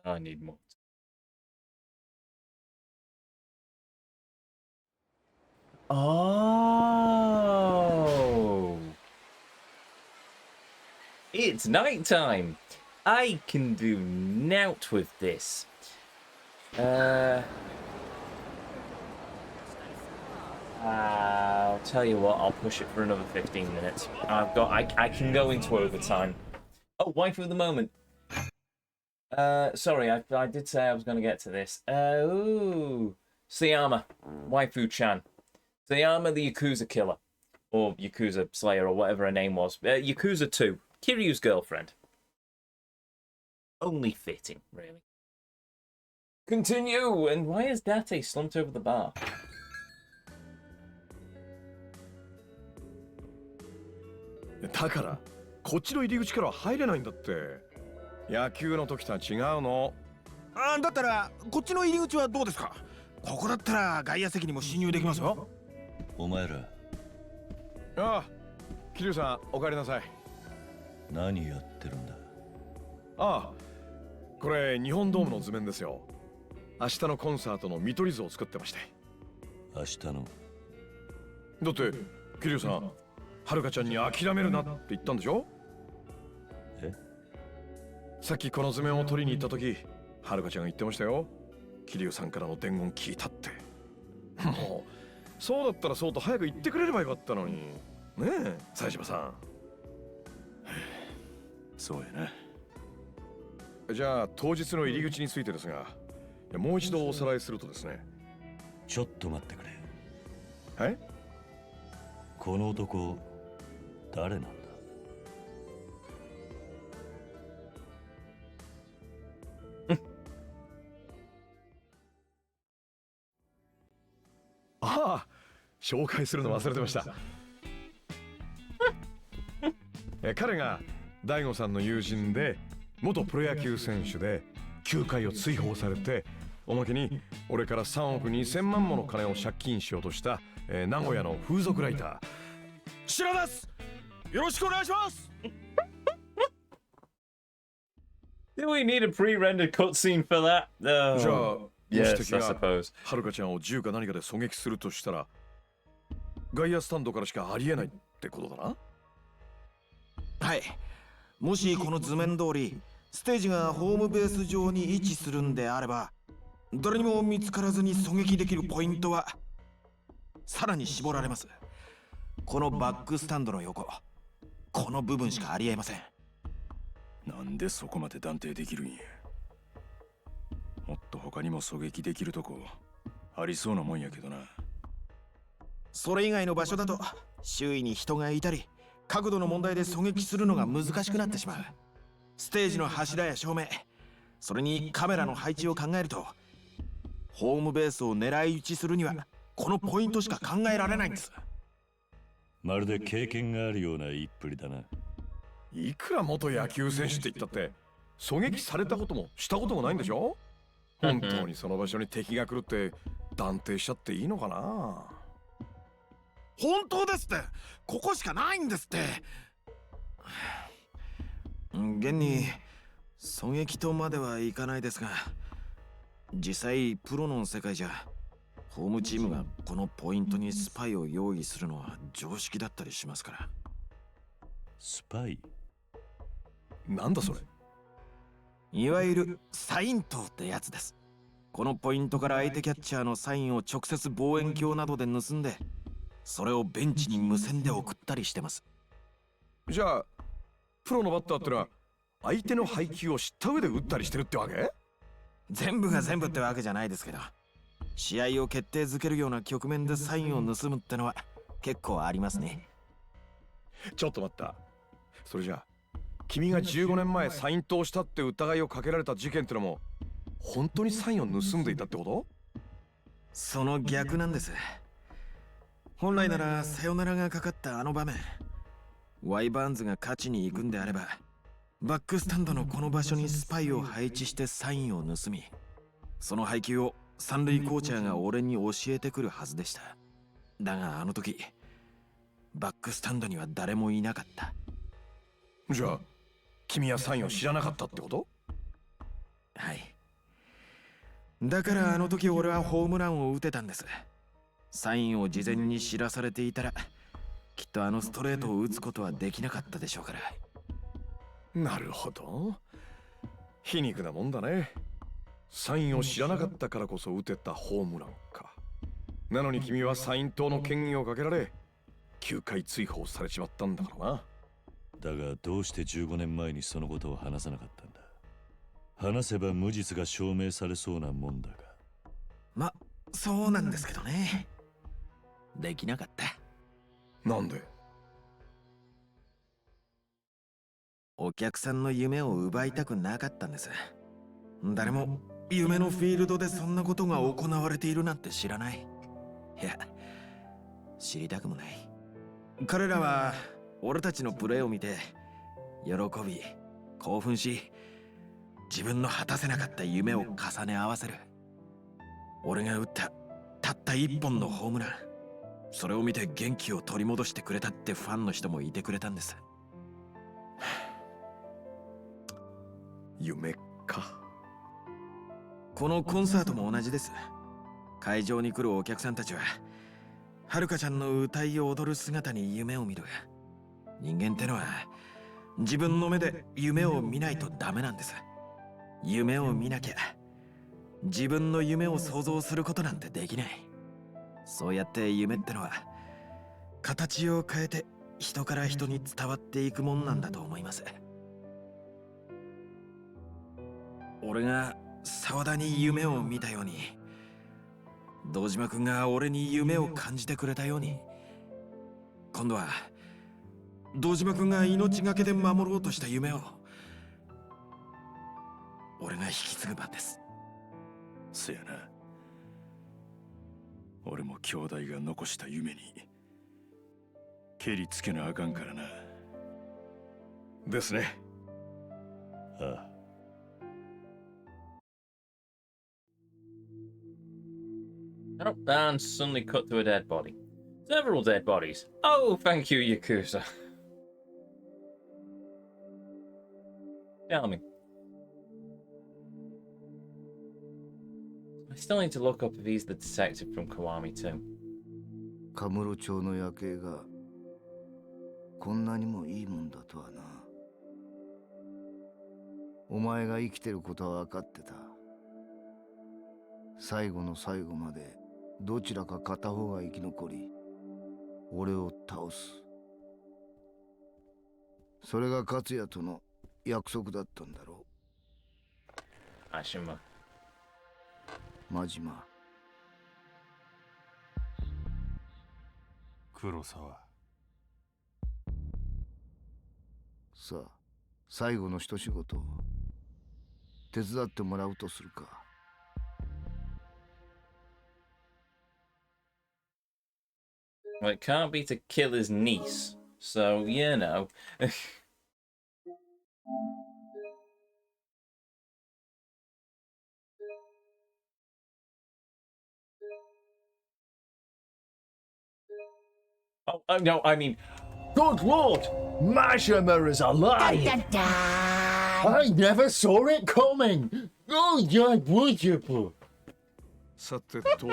I need more. Oh! It's night time! I can do nout with this. I'll tell you what, I'll push it for another 15 minutes. I can go into overtime. Oh, waifu of the moment. Sorry, I did say I was going to get to this. Ooh. Sayama, waifu-chan. Sayama the Yakuza killer. Or Yakuza slayer, or whatever her name was. Yakuza 2. Kiryu's girlfriend. Only fitting, really. Continue! And why is Date slumped over the bar? だからこっちの入り口からは入れないんだって。野球の時とは違うの。だったらこっちの入り口はどうですか。ここだったら外野席にも侵入できますよ。お前ら。ああ、桐生さんお帰りなさい。何やってるんだ。ああ、これ日本ドームの図面ですよ。明日のコンサートの見取り図を作ってまして。明日の。だって桐生さん、はるかちゃんに諦めるなって言ったんでしょ。え？さっきこの図面を取りに行った時、はるかちゃんが言ってましたよ。桐生さんからの伝言聞いたって。もうそうだったらそうと早く言ってくれればよかったのに。ねえ、冴島さん。そうやな。じゃあ当日の入り口についてですが、もう一度おさらいするとですね。ちょっと待ってくれ。はい？この男誰なんだ。ああ、紹介するの忘れてました。彼が大悟さんの友人で元プロ野球選手で球界を追放されて、おまけに俺から3億2000万もの金を借金しようとした、名古屋の風俗ライター白です。よろしくお願いします。Do we need a pre-rendered cutscene for that? じゃあ、yes, I suppose. はるかちゃんを銃か何かで狙撃するとしたら、外野スタンドからしかありえないってことだな。はい。もしこの図面通りステージがホームベース上に位置するんであれば、誰にも見つからずに狙撃できるポイントはさらに絞られます。このバックスタンドの横、この部分しかありえません。なんでそこまで断定できるんや。もっと他にも狙撃できるとこありそうなもんやけどな。それ以外の場所だと周囲に人がいたり角度の問題で狙撃するのが難しくなってしまう。ステージの柱や照明、それにカメラの配置を考えると、ホームベースを狙い撃ちするにはこのポイントしか考えられないんです。まるで経験があるような言いっぷりだな。いくら元野球選手って言ったって狙撃されたこともしたこともないんでしょ。本当にその場所に敵が来るって断定しちゃっていいのかな。本当ですって。ここしかないんですって。現に狙撃とまではいかないですが、実際プロの世界じゃホームチームがこのポイントにスパイを用意するのは常識だったりしますから。スパイ？なんだそれ。いわゆるサイン灯ってやつです。このポイントから相手キャッチャーのサインを直接望遠鏡などで盗んで、それをベンチに無線で送ったりしてます。じゃあプロのバッターってのは相手の配球を知った上で打ったりしてるってわけ？全部が全部ってわけじゃないですけど、試合を決定づけるような局面でサインを盗むってのは結構ありますね。ちょっと待った。それじゃあ君が15年前サイン盗したって疑いをかけられた事件ってのも本当にサインを盗んでいたってこと？その逆なんです。本来ならサヨナラがかかったあの場面、ワイバーンズが勝ちに行くんであれば、バックスタンドのこの場所にスパイを配置してサインを盗み、その配球を三塁コーチャーが俺に教えてくるはずでした。だがあの時バックスタンドには誰もいなかった。じゃあ君はサインを知らなかったってこと？はい。だからあの時俺はホームランを打てたんです。サインを事前に知らされていたら、きっとあのストレートを打つことはできなかったでしょうから。なるほど。皮肉なもんだね。サインを知らなかったからこそ打てたホームランか。なのに君はサイン盗の嫌疑をかけられ9回追放されちまったんだからな。だがどうして15年前にそのことを話さなかったんだ。話せば無実が証明されそうなもんだが。ま、そうなんですけどね。できなかった。なんで？お客さんの夢を奪いたくなかったんです。誰も夢のフィールドでそんなことが行われているなんて知らない。いや、知りたくもない。彼らは俺たちのプレーを見て喜び、興奮し、自分の果たせなかった夢を重ね合わせる。俺が打ったたった一本のホームラン、それを見て元気を取り戻してくれたってファンの人もいてくれたんです。夢か。このコンサートも同じです。会場に来るお客さんたちははるかちゃんの歌い踊る姿に夢を見る。人間ってのは自分の目で夢を見ないとダメなんです。夢を見なきゃ自分の夢を想像することなんてできない。そうやって夢ってのは形を変えて人から人に伝わっていくもんなんだと思います。俺が沢田に夢を見たように、堂島くんが俺に夢を感じてくれたように、今度は堂島くんが命がけで守ろうとした夢を俺が引き継ぐ番です。そやな。俺も兄弟が残した夢に蹴りつけなあかんからな。ですね。ああ。Oh, and suddenly cut to a dead body. Several dead bodies. Oh, thank you, Yakuza. Tell me. I still need to look up if he's the detective from Kiwami too. カムロ町の夜景がこんなにもいいもんだとはな。お前が生きてることは分かってた。最後の最後までどちらか片方が生き残り俺を倒す。それが勝也との約束だったんだろう。アシマ。真島。黒沢。さあ、最後の一仕事手伝ってもらうとするか。Well, it can't be to kill his niece, so you know. Oh, no, I mean, good lord, Majima is alive! Da, da, da. I never saw it coming! Oh, yeah, would you? さてと、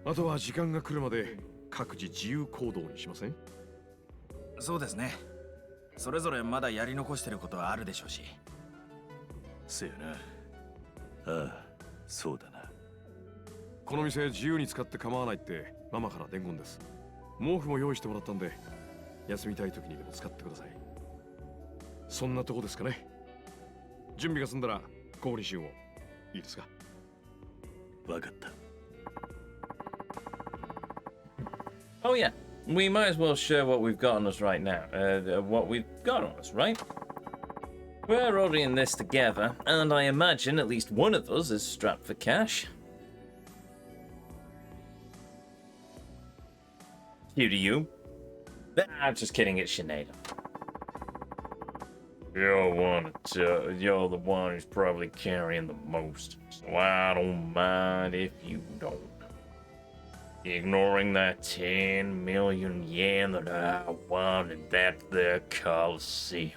あとは時間が来るまで各自自由行動にしません？そうですね。それぞれまだやり残してることはあるでしょうし。せやな。ああ、そうだな。この店自由に使って構わないってママから伝言です。毛布も用意してもらったんで、休みたい時にでも使ってください。そんなとこですかね。準備が済んだらここにしよう。いいですか？わかった。Oh yeah, we might as well share what we've got on us right now. What we've got on us, right? We're already in this together, and I imagine at least one of us is strapped for cash. Cue to you. I'm just kidding, it's Sinead. You're the one who's probably carrying the most, so I don't mind if you don't. Ignoring that 10 million yen that I won in that there Colisium.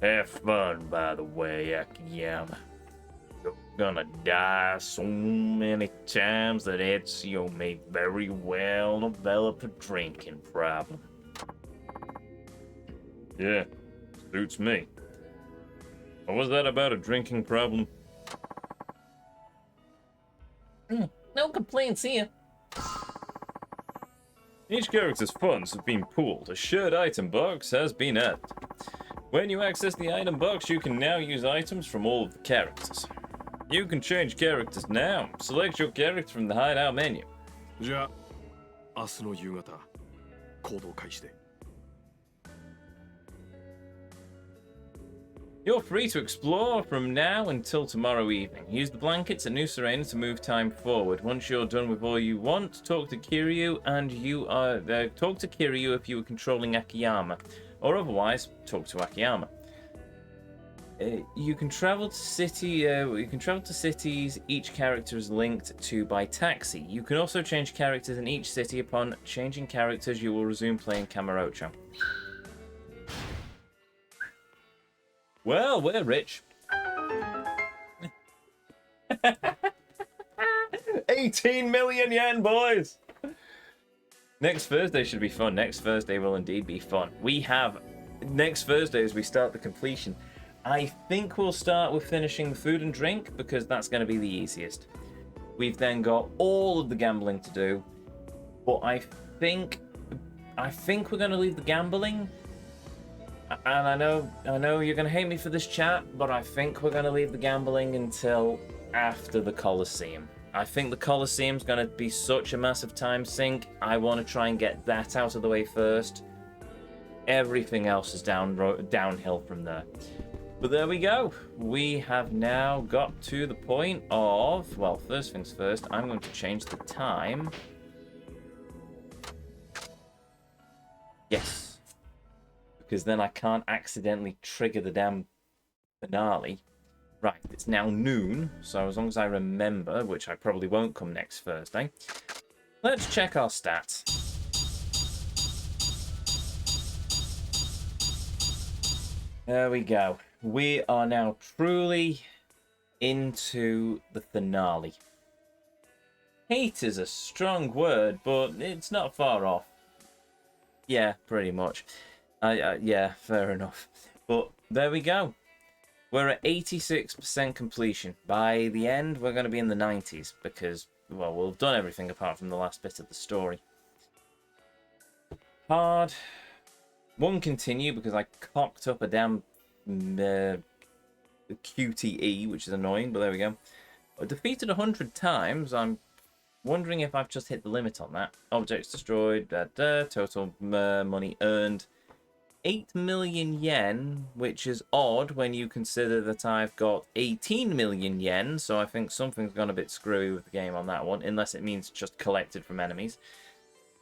Have fun, by the way, Akiyama. You're gonna die so many times that Ezio may very well develop a drinking problem. Yeah, suits me. What was that about a drinking problem? No complaints here. Each character's funds have been pooled. A shared item box has been added. When you access the item box, you can now use items from all of the characters. You can change characters now. Select your character from the hideout menu. じゃあ、明日の夕方、行動開始で。You're free to explore from now until tomorrow evening. Use the blankets at New Serena to move time forward. Once you're done with all you want, talk to Kiryu, and you are talk to Kiryu if you are controlling Akiyama, or otherwise talk to Akiyama. You can travel to cities each character is linked to by taxi. You can also change characters in each city. Upon changing characters, you will resume playing Kamurocho. Well, we're rich. 18 million yen, boys! Next Thursday should be fun. Next Thursday will indeed be fun. We have... Next Thursday as we start the completion. I think we'll start with finishing the food and drink, because that's going to be the easiest. We've then got all of the gambling to do. But I think we're going to leave the gambling... And I know you're going to hate me for this, chat, but I think we're going to leave the gambling until after the Colosseum. I think the Colosseum's going to be such a massive time sink. I want to try and get that out of the way first. Everything else is downhill from there. But there we go. We have now got to the point of... Well, first things first, I'm going to change the time. Yes. Because then I can't accidentally trigger the damn finale. Right, it's now noon, so as long as I remember, which I probably won't come next Thursday, let's check our stats. There we go. We are now truly into the finale. Hate is a strong word, but it's not far off. Yeah, pretty much. Yeah, fair enough. But there we go. We're at 86% completion. By the end, we're going to be in the 90s because, well, we'll have done everything apart from the last bit of the story. Hard. Won't continue because I cocked up a damn QTE, which is annoying, but there we go. I defeated 100 times. I'm Wondering if I've just hit the limit on that. Objects destroyed, total money earned. 8 million yen, which is odd when you consider that I've got 18 million yen, so I think something's gone a bit screwy with the game on that one, unless it means just collected from enemies.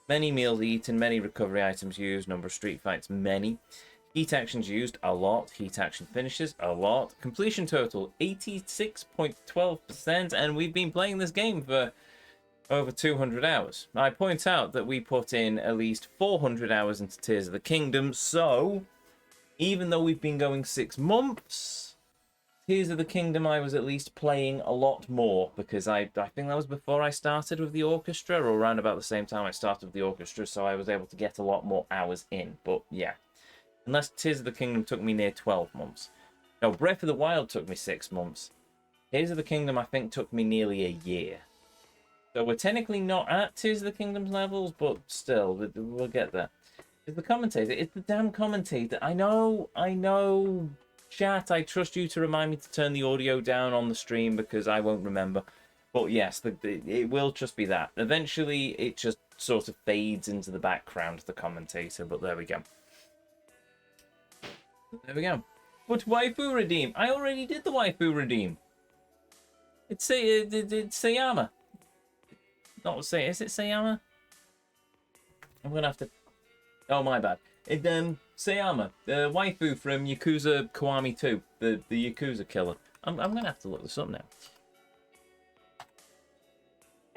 Many meals eaten, many recovery items used, number of street fights, many. Heat actions used, a lot. Heat action finishes, a lot. Completion total, 86.12%, and we've been playing this game for over 200 hours. I point out that we put in at least 400 hours into Tears of the Kingdom, so even though we've been going 6 months, Tears of the Kingdom I was at least playing a lot more, because I think that was before I started with the orchestra, or around about the same time I started with the orchestra, so I was able to get a lot more hours in. But yeah, unless Tears of the Kingdom took me near 12 months. No, Breath of the Wild took me 6 months. Tears of the Kingdom I think took me nearly a year. So we're technically not at Tears of the Kingdom's levels, but still, we'll get there. It's the commentator. It's the damn commentator. I know, chat, I trust you to remind me to turn the audio down on the stream because I won't remember. But yes, it will just be that. Eventually, it just sort of fades into the background, the commentator, but there we go. There we go. But waifu redeem. I already did the waifu redeem. It's Sayama. Not say, is it Sayama? I'm gonna have to. Oh, my bad. It Sayama, the waifu from Yakuza Kiwami 2, the Yakuza killer. I'm gonna have to look this up now.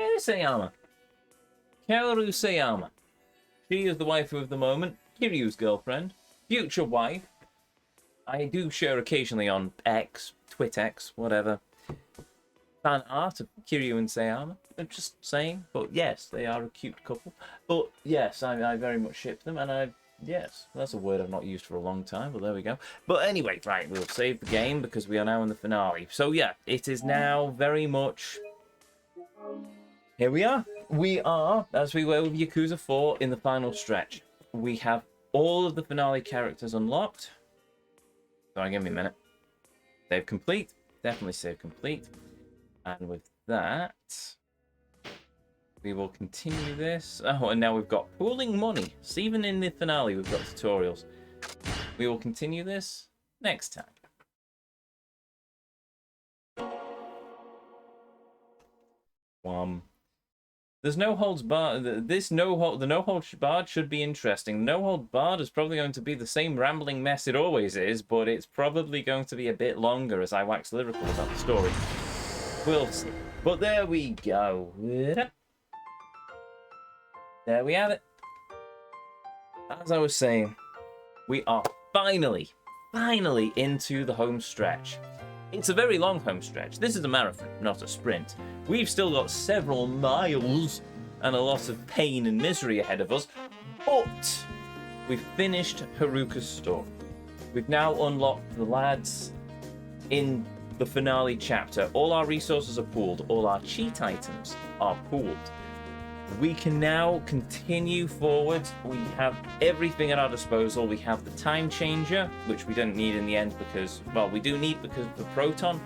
It is Sayama. Kaoru Sayama. She is the waifu of the moment. Kiryu's girlfriend, future wife. I do share occasionally on X, TwitX, whatever. Fan art of Kiryu and Sayama. I'm just saying, but yes, they are a cute couple. But yes, I very much ship them, and yes, that's a word I've not used for a long time, but there we go. But anyway, right, we'll save the game because we are now in the finale. So yeah, it is now very much. Here we are. We are, as we were with Yakuza 4, in the final stretch. We have all of the finale characters unlocked. Sorry, give me a minute. Save complete. Definitely save complete. And with that, we will continue this. Oh, and now we've got pooling money. So even in the finale, we've got tutorials. We will continue this next time. There's no holds barred. The no holds barred should be interesting. No holds barred is probably going to be the same rambling mess it always is, but it's probably going to be a bit longer as I wax lyrical about the story. We'll see. But there we go. There we have it. As I was saying, we are finally into the home stretch. It's a very long home stretch. This is a marathon, not a sprint. We've still got several miles and a lot of pain and misery ahead of us, but we've finished Haruka's story. We've now unlocked the lads in the finale chapter. All our resources are pooled. All our cheat items are pooled. We can now continue forward. We have everything at our disposal. We have the time changer, which we don't need in the end because, well, we do need because of the proton,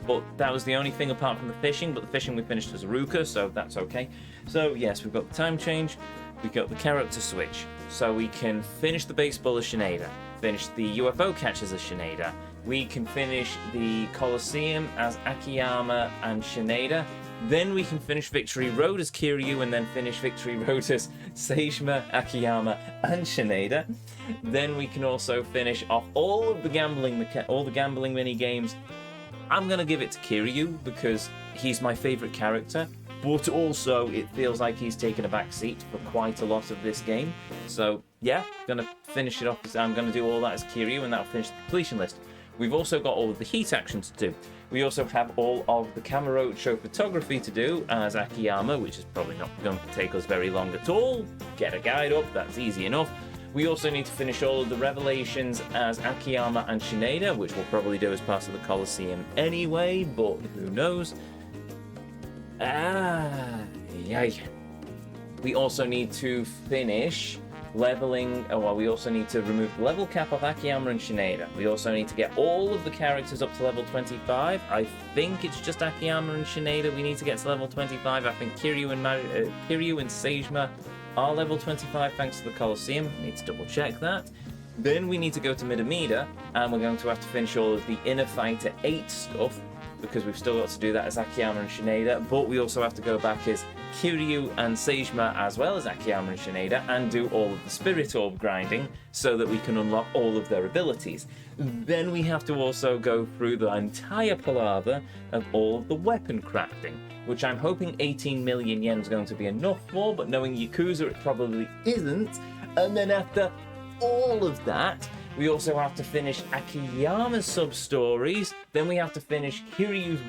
but that was the only thing apart from the fishing, but the fishing we finished as Haruka, so that's okay. So yes, we've got the time change, we've got the character switch, so we can finish the baseball as Shineda, finish the UFO catch as Shineda, we can finish the Colisium as Akiyama and Shineda. Then we can finish Victory Road as Kiryu, and then finish Victory Road as Seishima, Akiyama, and Shineda. Then we can also finish off all of the gambling mini games. I'm gonna give it to Kiryu because he's my favorite character, but also it feels like he's taken a back seat for quite a lot of this game. So yeah, gonna finish it off. I'm gonna do all that as Kiryu, and that'll finish the completion list. We've also got all of the heat actions to do. We also have all of the Kamurocho photography to do as Akiyama, which is probably not going to take us very long at all. Get a guide up, that's easy enough. We also need to finish all of the revelations as Akiyama and Shineda, which we'll probably do as part of the Colosseum anyway, but who knows. Yay. We also need to finish leveling. Oh, well, we also need to remove the level cap of Akiyama and Shineda. We also need to get all of the characters up to level 25. I think it's just Akiyama and Shineda we need to get to level 25. I think Kiryu and Seijima are level 25 thanks to the Colisium. I need to double check that. Then we need to go to Midamida, and we're going to have to finish all of the Inner Fighter 8 stuff, because we've still got to do that as Akiyama and Shineda, but we also have to go back as Kiryu and Seijima as well as Akiyama and Shineda and do all of the Spirit Orb grinding so that we can unlock all of their abilities. Then we have to also go through the entire palaver of all of the weapon crafting, which I'm hoping 18 million yen is going to be enough for, but knowing Yakuza it probably isn't. And then after all of that, we also have to finish Akiyama's sub-stories. Then we have to finish Kiryu's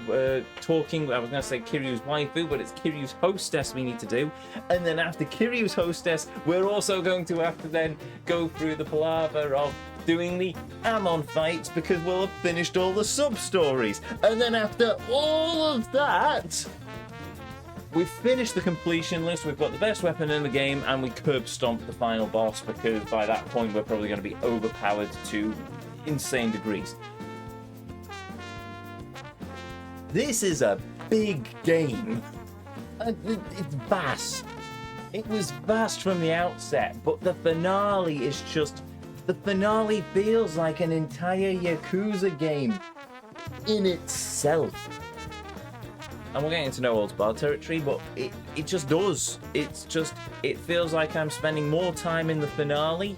talking. I was going to say Kiryu's waifu, but it's Kiryu's hostess we need to do. And then after Kiryu's hostess, we're also going to have to then go through the palaver of doing the Amon fights, because we'll have finished all the sub-stories. And then after all of that, we've finished the completion list, we've got the best weapon in the game, and we curb stomped the final boss, because by that point we're probably going to be overpowered to insane degrees. This is a big game. It's vast. It was vast from the outset, but the finale is just... The finale feels like an entire Yakuza game in itself. And we're getting to know Old Bar territory, but it just does. It feels like I'm spending more time in the finale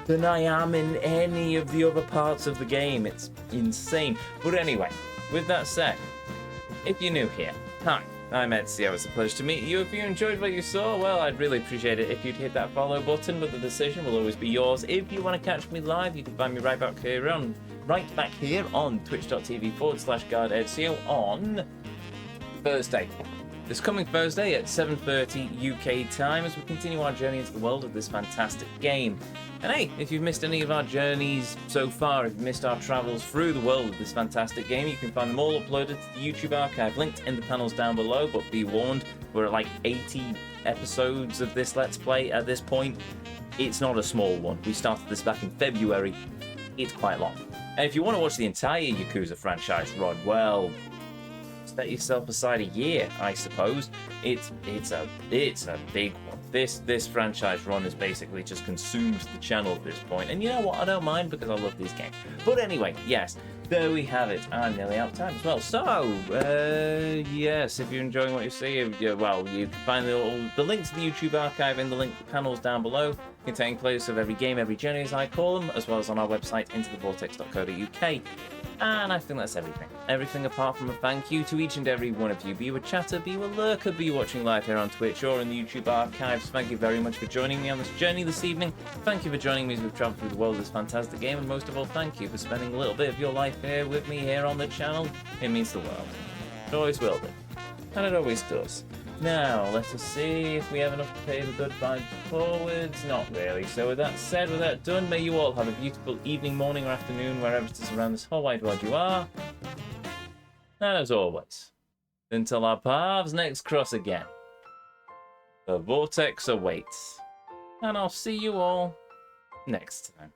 than I am in any of the other parts of the game. It's insane. But anyway, with that said, if you're new here, hi, I'm Ezio. It's a pleasure to meet you. If you enjoyed what you saw, well, I'd really appreciate it if you'd hit that follow button, but the decision will always be yours. If you want to catch me live, you can find me right back here on twitch.tv/guardezio on Thursday. This coming Thursday at 7:30 UK time, as we continue our journey into the world of this fantastic game. And hey, if you've missed any of our journeys so far, if you've missed our travels through the world of this fantastic game, you can find them all uploaded to the YouTube archive, linked in the panels down below. But be warned, we're at like 80 episodes of this Let's Play at this point. It's not a small one. We started this back in February. It's quite long. And if you want to watch the entire Yakuza franchise run, well, set yourself aside a year, I suppose. It's a big one. This franchise run has basically just consumed the channel at this point, and you know what? I don't mind, because I love these games. But anyway, yes, there we have it. I'm nearly out of time as well. So yes, if you're enjoying what you see, well, you can find the link to the YouTube archive in the link panels down below, containing playlists of every game, every journey, as I call them, as well as on our website, intothevortex.co.uk. And I think that's everything. Everything apart from a thank you to each and every one of you. Be you a chatter, be you a lurker, be you watching live here on Twitch or in the YouTube archives. Thank you very much for joining me on this journey this evening. Thank you for joining me as we've traveled through the world of this fantastic game. And most of all, thank you for spending a little bit of your life here with me here on the channel. It means the world. It always will do. And it always does. Now, let us see if we have enough to pay the good vibes forwards. Not really. So with that said, with that done, may you all have a beautiful evening, morning, or afternoon, wherever it is around this whole wide world you are. And as always, until our paths next cross again, the Vortex awaits. And I'll see you all next time.